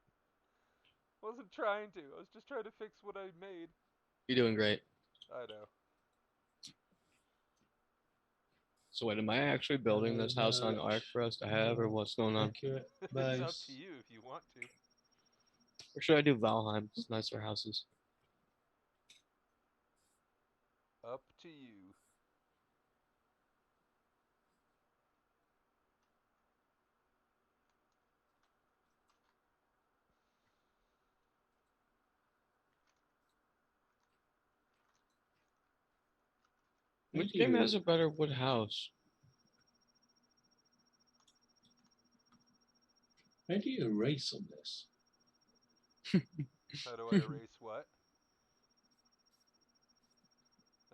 Wasn't trying to. I was just trying to fix what I made. You're doing great. I know. So wait, am I actually building this house on Arc for us to have, or what's going on? Accurate. It's up Base. to you if you want to. Or should I do Valheim? It's nicer houses. Up to you. Which game has a better wood house? How do you erase on this? How do I erase what?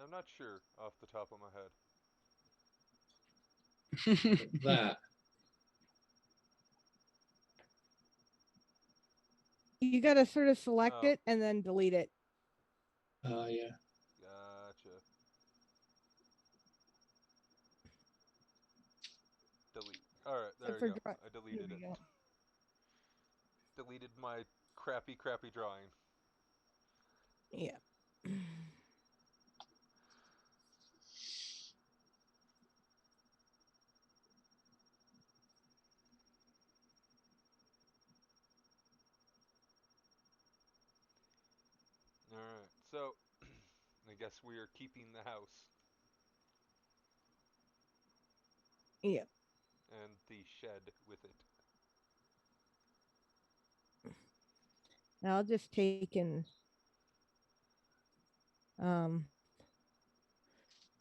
I'm not sure off the top of my head. That. You got to sort of select Oh. it and then delete it. Yeah. Gotcha. Delete. Alright, there we go. forgot- I deleted Here it. we go. Deleted my crappy drawing. Yeah. Alright, so I guess we are keeping the house Yeah. and the shed with it. Now I'll just take and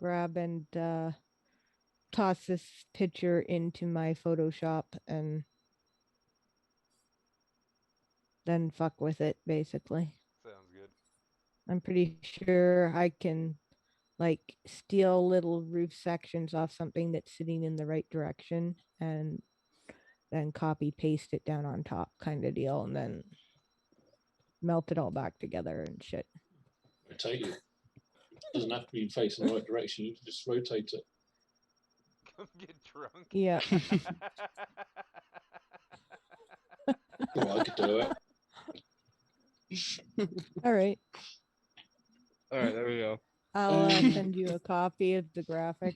grab and toss this picture into my Photoshop and then fuck with it, basically. Sounds good. I'm pretty sure I can like steal little roof sections off something that's sitting in the right direction and then copy paste it down on top kind of deal and then melt it all back together and shit. Rotate it. Doesn't have to be facing the right direction. You can just rotate it. Come get drunk. Yeah. Well, I could do it. All right. All right, there we go. I'll send you a copy of the graphic.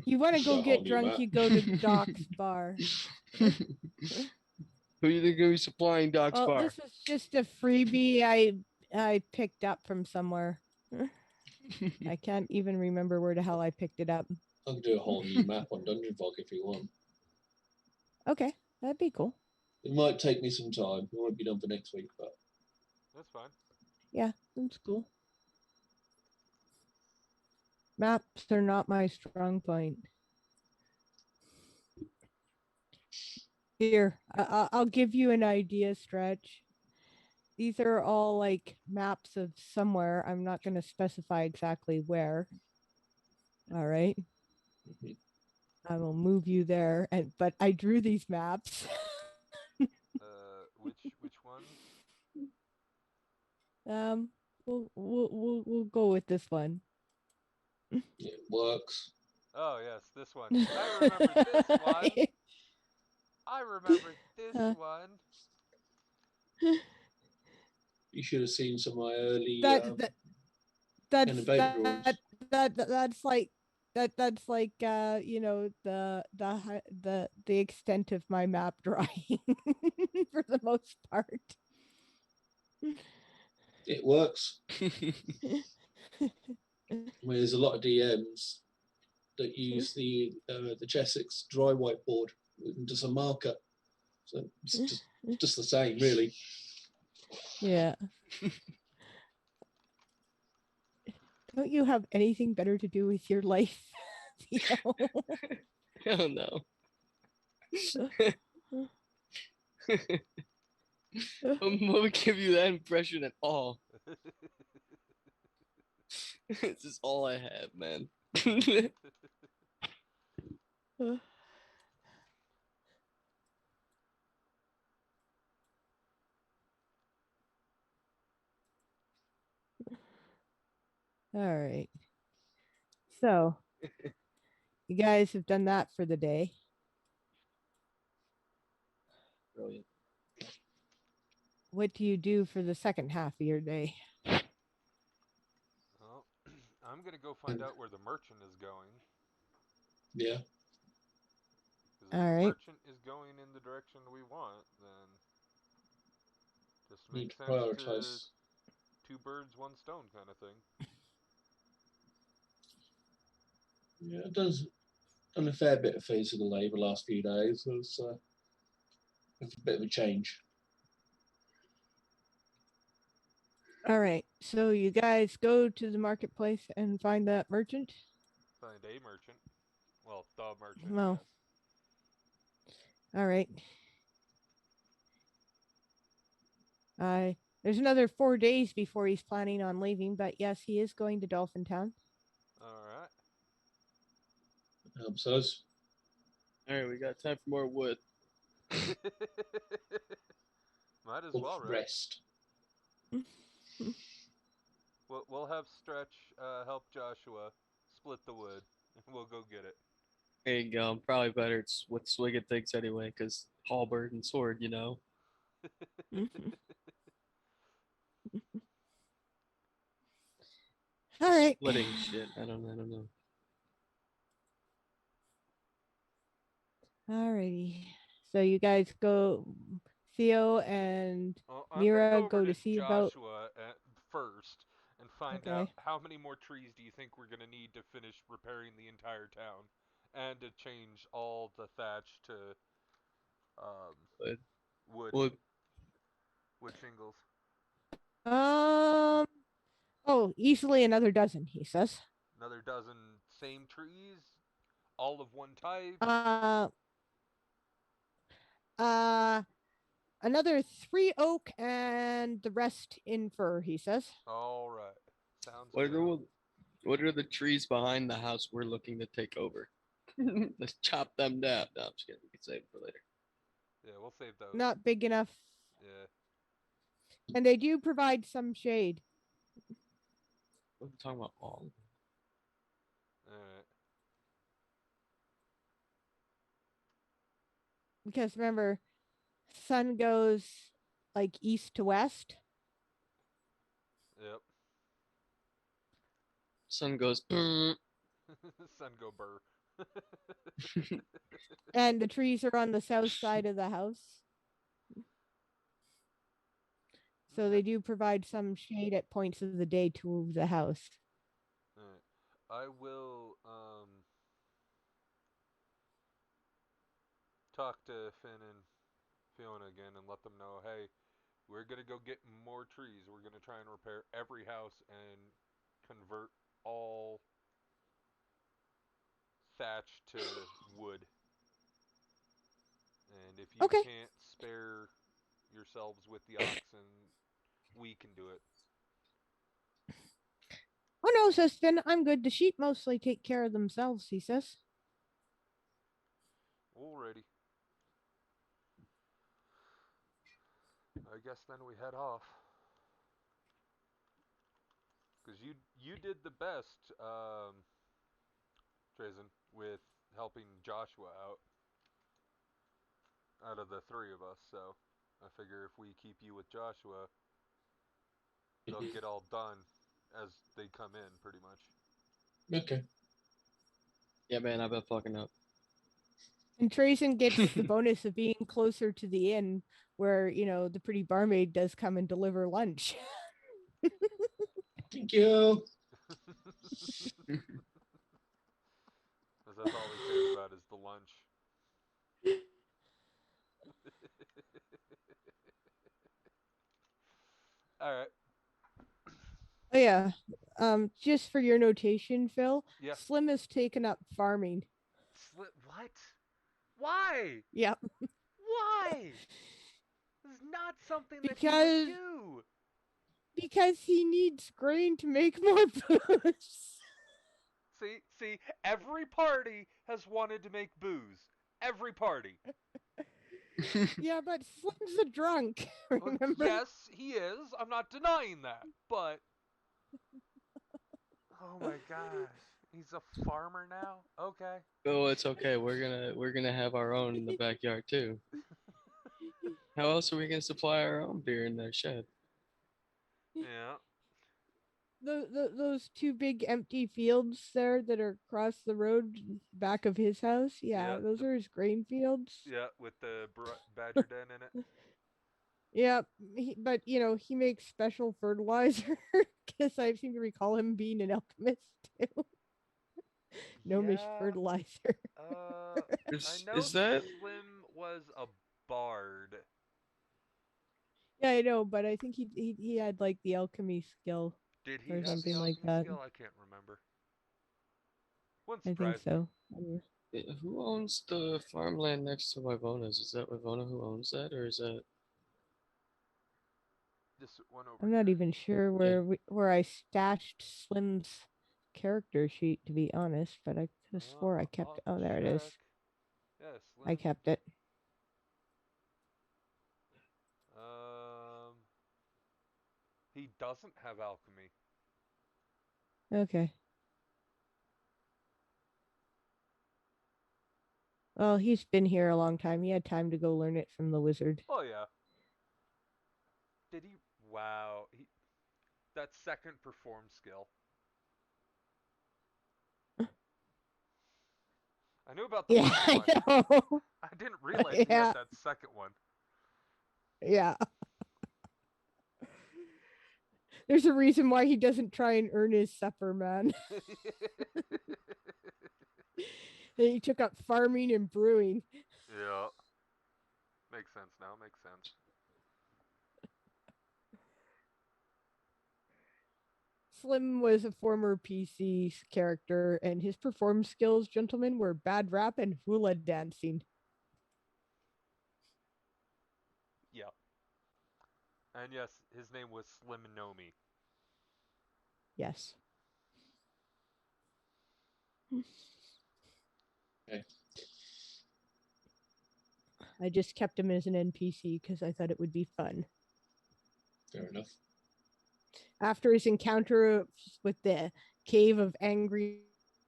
You want to go Got a get whole new drunk, map. you go to Doc's bar. Who you think gonna be supplying Doc's Well, bar? this is just a freebie I picked up from somewhere. I can't even remember where the hell I picked it up. I could do a whole new map on Dungeon Fog if you want. Okay, that'd be cool. It might take me some time. It won't be done for next week, but That's fine. Yeah, that's cool. Maps are not my strong point. Here, I'll give you an idea, Stretch. These are all like maps of somewhere. I'm not going to specify exactly where. All right. Mhm. I will move you there, but I drew these maps. Which ones? We'll go with this one. it works. Oh yes, this one. I remember this one. I remember this one. You should have seen some of my early that that's pen and paper drawings. that's like that's like you know the extent of my map drawing for the most part. It works. I mean, there's a lot of DMs that use the Chessex dry whiteboard with just a marker. So it's just the same, really. Yeah. Don't you have anything better to do with your life? Hell no. What would give you that impression at all? This is all I have, man. All right. So you guys have done that for the day. Brilliant. What do you do for the second half of your day? Well, I'm gonna go find out where the merchant is going. Yeah. Because if All the right. merchant is going in the direction we want, then just Need makes to sense to prioritize. two birds, one stone kind of thing. Yeah, it does. Done a fair bit of physical labour last few days. So it's a bit of a change. All right. So you guys go to the marketplace and find that merchant. Find a merchant. Well, the merchant, No. yes. All right. There's another 4 days before he's planning on leaving, but yes, he is going to Dolphin Town. Alright. Helps us. Alright, we got time for more wood. Might as Or well, right? rest. We'll have Stretch help Joshua split the wood, and we'll go get it. There you go. Probably better it's what Swigget thinks anyway, because halberd and sword, you know. All right. Splitting shit. I don't know. Alrighty. So you guys go, Theo and Well, I'm gonna Mira go over go to to see about. Joshua first and find Okay. out how many more trees do you think we're gonna need to finish repairing the entire town, and to change all the thatch to um, Wood. wood Wood. wood shingles. Um. Oh, easily another dozen. He says. Another dozen same trees, all of one type. Uh. Uh. Another 3 oak and the rest in fir. He says. All right, sounds What good. are, what are the trees behind the house we're looking to take over? Let's chop them down. No, I'm just kidding. We can save it for later. Yeah, we'll save those. Not big enough, Yeah. and they do provide some shade. What are we talking about? All. All right. Because remember, Sun goes like east to west. Yep. Sun goes. Sun go burr. And the trees are on the south side of the house. So Okay. they do provide some shade at points of the day to the house. Alright. I will talk to Finn and Fiona again and let them know, hey, we're gonna go get more trees. We're gonna try and repair every house and convert all thatch to wood. And if you Okay. can't spare yourselves with the oxen, we can do it. Oh no, says Finn, I'm good. The sheep mostly take care of themselves, he says. Alrighty. I guess then we head off. Because you did the best, Trazen, with helping Joshua out of the three of us. So I figure if we keep you with Joshua, they'll get all done as they come in, pretty much. Okay. Yeah, man, I've been fucking up. And Trazen gets the bonus of being closer to the inn where, you know, the pretty barmaid does come and deliver lunch. Thank you. Because that's all he cares about is the lunch. Alright. Oh yeah. Just for your notation, Phil, Yeah. Slim has taken up farming. What? Why? Yep. Why? This is not something that he would Because do. he needs grain to make more booze. See, every party has wanted to make booze. Every party. Yeah, but Slim's a drunk, remember? Yes, he is. I'm not denying that. But oh my gosh, he's a farmer now. Okay. Oh, it's okay. We're gonna have our own in the backyard too. How else are we gonna supply our own beer in the shed? Yeah. Those two big empty fields there that are across the road back of his house. Yeah, Yeah. those are his grain fields. Yeah, with the badger den in it. Yeah, but you know, he makes special fertilizer because I seem to recall him being an alchemist too. Gnomish Yeah. fertilizer. I Is know is that Slim was a bard. Yeah, I know, but I think he had like the alchemy skill Did he or have the something like alchemy that. skill? I can't remember. Wouldn't I think surprise me. so. who owns the farmland next to Vivona's? Is that Vivona who owns that, or is that? This one over I'm not here. even sure where I stashed Slim's character sheet to be honest, but I could have swore I kept. I'll Oh, there it is. check. Yeah, I Slim. kept it. Um, he doesn't have alchemy. Okay. Well, he's been here a long time. He had time to go learn it from the wizard. Oh yeah. Did he? Wow. That second perform skill. I knew about the Yeah, first I one. know. I didn't realize he Yeah, had that second one. yeah. There's a reason why he doesn't try and earn his supper, man. He took up farming and brewing. Yeah. Makes sense now. Makes sense. Slim was a former PC character, and his perform skills, gentlemen, were bad rap and hula dancing. Yeah. And yes, his name was Slim Nomi. Yes. Okay. I just kept him as an NPC because I thought it would be fun. Fair enough. After his encounter with the cave of angry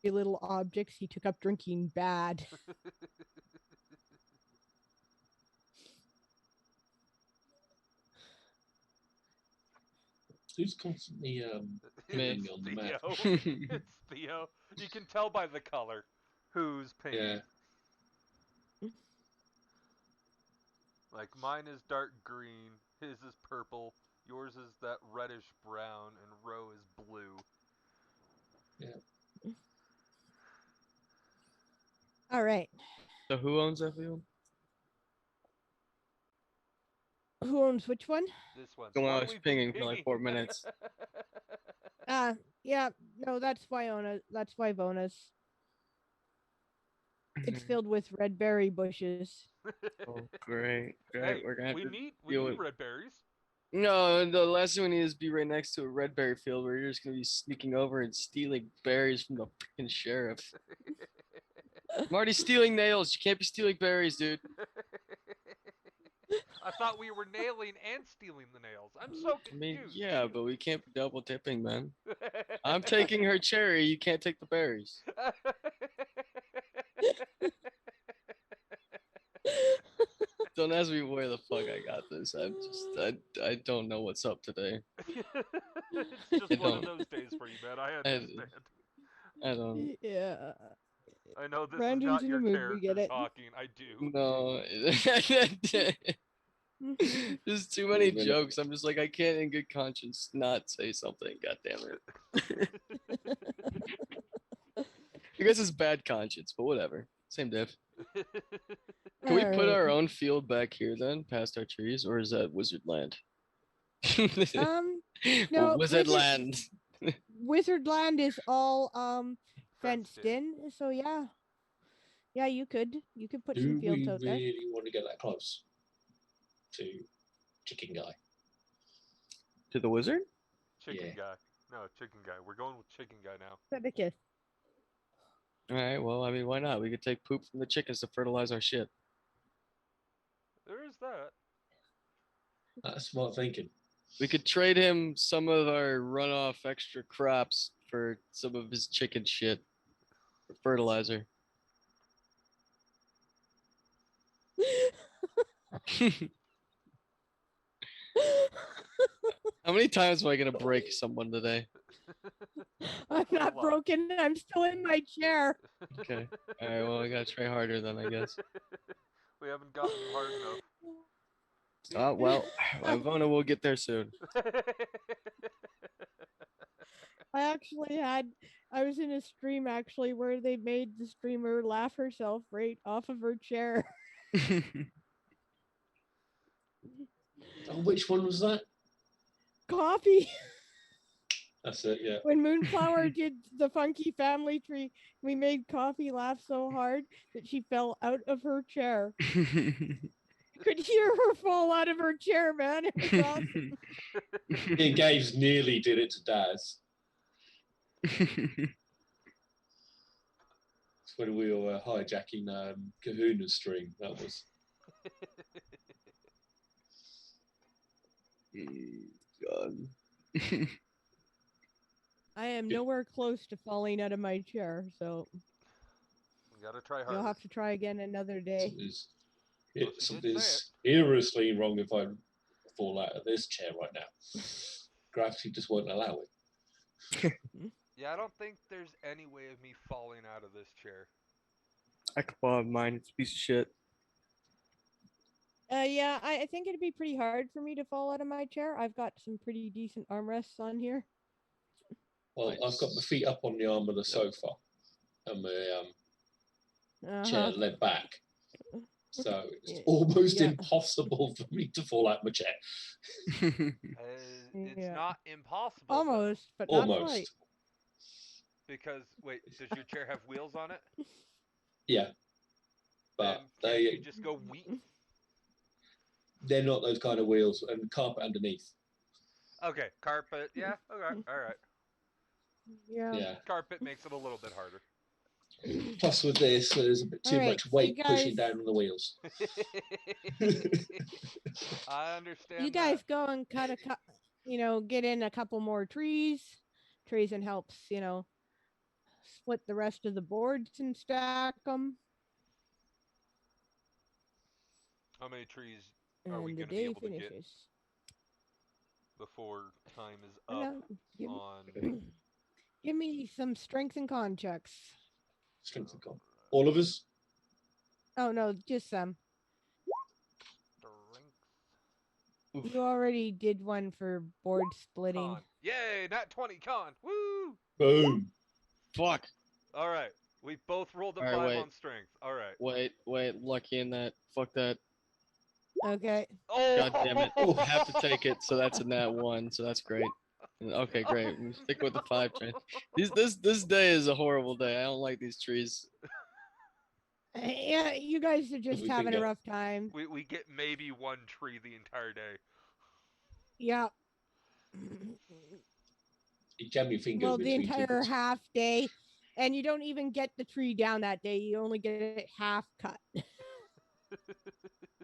little objects, he took up drinking bad. Who's constantly Me. pinging on the map? Theo. It's Theo. You can tell by the color who's pinging. Yeah. Like mine is dark green, his is purple, yours is that reddish brown, and Row is blue. Yeah. All right. So who owns that field? Who owns which one? This one. The one I Why was we've been pinging for like 4 minutes. Yeah, no, that's Wyona. That's Wyvona's. It's filled with red berry bushes. Oh, great. Hey, We're gonna have we to need deal with. red berries. No, the last thing we need is be right next to a red berry field where you're just gonna be sneaking over and stealing berries from the freaking sheriff. I'm already stealing nails. You can't be stealing berries, dude. I thought we were nailing and stealing the nails. I'm so I mean, confused. yeah, but we can't be double dipping, man. I'm taking her cherry. You can't take the berries. Don't ask me where the fuck I got this. I don't know what's up today. It's I just one of don't. those days for you, man. I I, understand. I don't. Yeah. I know this is Brandon's not in your the mood. We character get it. talking. I do. No. There's too many jokes. I'm just like, I can't in good conscience not say something. God damn it. I guess it's bad conscience, but whatever. Same diff. Can we put our own field back here then, past our trees, or is that wizard land? No, Wizard land. Wizard Land is all Fenced fenced in. So yeah. Yeah, you could put some Do fields we out there. really want to get that close to Chicken Guy? To the wizard? Chicken Yeah. guy. No, chicken guy. We're going with chicken guy now. Sedicus. All right. Well, I mean, why not? We could take poop from the chickens to fertilize our shit. There is that. That's smart thinking. We could trade him some of our runoff extra crops for some of his chicken shit for fertilizer. How many times am I gonna break someone today? I'm Quite a not lot. broken. I'm still in my chair. Okay. All right. Well, I gotta try harder then, I guess. We haven't gotten hard enough. Oh well, Ivona will get there soon. I was in a stream actually where they made the streamer laugh herself right off of her chair. Oh, which one was that? Coffee. That's it, yeah. When Moonflower did the funky family tree, we made Coffee laugh so hard that she fell out of her chair. Could hear her fall out of her chair, man. It was awesome. Yeah, Gabe's nearly did it to Daz. It's when we were hijacking Kahuna's stream. That was. God. I am nowhere close to falling out of my chair, so We gotta try harder. you'll have to try again another day. Something's seriously wrong if I fall out of this chair right now. Gravity just won't allow it. Yeah, I don't think there's any way of me falling out of this chair. I could fall out of mine. It's a piece of shit. Yeah, I think it'd be pretty hard for me to fall out of my chair. I've got some pretty decent armrests on here. Well, Nice. I've got my feet up on the arm of the sofa and my chair led back. So it's almost impossible for me to fall out my chair. It's not impossible. Almost, though, but not Almost. quite. because wait, does your chair have wheels on it? Yeah. But Then can't you just go wheat? They're not those kind of wheels, and carpet underneath. Okay, carpet. Yeah. Okay. All right. Yeah. Carpet makes it a little bit harder. Plus, with this, there's a bit too much weight pushing guys- down on the wheels. I understand. You guys go and get in a couple more trees. Trees and helps, split the rest of the boards and stack them. How many trees are we And the going to be day able to get? finishes. before time is I up know. Give, on. give me some strength and con checks. Strength and con. All of us? Oh no, just some. Strength. Oof. You already did one for board splitting. Con. Yay, not 20 con. Woo! Boom. Fuck. All right. We both rolled a All right, 5 wait. on strength. All right. Wait. Lucky in that. Fuck that. Okay. Oh! God damn it. I have to take it, so that's a nat 1, so that's great. Okay, great. We stick with the 5 train. This day is a horrible day. I don't like these trees. Yeah, you guys are just we having can a get- rough time. We get maybe one tree the entire day. Yeah. You jam your finger Well, the between two entire bits. half day, and you don't even get the tree down that day. You only get it half cut.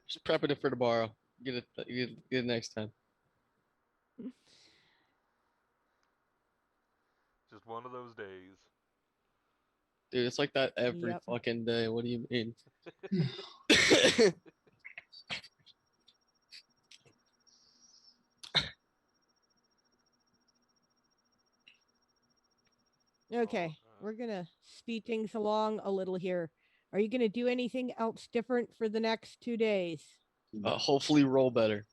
Just prepping it for tomorrow. Get it next time. Just one of those days. Dude, it's like that every Yep. fucking day. What do you mean? Okay, we're gonna speed things along a little here. Are you gonna do anything else different for the next 2 days? Hopefully roll better.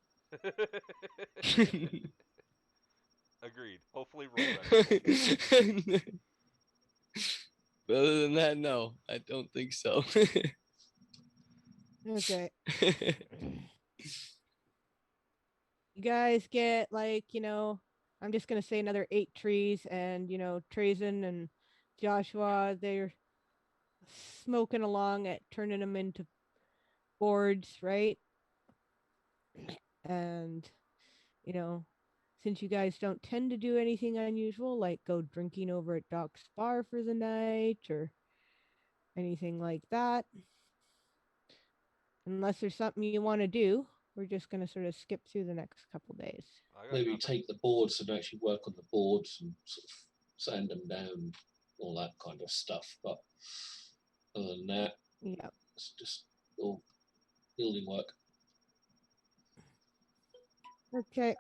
Agreed. Hopefully roll better. But other than that, no, I don't think so. Okay. You guys get I'm just gonna say another 8 trees, and Trazen and Joshua, they're smoking along at turning them into boards, right? And you know, since you guys don't tend to do anything unusual, like go drinking over at Doc's bar for the night or anything like that, unless there's something you want to do, we're just gonna sort of skip through the next couple days. Maybe Nothing. take the boards and actually work on the boards and sort of sand them down, all that kind of stuff. But other than that, Yep. it's just all building work. Okay.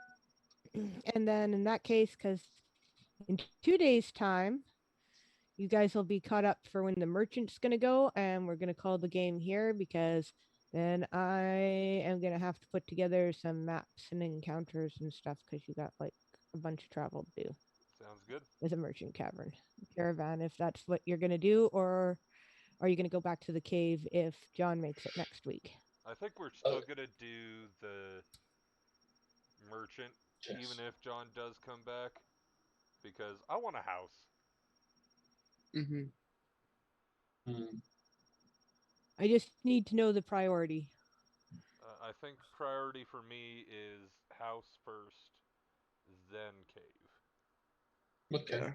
And then in that case, because in 2 days' time, you guys will be caught up for when the merchant's going to go, and we're going to call the game here because then I am going to have to put together some maps and encounters and stuff because you got like a bunch of travel to do Sounds good. with a merchant caravan, if that's what you're going to do, or are you going to go back to the cave if John makes it next week? I think we're still gonna do the merchant, Yes. even if John does come back, because I want a house. Mm-hmm. I just need to know the priority. I think priority for me is house first, then cave. Okay. Yeah.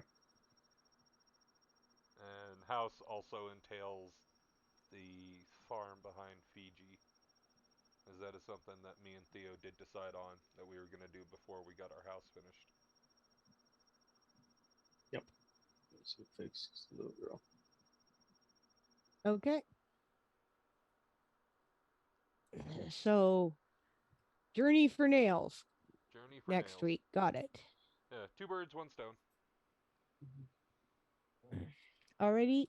And house also entails the farm behind Fiji, as that is something that me and Theo did decide on that we were going to do before we got our house finished. Yep. So fix the little girl. Okay. So, Journey for Nails Journey for next nails. week. Got it. Yeah, 2 birds, 1 stone. Already.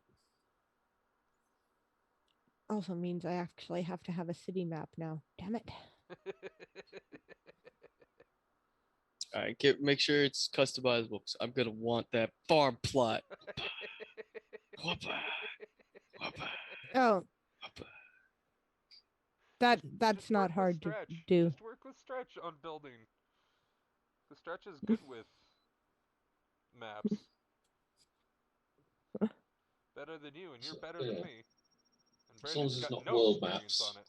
Also means I actually have to have a city map now. Damn it. All right, make sure it's customizable. 'Cause I'm gonna want that farm plot. Whoppa, whoppa, Oh, whoppa. that's Just not work with hard to Stretch. do. Just work with Stretch on building. The Stretch is good with maps. Better than you, and you're better than me. And As long as Brandon's it's got not no world experience maps. on it.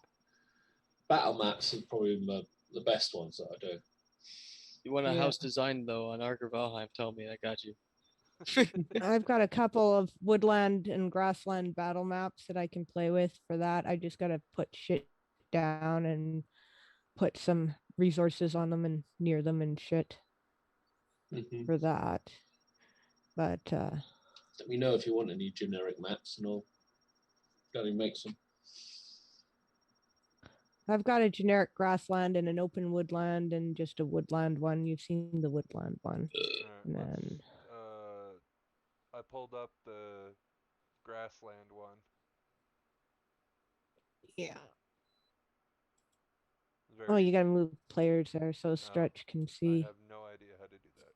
Battle maps are probably the best ones that I do. You want a Yeah. house design though on Arger Valheim? Tell me, I got you. I've got a couple of woodland and grassland battle maps that I can play with for that. I just got to put shit down and put some resources on them and near them and shit for that. But Let me know if you want any generic maps and I'll go and make some. I've got a generic grassland and an open woodland and just a woodland one. You've seen the woodland one. Alright, And let's then I pulled up the grassland one. yeah. Very Oh, you gotta move players there so Stretch can I see. have no idea how to do that.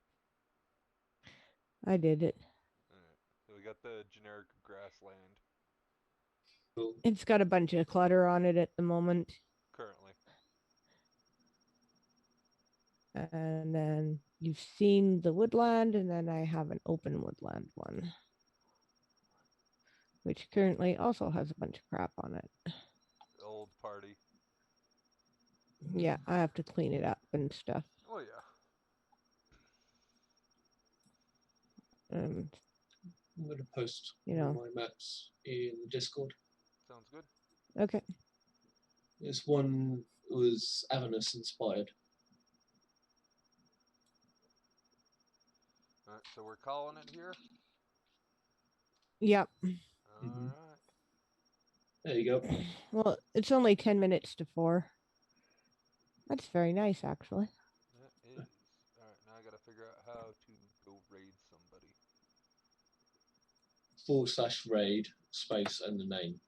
I did it. Alright. So we got the generic grassland Cool. It's got a bunch of clutter on it at the moment. currently. And then you've seen the woodland, and then I have an open woodland one, which currently also has a bunch of crap on it. Old party. Yeah, I have to clean it up and stuff. Oh yeah. And I'm going to post You know. my maps in Discord. Sounds good. okay. This one was Avernus inspired. Alright, so we're calling it here. Yep. Alright. There you go. Well, it's only 10 minutes to 4. That's very nice, actually. That is. Alright, now I gotta figure out how to go raid somebody. /raid space and the name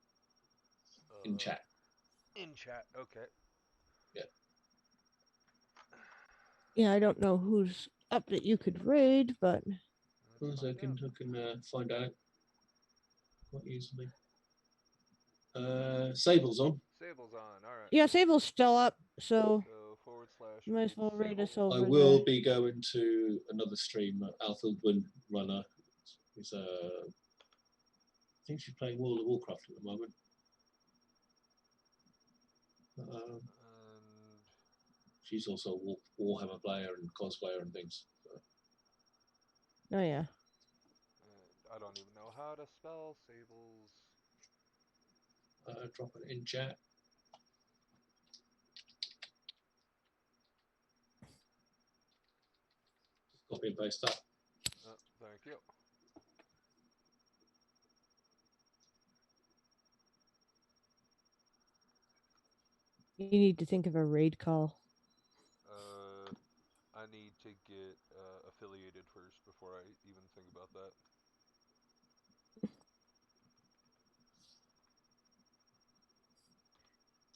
in chat. In chat, okay. Yeah, I don't know who's up that you could raid, but Let's I find out. can find out quite easily. Sable's on. Sable's on, alright. yeah, Sable's still up, so So / you might as well raid us Sable. I over will there. be going to another stream. Alfield Windrunner is I think she's playing World of Warcraft at the moment. And She's also a Warhammer player and cosplayer and things. So. Oh, yeah. I don't even know how to spell Sable's. Drop it in chat. Copy and paste that. Oh, thank you. You need to think of a raid call. I need to get affiliated first before I even think about that.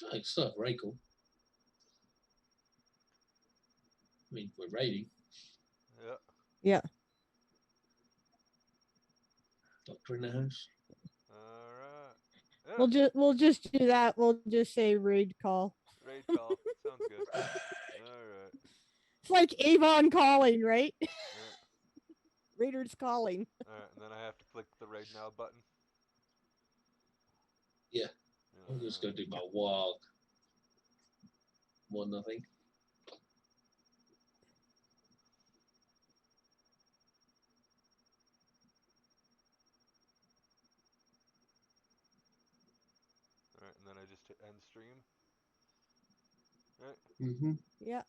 Oh, it's still have Rachel. I mean, we're raiding. Yeah. Yeah. Doctor in the house. Alright. Yeah. We'll just do that. We'll just say raid call. Raid call. Sounds good. Alright. It's like Avon calling, right? Yeah. Raiders calling. Alright, and then I have to click the raid now button. Yeah. I'm just going to do my walk. More nothing. Alright, and then I just hit end stream. Right? Mm-hmm. Yeah.